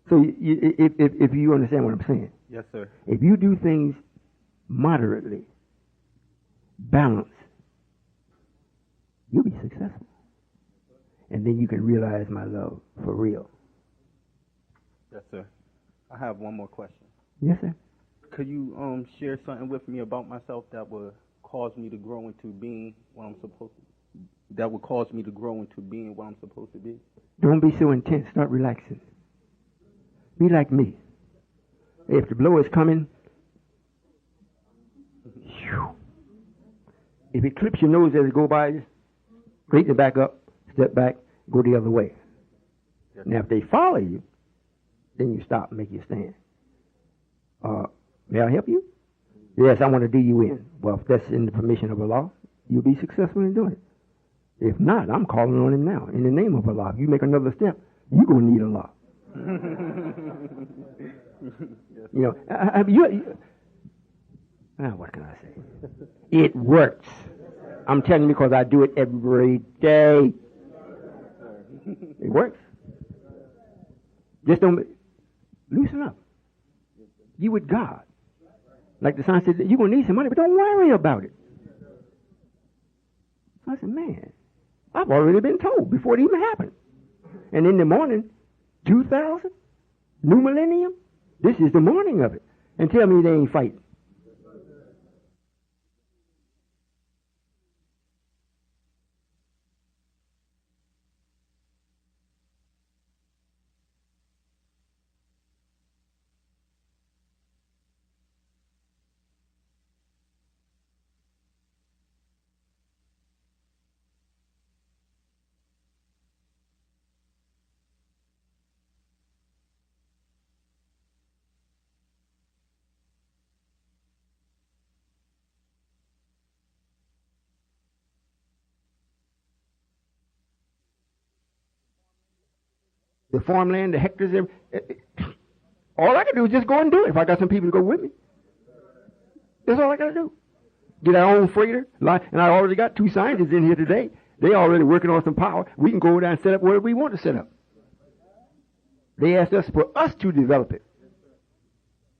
so if you understand what I'm saying. Yes, sir. If you do things moderately, balance, you'll be successful. And then you can realize my love for real. Yes, sir. I have one more question. Yes, sir. Could you share something with me about myself that would cause me to grow into being what I'm supposed to? That would cause me to grow into being what I'm supposed to be? Don't be so intense. Start relaxing. Be like me. If the blow is coming, if it clips your nose as it go by, just straighten it back up, step back, go the other way. Yes. Now, if they follow you, then you stop and make your stand. May I help you? Yes, I want to do you in. Well, if that's in the permission of Allah, you'll be successful in doing it. If not, I'm calling on him now. In the name of Allah, if you make another step, you're going to need Allah. You know, what can I say? It works. I'm telling you because I do it every day. It works. Just don't loosen up. You with God. Like the son said, you're going to need some money, but don't worry about it. So I said, man, I've already been told before it even happened. And in the morning, 2000, new millennium, this is the morning of it. And tell me they ain't fighting. The farmland, the hectares, all I can do is just go and do it if I got some people to go with me. That's all I got to do. Get our own freighter, and I already got 2 scientists in here today. They already working on some power. We can go over there and set up whatever we want to set up. They asked us for us to develop it.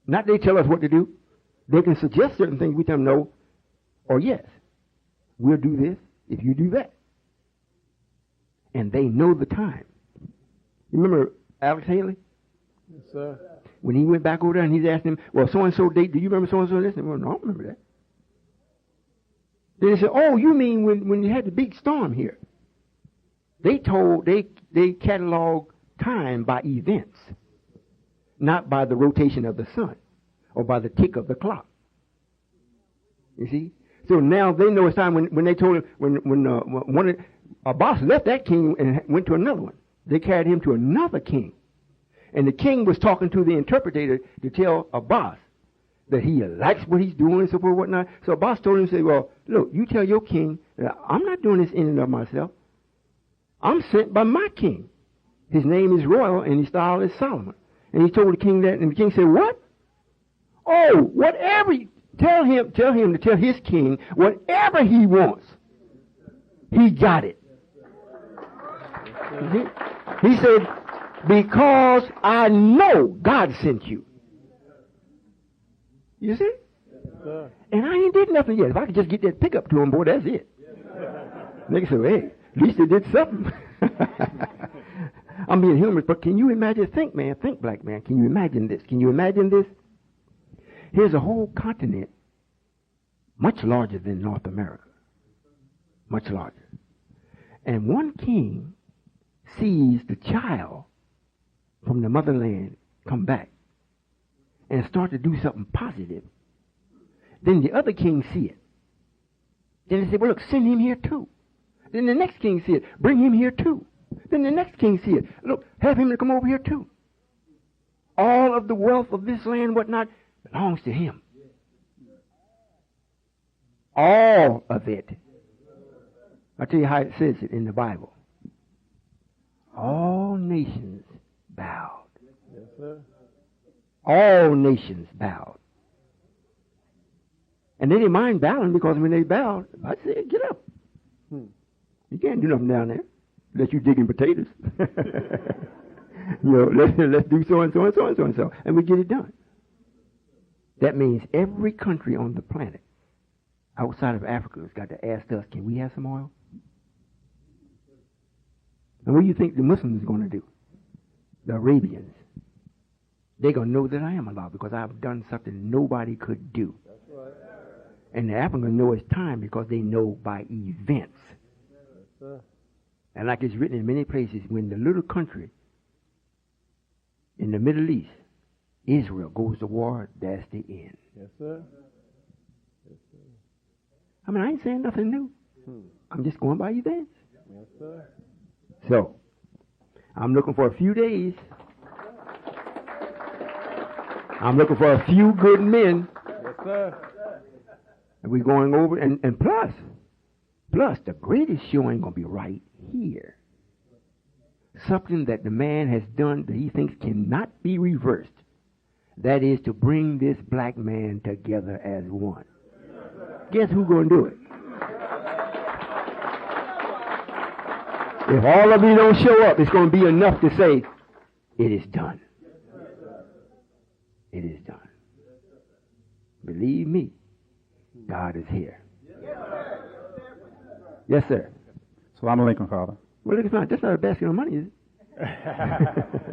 Not they tell us what to do. They can suggest certain things. We tell them no or yes. We'll do this if you do that. And they know the time. You remember Alex Haley? Yes, sir. When he went back over there and he's asking him, well, so-and-so date, do you remember so-and-so this? Well, no, I don't remember that. Then they said, oh, you mean when you had the big storm here? They cataloged time by events, not by the rotation of the sun or by the tick of the clock. You see? So now they know it's time when they told him, when a boss left that king and went to another one. They carried him to another king. And the king was talking to the interpreter to tell Abbas that he likes what he's doing and so forth and whatnot. So Abbas told him, say, well, look, you tell your king that I'm not doing this in and of myself. I'm sent by my king. His name is Royall and his style is Solomon. And he told the king that, and the king said, what? Oh, whatever. Tell him to tell his king whatever he wants. He got it. He said, because I know God sent you. You see? Yes, and I ain't did nothing yet. If I could just get that pickup to him, boy, that's it. Nigga said, hey, at least they did something. I'm being humorous, but can you imagine? Think, black man. Can you imagine this? Can you imagine this? Here's a whole continent much larger than North America. Much larger. And one king sees the child from the motherland come back and start to do something positive. Then the other king see it. Then they say, well, look, send him here too. Then the next king see it. Bring him here too. Then the next king see it. Look, have him to come over here too. All of the wealth of this land, whatnot, belongs to him. All of it. I'll tell you how it says it in the Bible. All nations bowed. Yes, sir. All nations bowed. And they didn't mind bowing because when they bowed, I said, get up. You can't do nothing down there unless you're digging potatoes. Let's do so and so and so and so and so. And we get it done. That means every country on the planet outside of Africa has got to ask us, can we have some oil? And what do you think the Muslims are going to do? The Arabians. They're going to know that I am Allah because I've done something nobody could do. That's right. And the Africans know it's time because they know by events. Yes, and like it's written in many places, when the little country in the Middle East, Israel, goes to war, that's the end. Yes, sir. Yes, sir. I mean, I ain't saying nothing new. I'm just going by events. Yes, sir. So, I'm looking for a few days. I'm looking for a few good men. Yes, sir. And we're going over, and plus, the greatest show ain't going to be right here. Something that the man has done that he thinks cannot be reversed. That is to bring this black man together as one. Guess who's going to do it? If all of you don't show up, it's going to be enough to say, it is done. It is done. Believe me, God is here. Yes, sir. Salaam alaikum, Father. Well, look, that's not a basket of money, is it?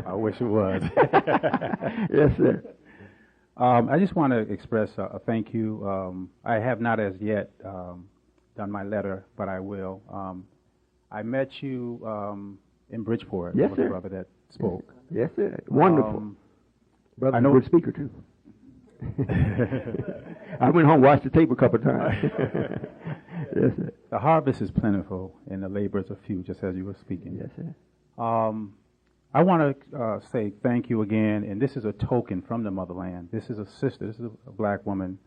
I wish it was. Yes, sir. I just want to express a thank you. I have not as yet done my letter, but I will. I met you in Bridgeport. Yes, with sir. the brother that spoke. Yes, sir. Wonderful. Brother's I know a good speaker, too. I went home and watched the tape a couple of times. Yes, sir. The harvest is plentiful and the laborers are few, just as you were speaking. Yes, sir. I want to say thank you again, and this is a token from the motherland. This is a sister, this is a black woman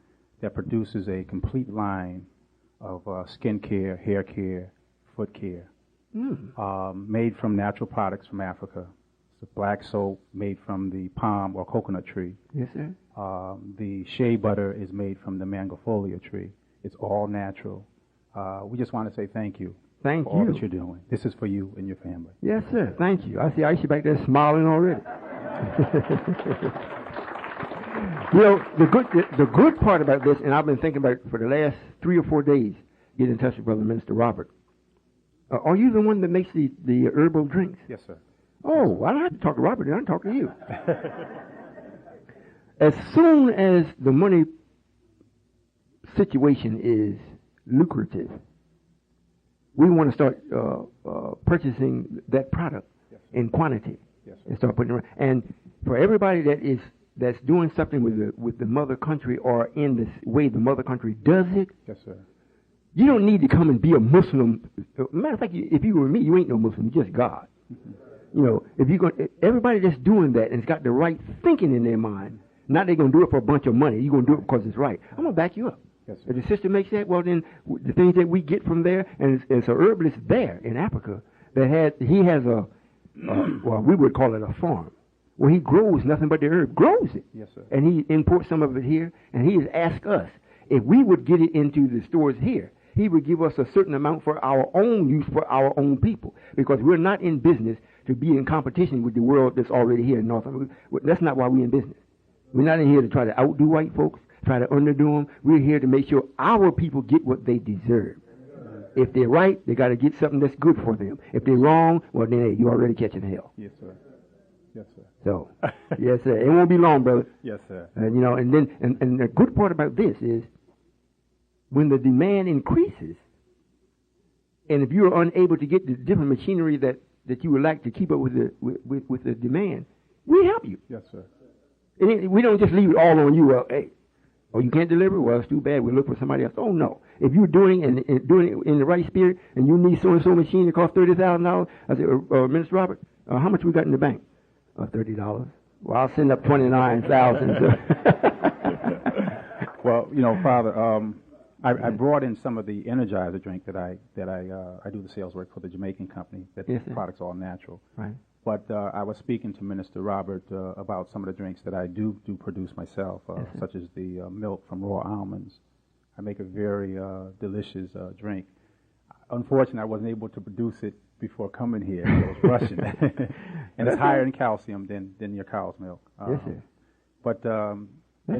that produces a complete line of skin care, hair care, foot care, made from natural products from Africa. It's a black soap made from the palm or coconut tree. Yes, sir. The shea butter is made from the mangofolia tree. It's all natural. We just want to say thank you. Thank for all you. that you're doing. This is for you and your family. Yes, sir. Thank you. I see Aisha back there smiling already. You know, the good part about this, and I've been thinking about it for the last 3 or 4 days, get in touch with Brother Minister Robert. Are you the one that makes the herbal drinks? Yes, sir. Oh, well, I don't have to talk to Robert, I can talk to you. As soon as the money situation is lucrative, we want to start purchasing that product in quantity and start putting it around. And for everybody that's doing something with the mother country or in the way the mother country does it, yes, sir. You don't need to come and be a Muslim. Matter of fact, if you were me, you ain't no Muslim. You're just God. You know, if you everybody that's doing that and has got the right thinking in their mind, not they're going to do it for a bunch of money. You're going to do it because it's right. I'm going to back you up. Yes, if the sister makes that, well then the things that we get from there, and it's a herbalist there in Africa that he has a well, we would call it a farm where he grows nothing but the herb, grows it. Yes, sir. And he imports some of it here, and he has asked us if we would get it into the stores here. He would give us a certain amount for our own use for our own people, because we're not in business to be in competition with the world that's already here in North America. That's not why we're in business. We're not in here to try to outdo white folks, try to underdo them. We're here to make sure our people get what they deserve. If they're right, they got to get something that's good for them. If they're wrong, well, then hey, you're already catching hell. Yes, sir. Yes, sir. So, yes, sir. It won't be long, brother. Yes, sir. And you know, and then and the good part about this is when the demand increases, and if you are unable to get the different machinery that you would like to keep up with the demand, we help you. Yes, sir. And we don't just leave it all on you. Well, hey, oh, you can't deliver? Well, it's too bad. We'll look for somebody else. Oh, no. If you're doing and doing it in the right spirit, and you need so-and-so machine that costs $30,000, I said, Minister Robert, how much we got in the bank? $30. Well, I'll send up $29,000. Well, you know, Father, I brought in some of the Energizer drink that I do the sales work for the Jamaican company. That yes, the product's all natural. Right. But I was speaking to Minister Robert about some of the drinks that I do produce myself, yes, such as the milk from raw almonds. I make a very delicious drink. Unfortunately, I wasn't able to produce it before coming here. I was rushing. And it's higher in calcium than your cow's milk. Yes, sir. But in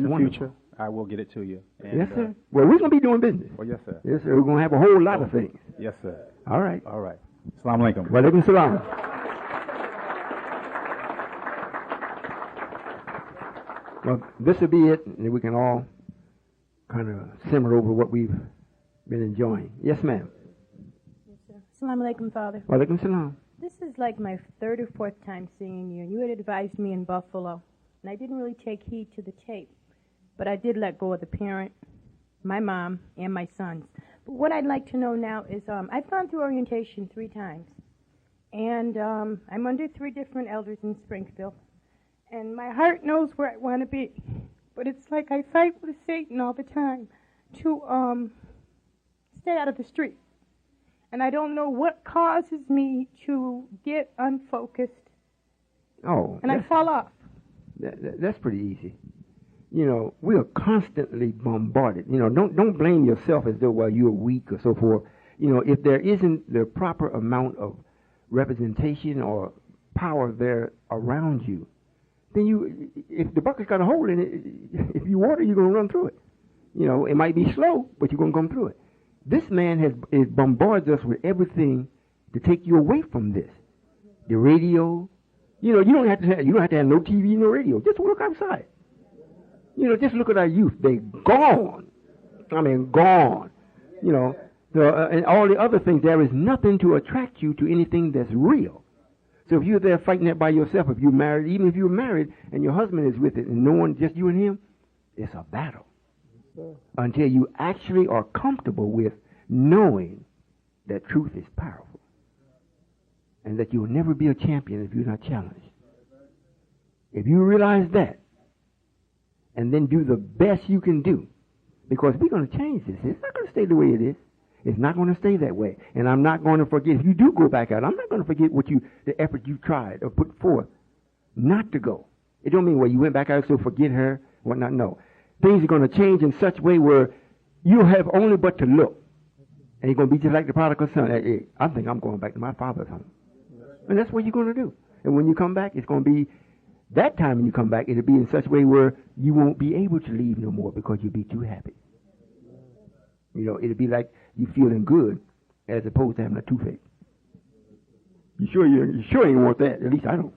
the wonderful. future, I will get it to you. And, yes, sir. Well, we're going to be doing business. Well, yes, sir. Yes, sir. We're going to have a whole lot of things. Yes, sir. All right. All right. Assalamu alaikum. Wa alaikum salam. Well, this will be it, and we can all kind of simmer over what we've been enjoying. Yes, ma'am. Yes, sir. Assalamu alaikum, Father. Wa alaikum salam. This is like my third or fourth time seeing you. You had advised me in Buffalo, and I didn't really take heed to the tape, but I did let go of the parent, my mom, and my sons. But what I'd like to know now is I've gone through orientation 3 times, and I'm under 3 different elders in Springfield, and my heart knows where I want to be, but it's like I fight with Satan all the time to stay out of the street. And I don't know what causes me to get unfocused. Oh. And I fall off. That's pretty easy. You know, we are constantly bombarded. You know, don't blame yourself as though, well, you're weak or so forth. You know, if there isn't the proper amount of representation or power there around you, then if the bucket's got a hole in it, if you water, you're going to run through it. You know, it might be slow, but you're going to come through it. This man bombards us with everything to take you away from this. The radio, you know, you don't have to have no TV, no radio. Just look outside. You know, just look at our youth. They're gone. I mean, gone. You know, and all the other things. There is nothing to attract you to anything that's real. So if you're there fighting that by yourself, if you're married, even if you're married and your husband is with it and no one, just you and him, it's a battle. Until you actually are comfortable with knowing that truth is powerful and that you will never be a champion if you're not challenged. If you realize that and then do the best you can do, because we're going to change this. It's not going to stay the way it is. It's not going to stay that way. And I'm not going to forget, if you do go back out, I'm not going to forget the effort you tried or put forth not to go. It don't mean, well, you went back out, so forget her, whatnot. No. Things are going to change in such a way where you have only but to look. And you're going to be just like the prodigal son. Hey, I think I'm going back to my father's home. And that's what you're going to do. And when you come back, it's going to be, that time when you come back, it'll be in such a way where you won't be able to leave no more because you'll be too happy. You know, it'll be like you feeling good as opposed to having a toothache. You sure ain't want that? At least I don't.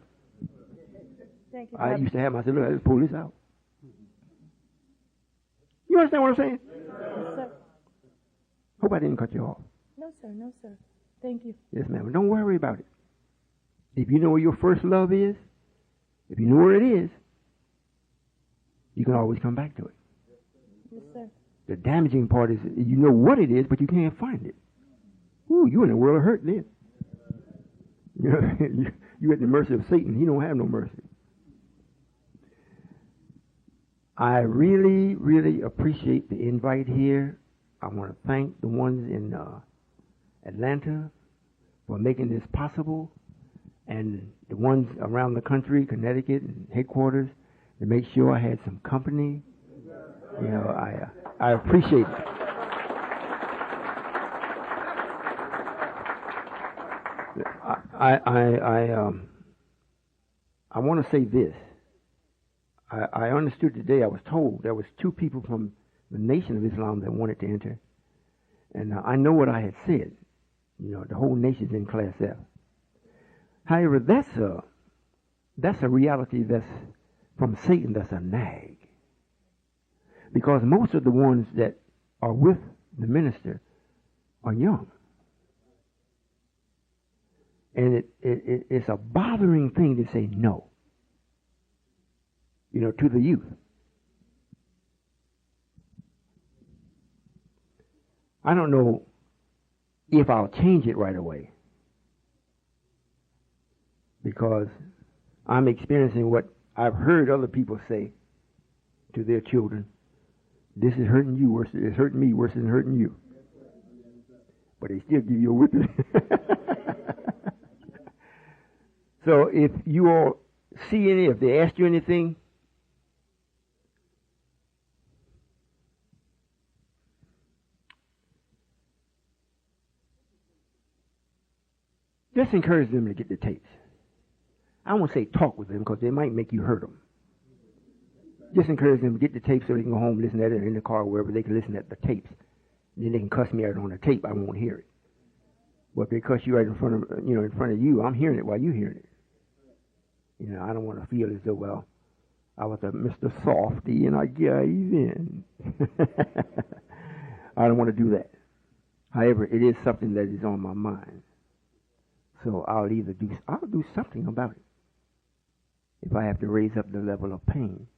Thank you, I used to have them. I said, look, let's pull this out. You understand what I'm saying? Yes, sir. Hope I didn't cut you off. No, sir. No, sir. Thank you. Yes, ma'am. Don't worry about it. If you know where your first love is, if you know where it is, you can always come back to it. Yes, sir. The damaging part is you know what it is, but you can't find it. Ooh, you're in a world of hurt then. You're at the mercy of Satan. He don't have no mercy. I really, really appreciate the invite here. I want to thank the ones in Atlanta for making this possible, and the ones around the country, Connecticut and headquarters, to make sure I had some company. You know, I appreciate it. I want to say this. I understood today, I was told there was 2 people from the Nation of Islam that wanted to enter. And I know what I had said. You know, the whole nation's in Class F. However, that's a reality that's from Satan, that's a nag. Because most of the ones that are with the minister are young. And it's a bothering thing to say no, you know, to the youth. I don't know if I'll change it right away, because I'm experiencing what I've heard other people say to their children. This is hurting you worse. It's hurting me worse than hurting you. But they still give you a whipping. So if you all see any, if they ask you anything, just encourage them to get the tapes. I won't say talk with them because they might make you hurt them. Just encourage them to get the tapes so they can go home and listen at it in the car, wherever they can listen at the tapes. And then they can cuss me out on the tape. I won't hear it. But if they cuss you right in front of you, I'm hearing it while you're hearing it. I don't want to feel as though, well, I was a Mr. Softy and I gave in. I don't want to do that. However, it is something that is on my mind. So I'll do something about it. If I have to raise up the level of pain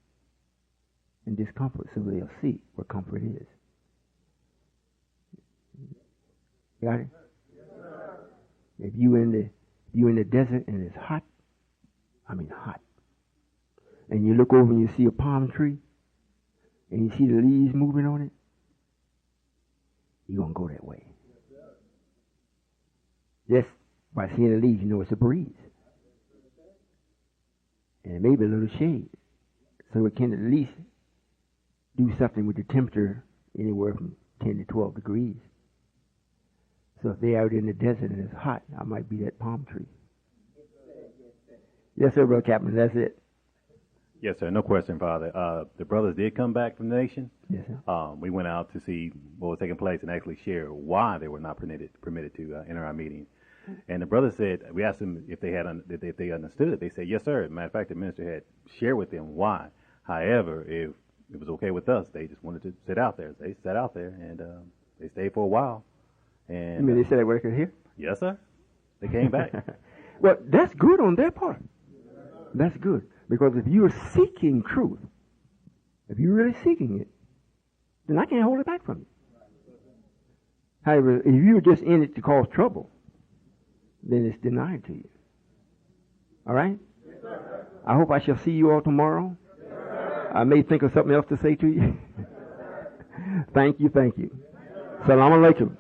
and discomfort so they'll see what comfort is. Got it? If you in the desert and it's hot, hot, and you look over and you see a palm tree and you see the leaves moving on it, you're going to go that way. Just by seeing the leaves, you know it's a breeze. And maybe a little shade. So it can at least do something with the temperature anywhere from 10 to 12 degrees. So if they're out in the desert and it's hot, I might be that palm tree. Yes, sir, Brother Captain, that's it. Yes, sir, no question, Father. The brothers did come back from the nation. Yes, sir. We went out to see what was taking place and actually share why they were not permitted to enter our meeting. And the brother said, we asked them if they understood it. They said, yes, sir. As a matter of fact, the minister had shared with them why. However, if it was okay with us, they just wanted to sit out there. They sat out there, and they stayed for a while. And you mean they said they worked here? Yes, sir. They came back. Well, that's good on their part. That's good. Because if you're seeking truth, if you're really seeking it, then I can't hold it back from you. However, if you're just in it to cause trouble, then it's denied to you. All right? Yes, I hope I shall see you all tomorrow. Yes, I may think of something else to say to you. Thank you. Salam alaikum.